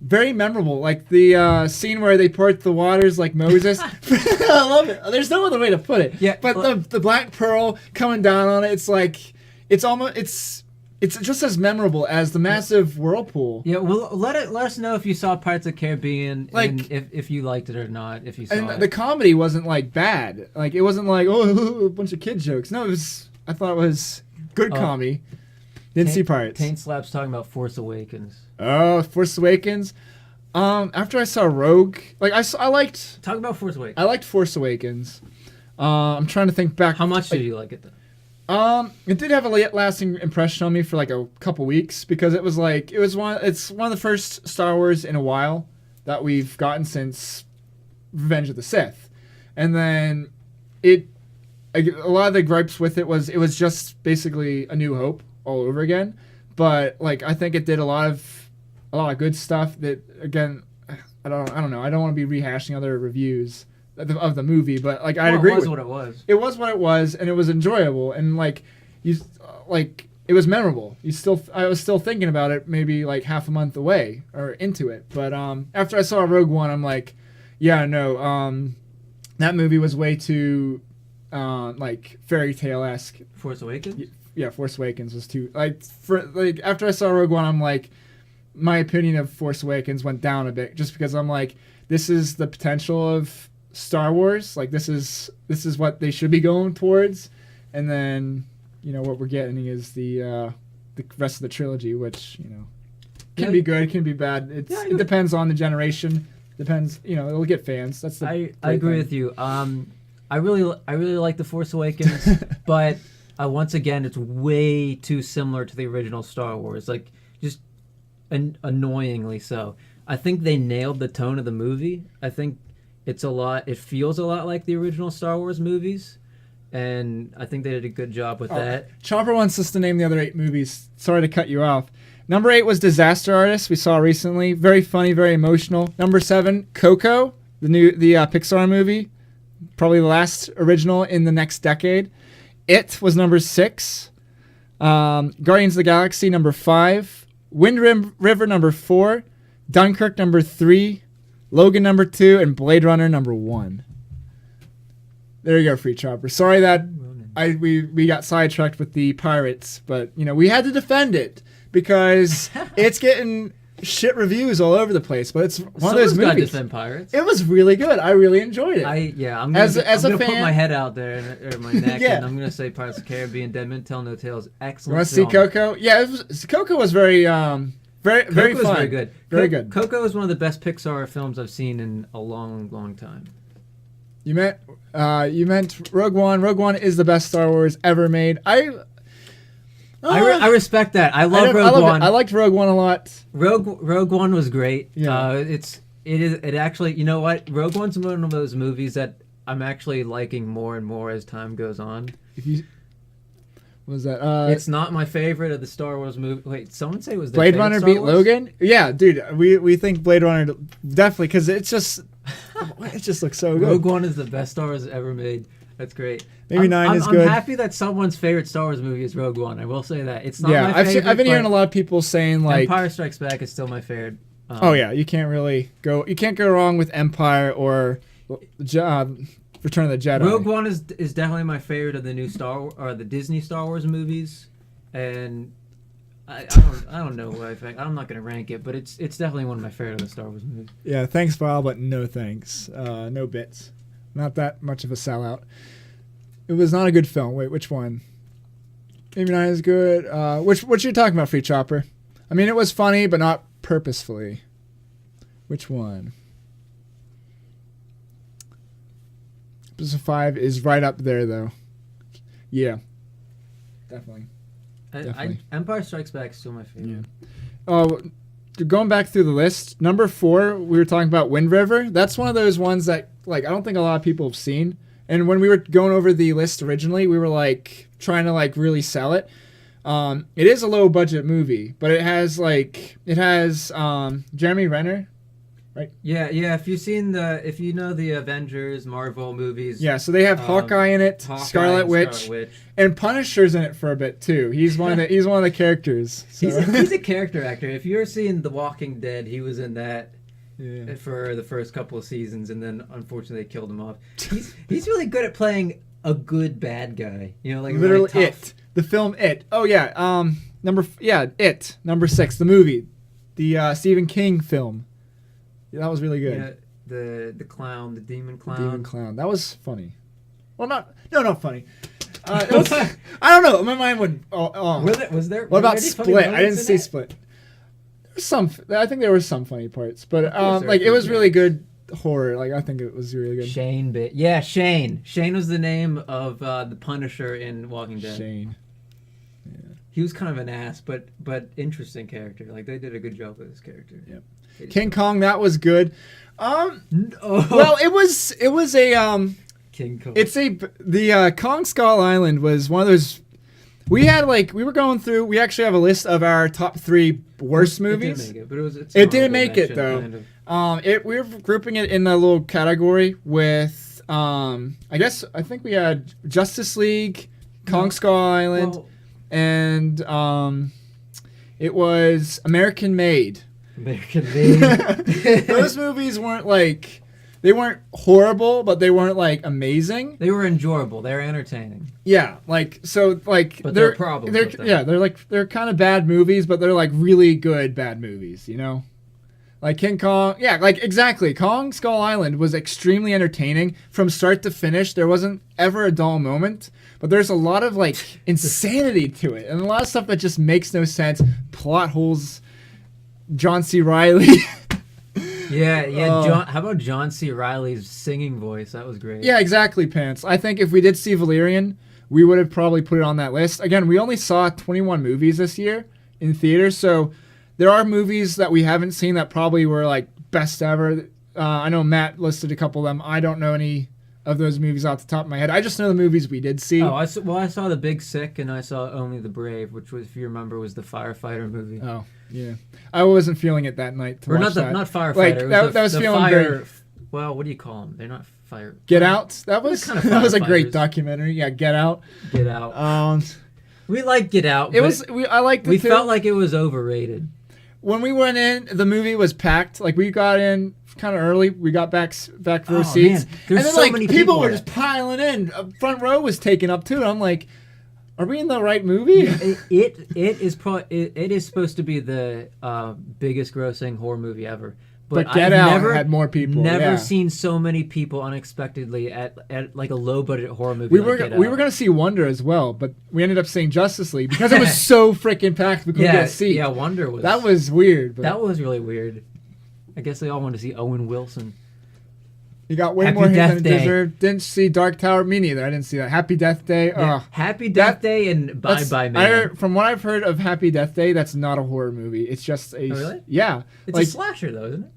very memorable. Like the scene where they part the waters like Moses. I love it. There's no other way to put it. Yeah, But the Black Pearl coming down on it, it's like it's just as memorable as the massive whirlpool. Yeah, well, let us know if you saw Pirates of the Caribbean, Like- and if you liked it or not. If you saw And it. the comedy wasn't like bad. Like it wasn't like a bunch of kid jokes. No, it was. I thought it was good comedy. Didn't see Pirates. Taint Slap's talking about Force Awakens. Oh, Force Awakens. After I saw Rogue, like I liked Talk about Force Awakens. Force Awakens. I'm trying to think back. How much did you like it, though? It did have a lasting impression on me for like a couple weeks because it's one of the first Star Wars in a while that we've gotten since Revenge of the Sith, and then a lot of the gripes with it was just basically A New Hope all over again, but like I think it did a lot of good stuff that again I don't know, I don't want to be rehashing other reviews of the movie, but like I'd agree It was with what it was. it was what it was, and it was enjoyable, and like it was memorable. I was still thinking about it, maybe like half a month away or into it. But after I saw Rogue One, I'm like, yeah, no, that movie was way too like fairy tale esque. Force Awakens. Yeah, Force Awakens was too after I saw Rogue One, I'm like, my opinion of Force Awakens went down a bit just because I'm like, this is the potential of Star Wars, like this is what they should be going towards, and then what we're getting is the rest of the trilogy, which can be good, can be bad. It depends on the generation. Depends, it'll get fans. That's the I great agree thing. with you. I really like The Force Awakens, but once again, it's way too similar to the original Star Wars. Like, just annoyingly so. I think they nailed the tone of the movie. I think it feels a lot like the original Star Wars movies, and I think they did a good job with that. Chopper wants us to name the other 8 movies. Sorry to cut you off. Number 8 was Disaster Artist. We saw recently. Very funny, very emotional. Number 7, Coco, the Pixar movie, probably the last original in the next decade. It was number 6. Guardians of the Galaxy number 5. Wind River number 4. Dunkirk number 3. Logan number 2, and Blade Runner number 1. There you go, Free Chopper. Sorry that we got sidetracked with the Pirates, but we had to defend it because it's getting shit reviews all over the place. But it's one of those movies. Got to defend Pirates. It was really good. I really enjoyed it. I'm gonna put my head out there or my neck, and I'm gonna say Pirates of the Caribbean, Dead Men Tell No Tales, excellent. You want to see Coco? Yeah, Coco was very very fun. Very good. Very good. Coco is one of the best Pixar films I've seen in a long, long time. You meant Rogue One. Rogue One is the best Star Wars ever made. I respect that. I love Rogue One. I liked Rogue One a lot. Rogue One was great. Yeah. It actually, you know what? Rogue One's one of those movies that I'm actually liking more and more as time goes on. What was that? It's not my favorite of the Star Wars movie. Wait, someone say it was Blade Runner beat Logan? Yeah, dude. We think Blade Runner definitely because it just looks so good. Rogue One is the best Star Wars ever made. That's great. Maybe 9 is good. I'm happy that someone's favorite Star Wars movie is Rogue One. I will say that it's not my favorite. I've been hearing a lot of people saying like Empire Strikes Back is still my favorite. Oh yeah, you can't go wrong with Empire or Return of the Jedi. Rogue One is definitely my favorite of the new the Disney Star Wars movies, and I don't know what I think. I'm not gonna rank it, but it's definitely one of my favorite of the Star Wars movies. Yeah, thanks, Bob, but no thanks. No bits. Not that much of a sellout. It was not a good film. Wait, which one? Maybe not as good. What you talking about, Free Chopper? I mean, it was funny, but not purposefully. Which one? Episode 5 is right up there, though. Yeah, definitely. Empire Strikes Back is still my favorite. Yeah. Going back through the list, number 4, we were talking about Wind River. That's one of those ones that, like, I don't think a lot of people have seen. And when we were going over the list originally, we were, like, trying to, like, really sell it. It is a low-budget movie, but it has Jeremy Renner, right? Yeah. If you know the Avengers, Marvel movies. Yeah, so they have Hawkeye in it, Scarlet Witch, and Punisher's in it for a bit too. He's one of the characters. So. He's a character actor. If you're seeing The Walking Dead, he was in that for the first couple of seasons, and then unfortunately they killed him off. He's really good at playing a good bad guy. Like literally really tough. It. The film It. Oh yeah. It. Number 6, the movie, the Stephen King film. Yeah, that was really good. Yeah, the clown, the demon clown. The demon clown. That was funny. Well, not funny. It was, I don't know. My mind would. Was there? What about Split? I didn't see Split. I think there were some funny parts, but it was really good horror. Like I think it was really good. Shane bit. Yeah, Shane. Shane was the name of the Punisher in Walking Dead. Shane. Yeah. He was kind of an ass, but interesting character. Like they did a good job with his character. Yep. King Kong, that was good. Well, it was a King Kong. The Kong Skull Island was one of those. We were going through. We actually have a list of our top 3 worst movies. It didn't make it, but it didn't make it though. Kind of. We were grouping it in a little category with. I think we had Justice League, Kong Skull Island, and it was American Made. Those movies weren't they weren't horrible, but they weren't amazing. They were enjoyable. They were entertaining. Yeah, but there are problems with them. Yeah, they're kind of bad movies, but they're really good bad movies. Like King Kong. Yeah, exactly. Kong Skull Island was extremely entertaining from start to finish. There wasn't ever a dull moment, but there's a lot of insanity to it, and a lot of stuff that just makes no sense. Plot holes. John C. Reilly. Yeah, yeah. Oh. John, how about John C. Riley's singing voice? That was great. Yeah, exactly, Pants. I think if we did see Valerian, we would have probably put it on that list. Again, we only saw 21 movies this year in theaters, so there are movies that we haven't seen that probably were like best ever. I know Matt listed a couple of them. I don't know any of those movies off the top of my head. I just know the movies we did see. Oh, I saw The Big Sick and I saw Only the Brave, which was, if you remember, was the firefighter movie. Oh, yeah. I wasn't feeling it that night to Or watch that. not firefighter. Like, it was that was the feeling fire. very- Well, what do you call them? They're not fire. Get Out. That was kind of that was a great firefighters. documentary. Yeah, Get Out. Get Out. We like Get Out. It but was. I liked it We too. felt like it was overrated. When we went in, the movie was packed. Like we got in kind of early. We got back row Oh, seats, man. There's and then so like many people people were there. just piling in. Front row was taken up too. And I'm like, are we in the right movie? It is supposed to be the biggest grossing horror movie ever. But I've Get Out never, had more people. Never yeah. seen so many people unexpectedly at like a low budget horror movie. We like were Get we Out. were gonna see Wonder as well, but we ended up seeing Justice League because it was so freaking packed. We couldn't get a seat. Yeah, Wonder was That was weird. But that was really weird. I guess they all wanted to see Owen Wilson. you got way Happy more hate Death than it Day. deserved. Didn't see Dark Tower. Me neither. I didn't see that. Happy Death Day. Yeah. Ugh. Happy Death Day and Bye That's- Bye I Man. heard, from what I've heard of Happy Death Day, that's not a horror movie. It's just a Oh, really? yeah. It's like a slasher though, isn't it?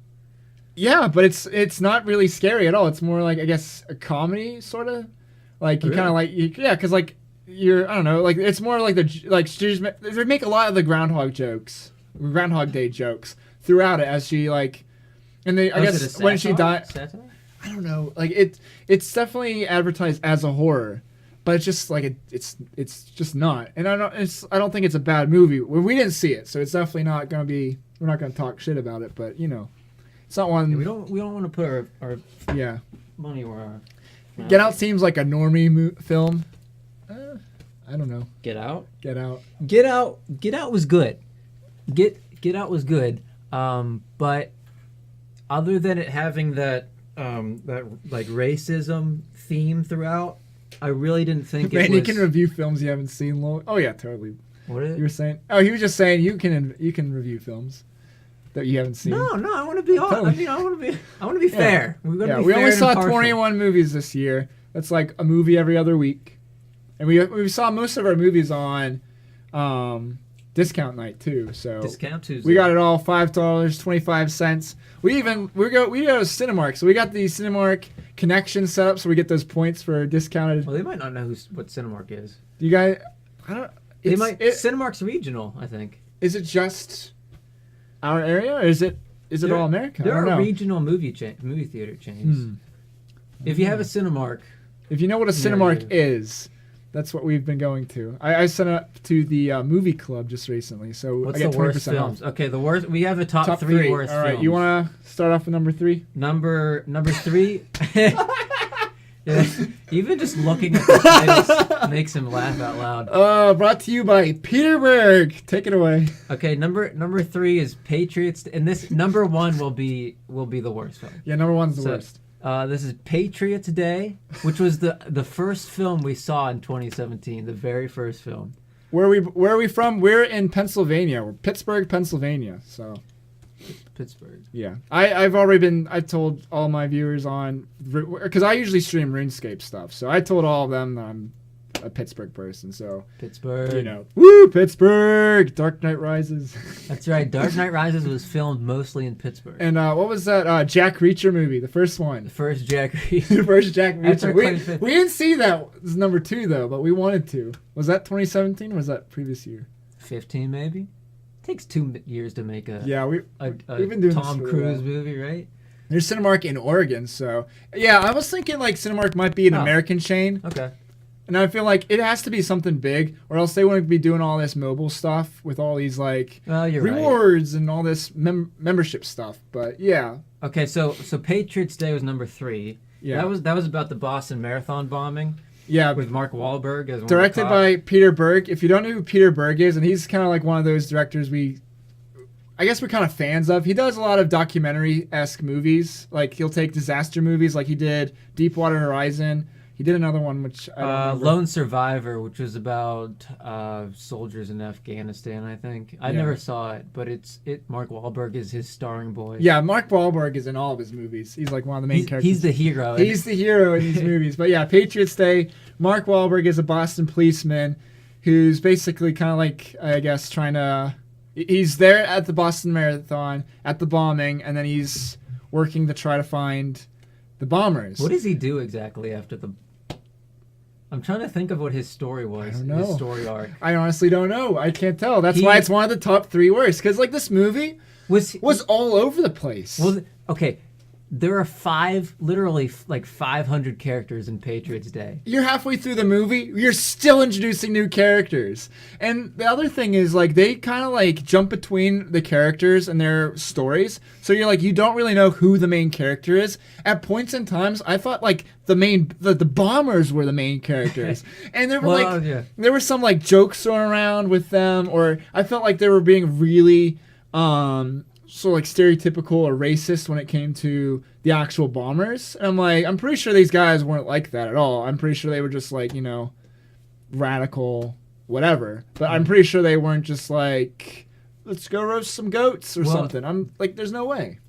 yeah, but it's not really scary at all. It's more like I guess a comedy sort of. Like you Oh, kind of like yeah, because like you're I don't know like it's more like they make a lot of the Groundhog Day jokes throughout it as she like, and they I Oh, is guess it a when she satire? died. Satire? I don't know. Like it's definitely advertised as a horror, but it's just like it's just not. And I don't think it's a bad movie. Well, we didn't see it, so it's definitely not gonna be. We're not gonna talk shit about it, but you know, it's not one. Yeah, we don't want to put our Yeah, money where our mouth Get Out is. seems like a normie film. I don't know. Get Out. Get Out. Get Out was good. Get Out was good. But other than it having that like racism theme throughout, I really didn't think it Man, was. you can review films you haven't seen. Oh yeah, totally. What is You were saying? Oh, he was just saying you can review films that you haven't seen. No, I want to be. Totally. I mean, I want to be fair. We're gonna Yeah, be we fair only and saw impartial. 21 movies this year. That's like a movie every other week, and we saw most of our movies on discount night too. So Discount Tuesday. we got it all $5.25. We go to Cinemark, so we got the Cinemark connection set up, so we get those points for discounted. Well, they might not know what Cinemark is. You guys, I don't. They might. Cinemark's regional, I think. Is it just our area, or is it There- all America? There I don't are know. regional movie theater chains. If you have a Cinemark, If you know what a Yeah, Cinemark yeah. is, that's what we've been going to. I signed up to the movie club just recently, so what's I the get worst 20% films? off. Okay, the worst. We have a top, Top three three. worst All right, films. you want to start off with number 3? number 3? Yeah, even just looking at the titles makes him laugh out loud. Brought to you by Peter Berg. Take it away. Okay, number 3 is Patriots, and this number 1 will be the worst film. Yeah, number 1's the So, worst. This is Patriots Day, which was the first film we saw in 2017, the very first film. Where are we from? We're in Pennsylvania. We're Pittsburgh, Pennsylvania. So Pittsburgh. yeah, I've told all my viewers on because I usually stream RuneScape stuff. So I told all of them that I'm a Pittsburgh person. So Pittsburgh. you know, woo, Pittsburgh, Dark Knight Rises. That's right. Dark Knight Rises was filmed mostly in Pittsburgh. And what was that Jack Reacher movie? The first The one. first Jack The first Jack That's our Reacher. 25th. We didn't see that. This is number 2 though, but we wanted to. Was that 2017 or was that previous year? 15 maybe. Takes 2 years to make a Yeah, we've been doing this Tom for a Cruise while. movie, right? There's Cinemark in Oregon, so yeah, I was thinking like Cinemark might be an Oh. American chain, Okay. and I feel like it has to be something big, or else they wouldn't be doing all this mobile stuff with all these like Well, you're right. rewards and all this membership stuff. But yeah, Okay, so Patriots Day was number 3. yeah, That was about the Boston Marathon bombing yeah. with Mark Wahlberg as one Directed of the cops. by Peter Berg. If you don't know who Peter Berg is, and he's kind of like one of those directors I guess we're kind of fans of. He does a lot of documentary-esque movies. Like he'll take disaster movies, like he did Deepwater Horizon. He did another one, which I don't remember. Lone Survivor, which was about soldiers in Afghanistan, I think. I Yeah. never saw it, but Mark Wahlberg is his starring boy. Yeah, Mark Wahlberg is in all of his movies. He's like one of the main characters. He's the hero. He's the hero in these movies. But yeah, Patriots Day, Mark Wahlberg is a Boston policeman who's basically kind of like, I guess, trying to... He's there at the Boston Marathon, at the bombing, and then he's working to try to find the bombers. What does he do exactly after the... I'm trying to think of what his story was. I don't know. His story arc. I honestly don't know. I can't tell. That's why it's one of the top 3 worst. Because like this movie was all over the place. Well, okay. There are literally like 500 characters in Patriots Day. You're halfway through the movie, you're still introducing new characters. And the other thing is, like, they kind of, like, jump between the characters and their stories. So you're like, you don't really know who the main character is. At points in times, I thought, like, the bombers were the main characters. And there were, there were some, like, jokes thrown around with them, or I felt like they were being really, so like stereotypical or racist when it came to the actual bombers. And I'm like, I'm pretty sure these guys weren't like that at all. I'm pretty sure they were just like, you know, radical whatever. But I'm pretty sure they weren't just like, let's go roast some goats or something. I'm like, there's no way.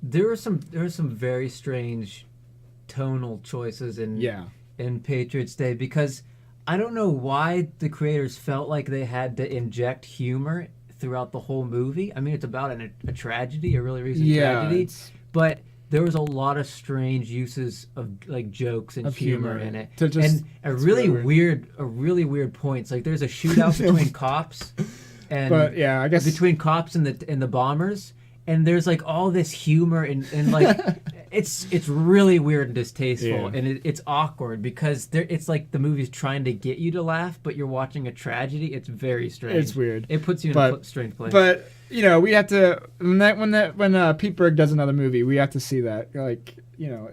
There were some very strange tonal choices in Patriots Day, because I don't know why the creators felt like they had to inject humor throughout the whole movie. I mean, it's about a tragedy, a really recent tragedy, but there was a lot of strange uses of like jokes and humor in it, and really weird points. Like there's a shootout between cops, and I guess between cops and the bombers, and there's like all this humor and like it's really weird and distasteful, and it's awkward because it's like the movie's trying to get you to laugh, but you're watching a tragedy. It's very strange. It's weird. It puts you in a strange place. But you know, we have to when Pete Berg does another movie, we have to see that. Like, you know,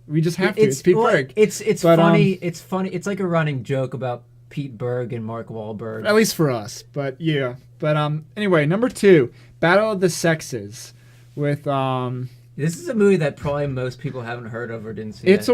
we just have to. It's Pete Berg. It's funny. It's funny. It's like a running joke about Pete Berg and Mark Wahlberg. At least for us. But yeah. But anyway, number 2, Battle of the Sexes, with This is a movie that probably most people haven't heard of or didn't see. It's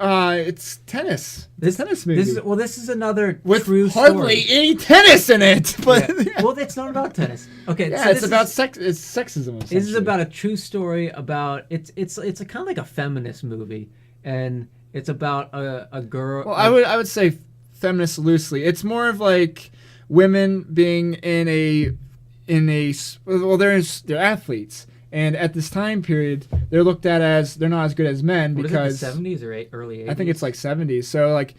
it's tennis. This tennis movie. This is another with true hardly story. any tennis in it. But Well, it's not about tennis. Okay, yeah, so it's about sex. It's sexism. This is about a true story about it's a kind of like a feminist movie, and it's about a girl. Well, I would say feminist loosely. It's more of like women being in they're athletes. And at this time period, they're looked at as they're not as good as men because the 70s or early 80s. I think it's like 70s. So like,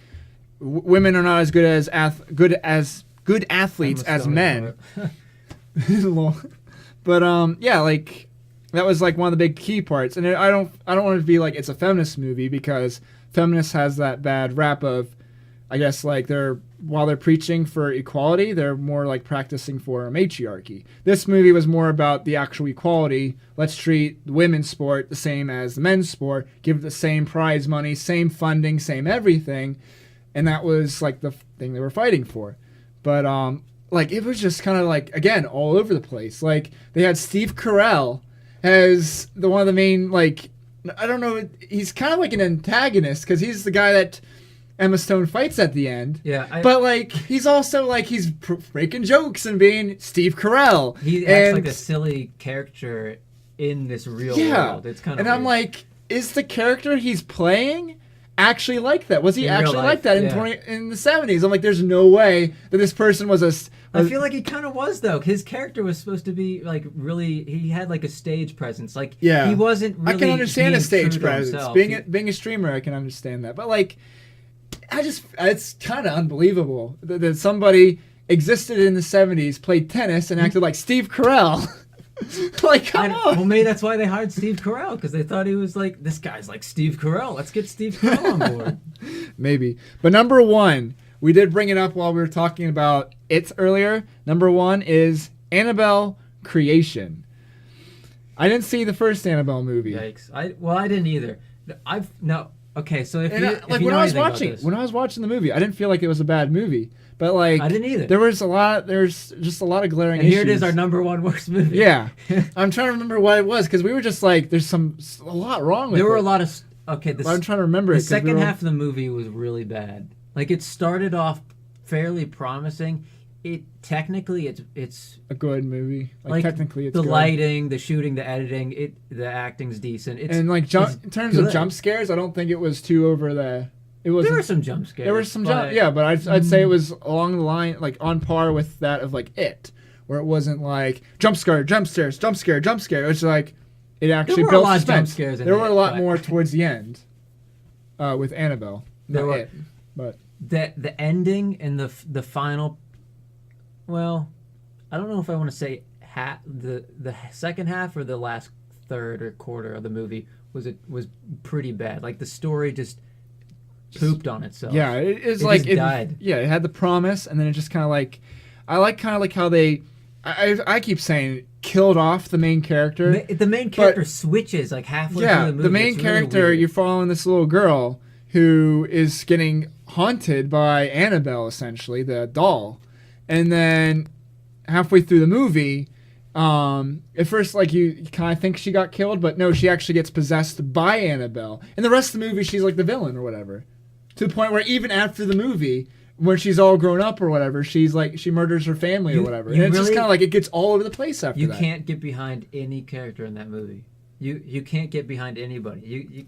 women are not as good as good athletes as men. But yeah, like that was like one of the big key parts. And I don't want it to be like it's a feminist movie, because feminists has that bad rap of, I guess, like while they're preaching for equality, they're more like practicing for a matriarchy. This movie was more about the actual equality. Let's treat the women's sport the same as the men's sport, give it the same prize money, same funding, same everything. And that was like the thing they were fighting for. But like it was just kind of like, again, all over the place. Like they had Steve Carell as one of the main, like, I don't know, he's kind of like an antagonist because he's the guy that Emma Stone fights at the end. Yeah. But like he's also like he's breaking jokes and being Steve Carell. He acts like a silly character in this real world. It's kind of weird. I'm like, is the character he's playing actually like that? Was he actually like that in the 70s? I'm like, there's no way that this person was I feel like he kind of was, though. His character was supposed to be like really. He had like a stage presence. Like he wasn't really. I can understand a stage presence. Himself. Being a streamer, I can understand that. But like, it's kind of unbelievable that somebody existed in the 70s, played tennis, and acted like Steve Carell. Like, come on. Well, maybe that's why they hired Steve Carell, because they thought he was like, this guy's like Steve Carell. Let's get Steve Carell on board. Maybe. But number 1, we did bring it up while we were talking about it earlier. Number 1 is Annabelle Creation. I didn't see the first Annabelle movie. Yikes! I didn't either. Okay, so if when I was watching the movie, I didn't feel like it was a bad movie. But like, I didn't either. There's just a lot of glaring issues. Here it is, our number 1 worst movie. Yeah, I'm trying to remember what it was, because we were just like, there's a lot wrong with it. There were a lot of okay, I'm trying to remember the it. 'cause we second were- half of the movie was really bad. Like it started off fairly promising. It technically it's a good movie. Like, like technically, it's the good. lighting, the shooting, the editing, the acting's decent. It's And like it's in terms of good. jump scares, I don't think it was too over the. It was. There were some jump scares. There were some but- jump, but I'd say it was along the line, like on par with that of like It, where it wasn't like jump scare, jump scares, jump scare, jump scare. It's like it actually were a built lot of jump suspense. scares in There were It, a lot but- more towards the end, with Annabelle. There Not were- It, but The ending and the final. Well, I don't know if I want to say the second half or the last third or quarter of the movie was pretty bad. Like the story just pooped on itself. yeah, it's It like just died. Yeah, it had the promise, and then it just kind of like, I like kind of like how they, I keep saying killed off the main character. The main character switches like halfway Yeah, through the movie. the main It's really character, weird. you're following this little girl who is getting haunted by Annabelle, essentially, the doll. And then halfway through the movie, at first, like, you kind of think she got killed, but no, she actually gets possessed by Annabelle. And the rest of the movie, she's like the villain or whatever. To the point where even after the movie, when she's all grown up or whatever, she's like, she murders her family or You- whatever. you And it's just really- kind of like, it gets all over the place after You that. can't get behind any character in that movie. You can't get behind anybody. You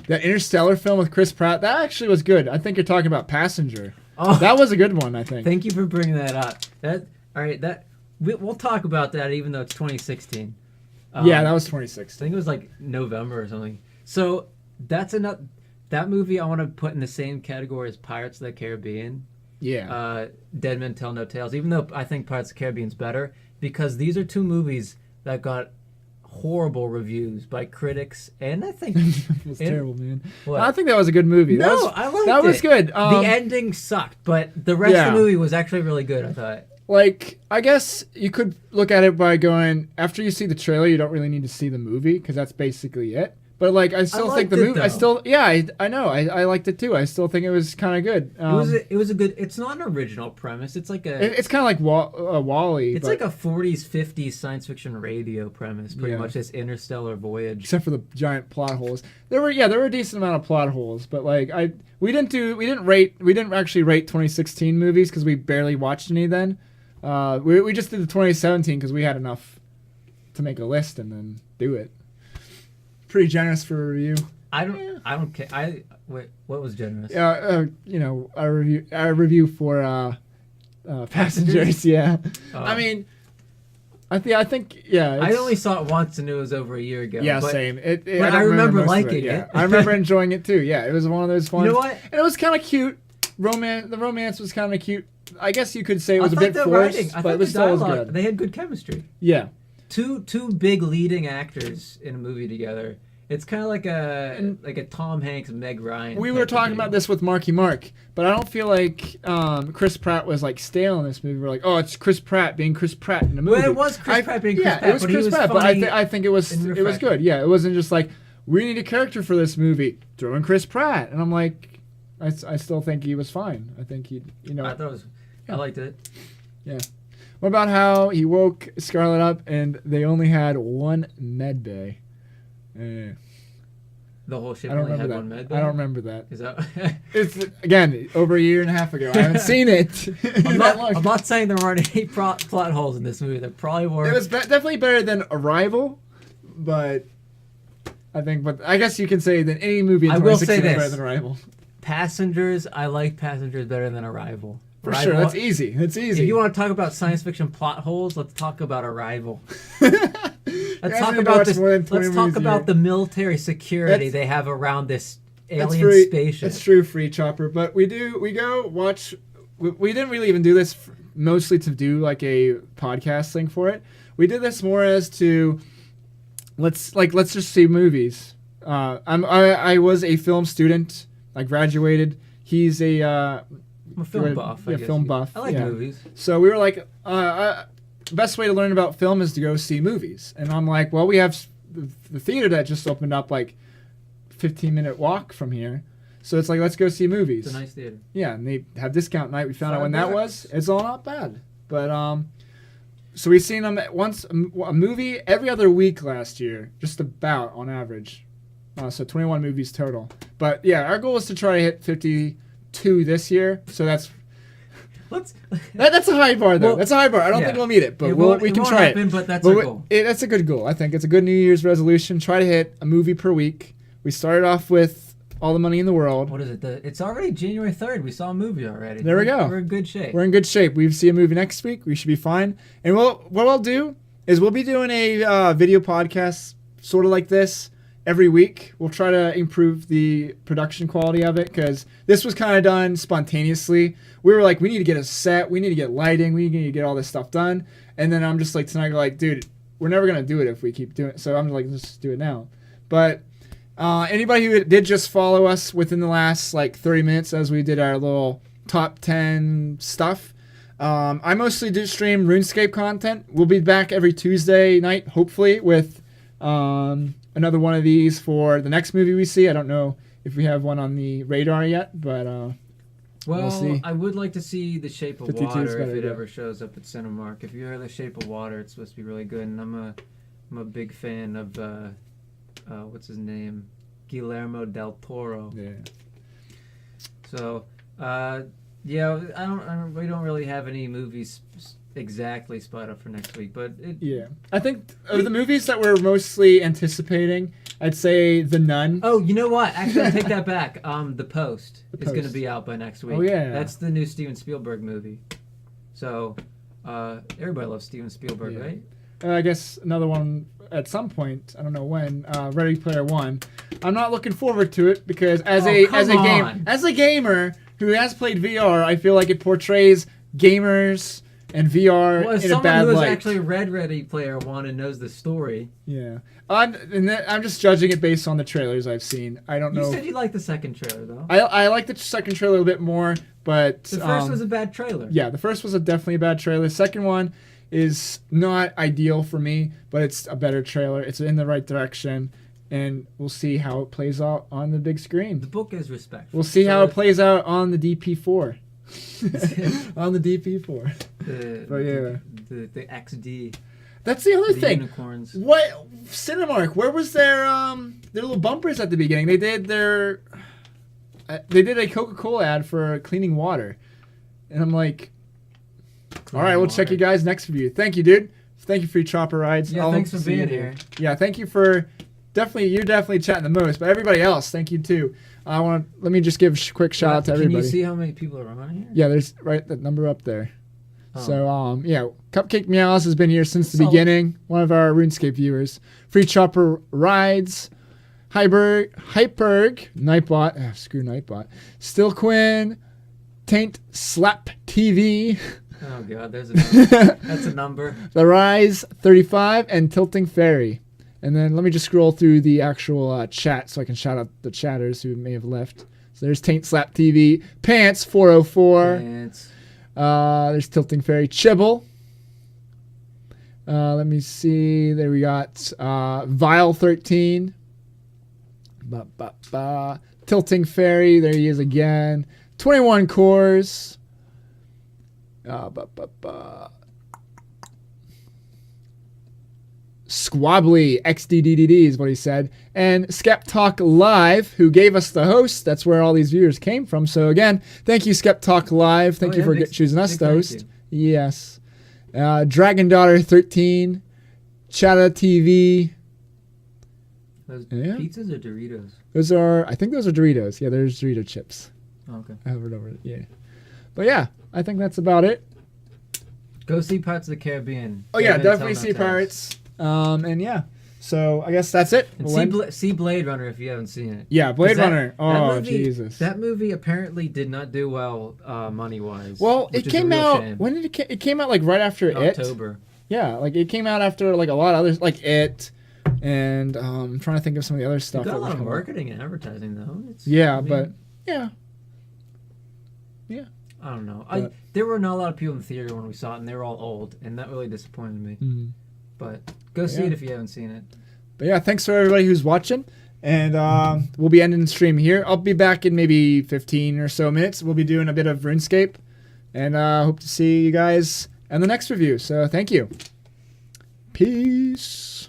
That Interstellar film with Chris Pratt, that actually was good. I think you're talking about Passenger. oh, That was a good one, I think. thank you for bringing that up. All right. We'll talk about that even though it's 2016. Yeah, that was I 2016. think it was like November or something. So that's enough. That movie I want to put in the same category as Pirates of the Caribbean. Yeah. Dead Men Tell No Tales. Even though I think Pirates of the Caribbean's better, because these are two movies that got horrible reviews by critics, and I think it was and- terrible, man. what? I think that was a good movie. No, that was, I liked that was it. good. The ending sucked, but the rest of Yeah. the movie was actually really good. I thought. Like, I guess you could look at it by going, after you see the trailer, you don't really need to see the movie, because that's basically it. But, like, I still think liked the it, movie, though. I know, I liked it too. I still think it was kind of good. It was a good. It's not an original premise. It's like a. It's kind of like Wall-E. It's but, like a 40s, 50s science fiction radio premise, pretty Yeah. much this interstellar voyage. except for the giant plot holes. There were a decent amount of plot holes, but like we didn't actually rate 2016 movies because we barely watched any then. We just did the 2017 because we had enough to make a list and then do it. Pretty generous for a review. I don't care. Wait, what was generous? Our review for Passengers. Yeah, Oh. I mean, I think yeah. I it's- only saw it once and it was over a year ago. Yeah, but same. but I remember most of liking Yeah. it. I remember enjoying it too. Yeah, it was one of those fun. You know what? And it was kind of cute. The romance was kind of cute. I guess you could say it I was a thought bit the forced, writing, I but thought it was the still dialogue, good. they had good chemistry. Yeah, Two big leading actors in a movie together. It's kind of like a Tom Hanks, Meg Ryan. we type were of talking deal. about this with Marky Mark, but I don't feel like Chris Pratt was like stale in this movie. We're like, oh, it's Chris Pratt being Chris Pratt in a movie. Well, it was Chris Pratt being Chris yeah, Pratt, it was but he Chris was Pratt. But funny I think it was and good. refreshing. Yeah, it wasn't just like we need a character for this movie. Throw in Chris Pratt, and I'm like, I still think he was fine. I think he, I thought it was. I liked it. What about how he woke Scarlett up and they only had one med bay? The whole ship I don't only had remember one that. med. I don't remember that. Is that? It's again over a year and a half ago. I haven't seen it. I'm that not, long. I'm not saying there weren't any plot holes in this movie. There probably were. It was definitely better than Arrival, but I guess you can say that any movie in I will 2016 say is better this. than Arrival. Passengers. I like Passengers better than Arrival. For Arrival- sure, that's easy. That's easy. If you want to talk about science fiction plot holes, let's talk about Arrival. Let's guys talk need to about watch this. more than 20 Let's talk movies a about year. the military security That's- they have around this That's alien free. spaceship. That's true, free chopper. But we go watch. We didn't really even do this mostly to do like a podcast thing for it. We did this more as to let's just see movies. I was a film student. I graduated. He's a I'm a film buff. I yeah, guess film you- buff, I like yeah. movies. So we were like, best way to learn about film is to go see movies. And I'm like, well, we have the theater that just opened up like 15-minute walk from here. So it's like, let's go see movies. It's a nice theater. Yeah, and they have discount night. We found out $5. when that was. It's all not bad. But so we've seen them once a movie every other week last year, just about on average. So 21 movies total. But yeah, our goal is to try to hit 52 this year. So that's Let's. that's a high bar though. Well, that's a high bar. I don't yeah. think we'll meet it, but It we won't can try happen, it. but that's But our goal. that's a good goal. I think it's a good New Year's resolution. Try to hit a movie per week. We started off with All the Money in the World. What is it? It's already January 3rd. We saw a movie already. There we go. We're in good shape. We're in good shape. We see a movie next week. We should be fine. And what I'll do is we'll be doing a video podcast sort of like this every week. We'll try to improve the production quality of it because this was kind of done spontaneously. We were like, we need to get a set. We need to get lighting. We need to get all this stuff done. And then I'm just like, tonight, like, dude, we're never going to do it if we keep doing it. So I'm like, let's just do it now. But anybody who did just follow us within the last like 30 minutes as we did our little top 10 stuff, I mostly do stream RuneScape content. We'll be back every Tuesday night, hopefully, with another one of these for the next movie we see. I don't know if we have one on the radar yet, but we'll see. I would like to see The Shape of 52 is Water better, if it yeah. ever shows up at Cinemark. If you heard The Shape of Water, it's supposed to be really good, and I'm a big fan of what's his name, Guillermo del Toro. Yeah. So, we don't really have any movies exactly spot up for next week, but Yeah. I think of the movies that we're mostly anticipating, I'd say The Nun. Oh, you know what? Actually, I take that back. The Post is going to Post. be out by next week. Oh, yeah. That's the new Steven Spielberg movie. So, everybody loves Steven Spielberg, Yeah. right? I guess another one at some point. I don't know when. Ready Player One. I'm not looking forward to it because as a gamer who has played VR, I feel like it portrays gamers and VR Well, as in a someone bad who has light. actually read Ready Player One and knows the story, Yeah. I'm just judging it based on the trailers I've seen. I don't you know. said you liked the second trailer, though. I like the second trailer a bit more, but The first was a bad trailer. yeah, the first was definitely a bad trailer. The second one is not ideal for me, but it's a better trailer. It's in the right direction, and we'll see how it plays out on the big The screen. book is respectful. We'll see So how it plays out on the DP4. On the DP4. But yeah. The XD. That's the other The thing. unicorns. What Cinemark? Where was their little bumpers at the beginning? They did a Coca-Cola ad for cleaning water, and I'm like, all right, we'll check you guys next review. Thank you, dude. Thank you for your chopper rides. Yeah, I'll thanks hope for to see being you here. Yeah, thank you for you're definitely chatting the most, but everybody else, thank you too. Let me just give a quick shout out to everybody. Can you see how many people are on here? Yeah, there's that number up there. Oh. So, yeah, Cupcake Meows has been here since the So- beginning. One of our RuneScape viewers. Free Chopper Rides. Hyperg. Nightbot. Screw Nightbot. Still Quinn. Taint Slap TV. Oh god, there's a number. That's a number. The Rise 35. And Tilting Fairy. And then let me just scroll through the actual chat so I can shout out the chatters who may have left. So there's Taint Slap TV. Pants 404. And There's Tilting Fairy Chibble. Let me see. There we got Vile 13. Tilting Fairy. There he is again. 21 cores. Squabbly XDDDD is what he said. And Skep Talk Live, who gave us the host. That's where all these viewers came from. So again, thank you, Skep Talk Live. Thank you for choosing us to host. Yes. Dragon Daughter 13. Chatta TV. those Yeah. pizzas or Doritos? I think those are Doritos. Yeah, there's Dorito chips. Oh, okay. I hovered over it. Yeah. But yeah, I think that's about it. Go see Pirates of the Caribbean. Oh yeah, Kevin, definitely tell see them that. Pirates. And yeah, so I guess that's it. And We'll end- see Blade Runner if you haven't seen it. yeah, Blade 'Cause that- Runner. Oh that movie, Jesus. That movie apparently did not do well money wise. Well, it came out. When did it? It came out like right after It. October. Yeah, like it came out after like a lot of others, like It, and I'm trying to think of some of the other It stuff. got a that was lot of coming out. marketing and advertising though. Yeah, I mean, but yeah, I don't know. But- There were not a lot of people in the theater when we saw it, and they were all old, and that really disappointed me. But go see Yeah. it if you haven't seen it. But yeah, thanks for everybody who's watching. And we'll be ending the stream here. I'll be back in maybe 15 or so minutes. We'll be doing a bit of RuneScape. And hope to see you guys in the next review. So thank you. Peace.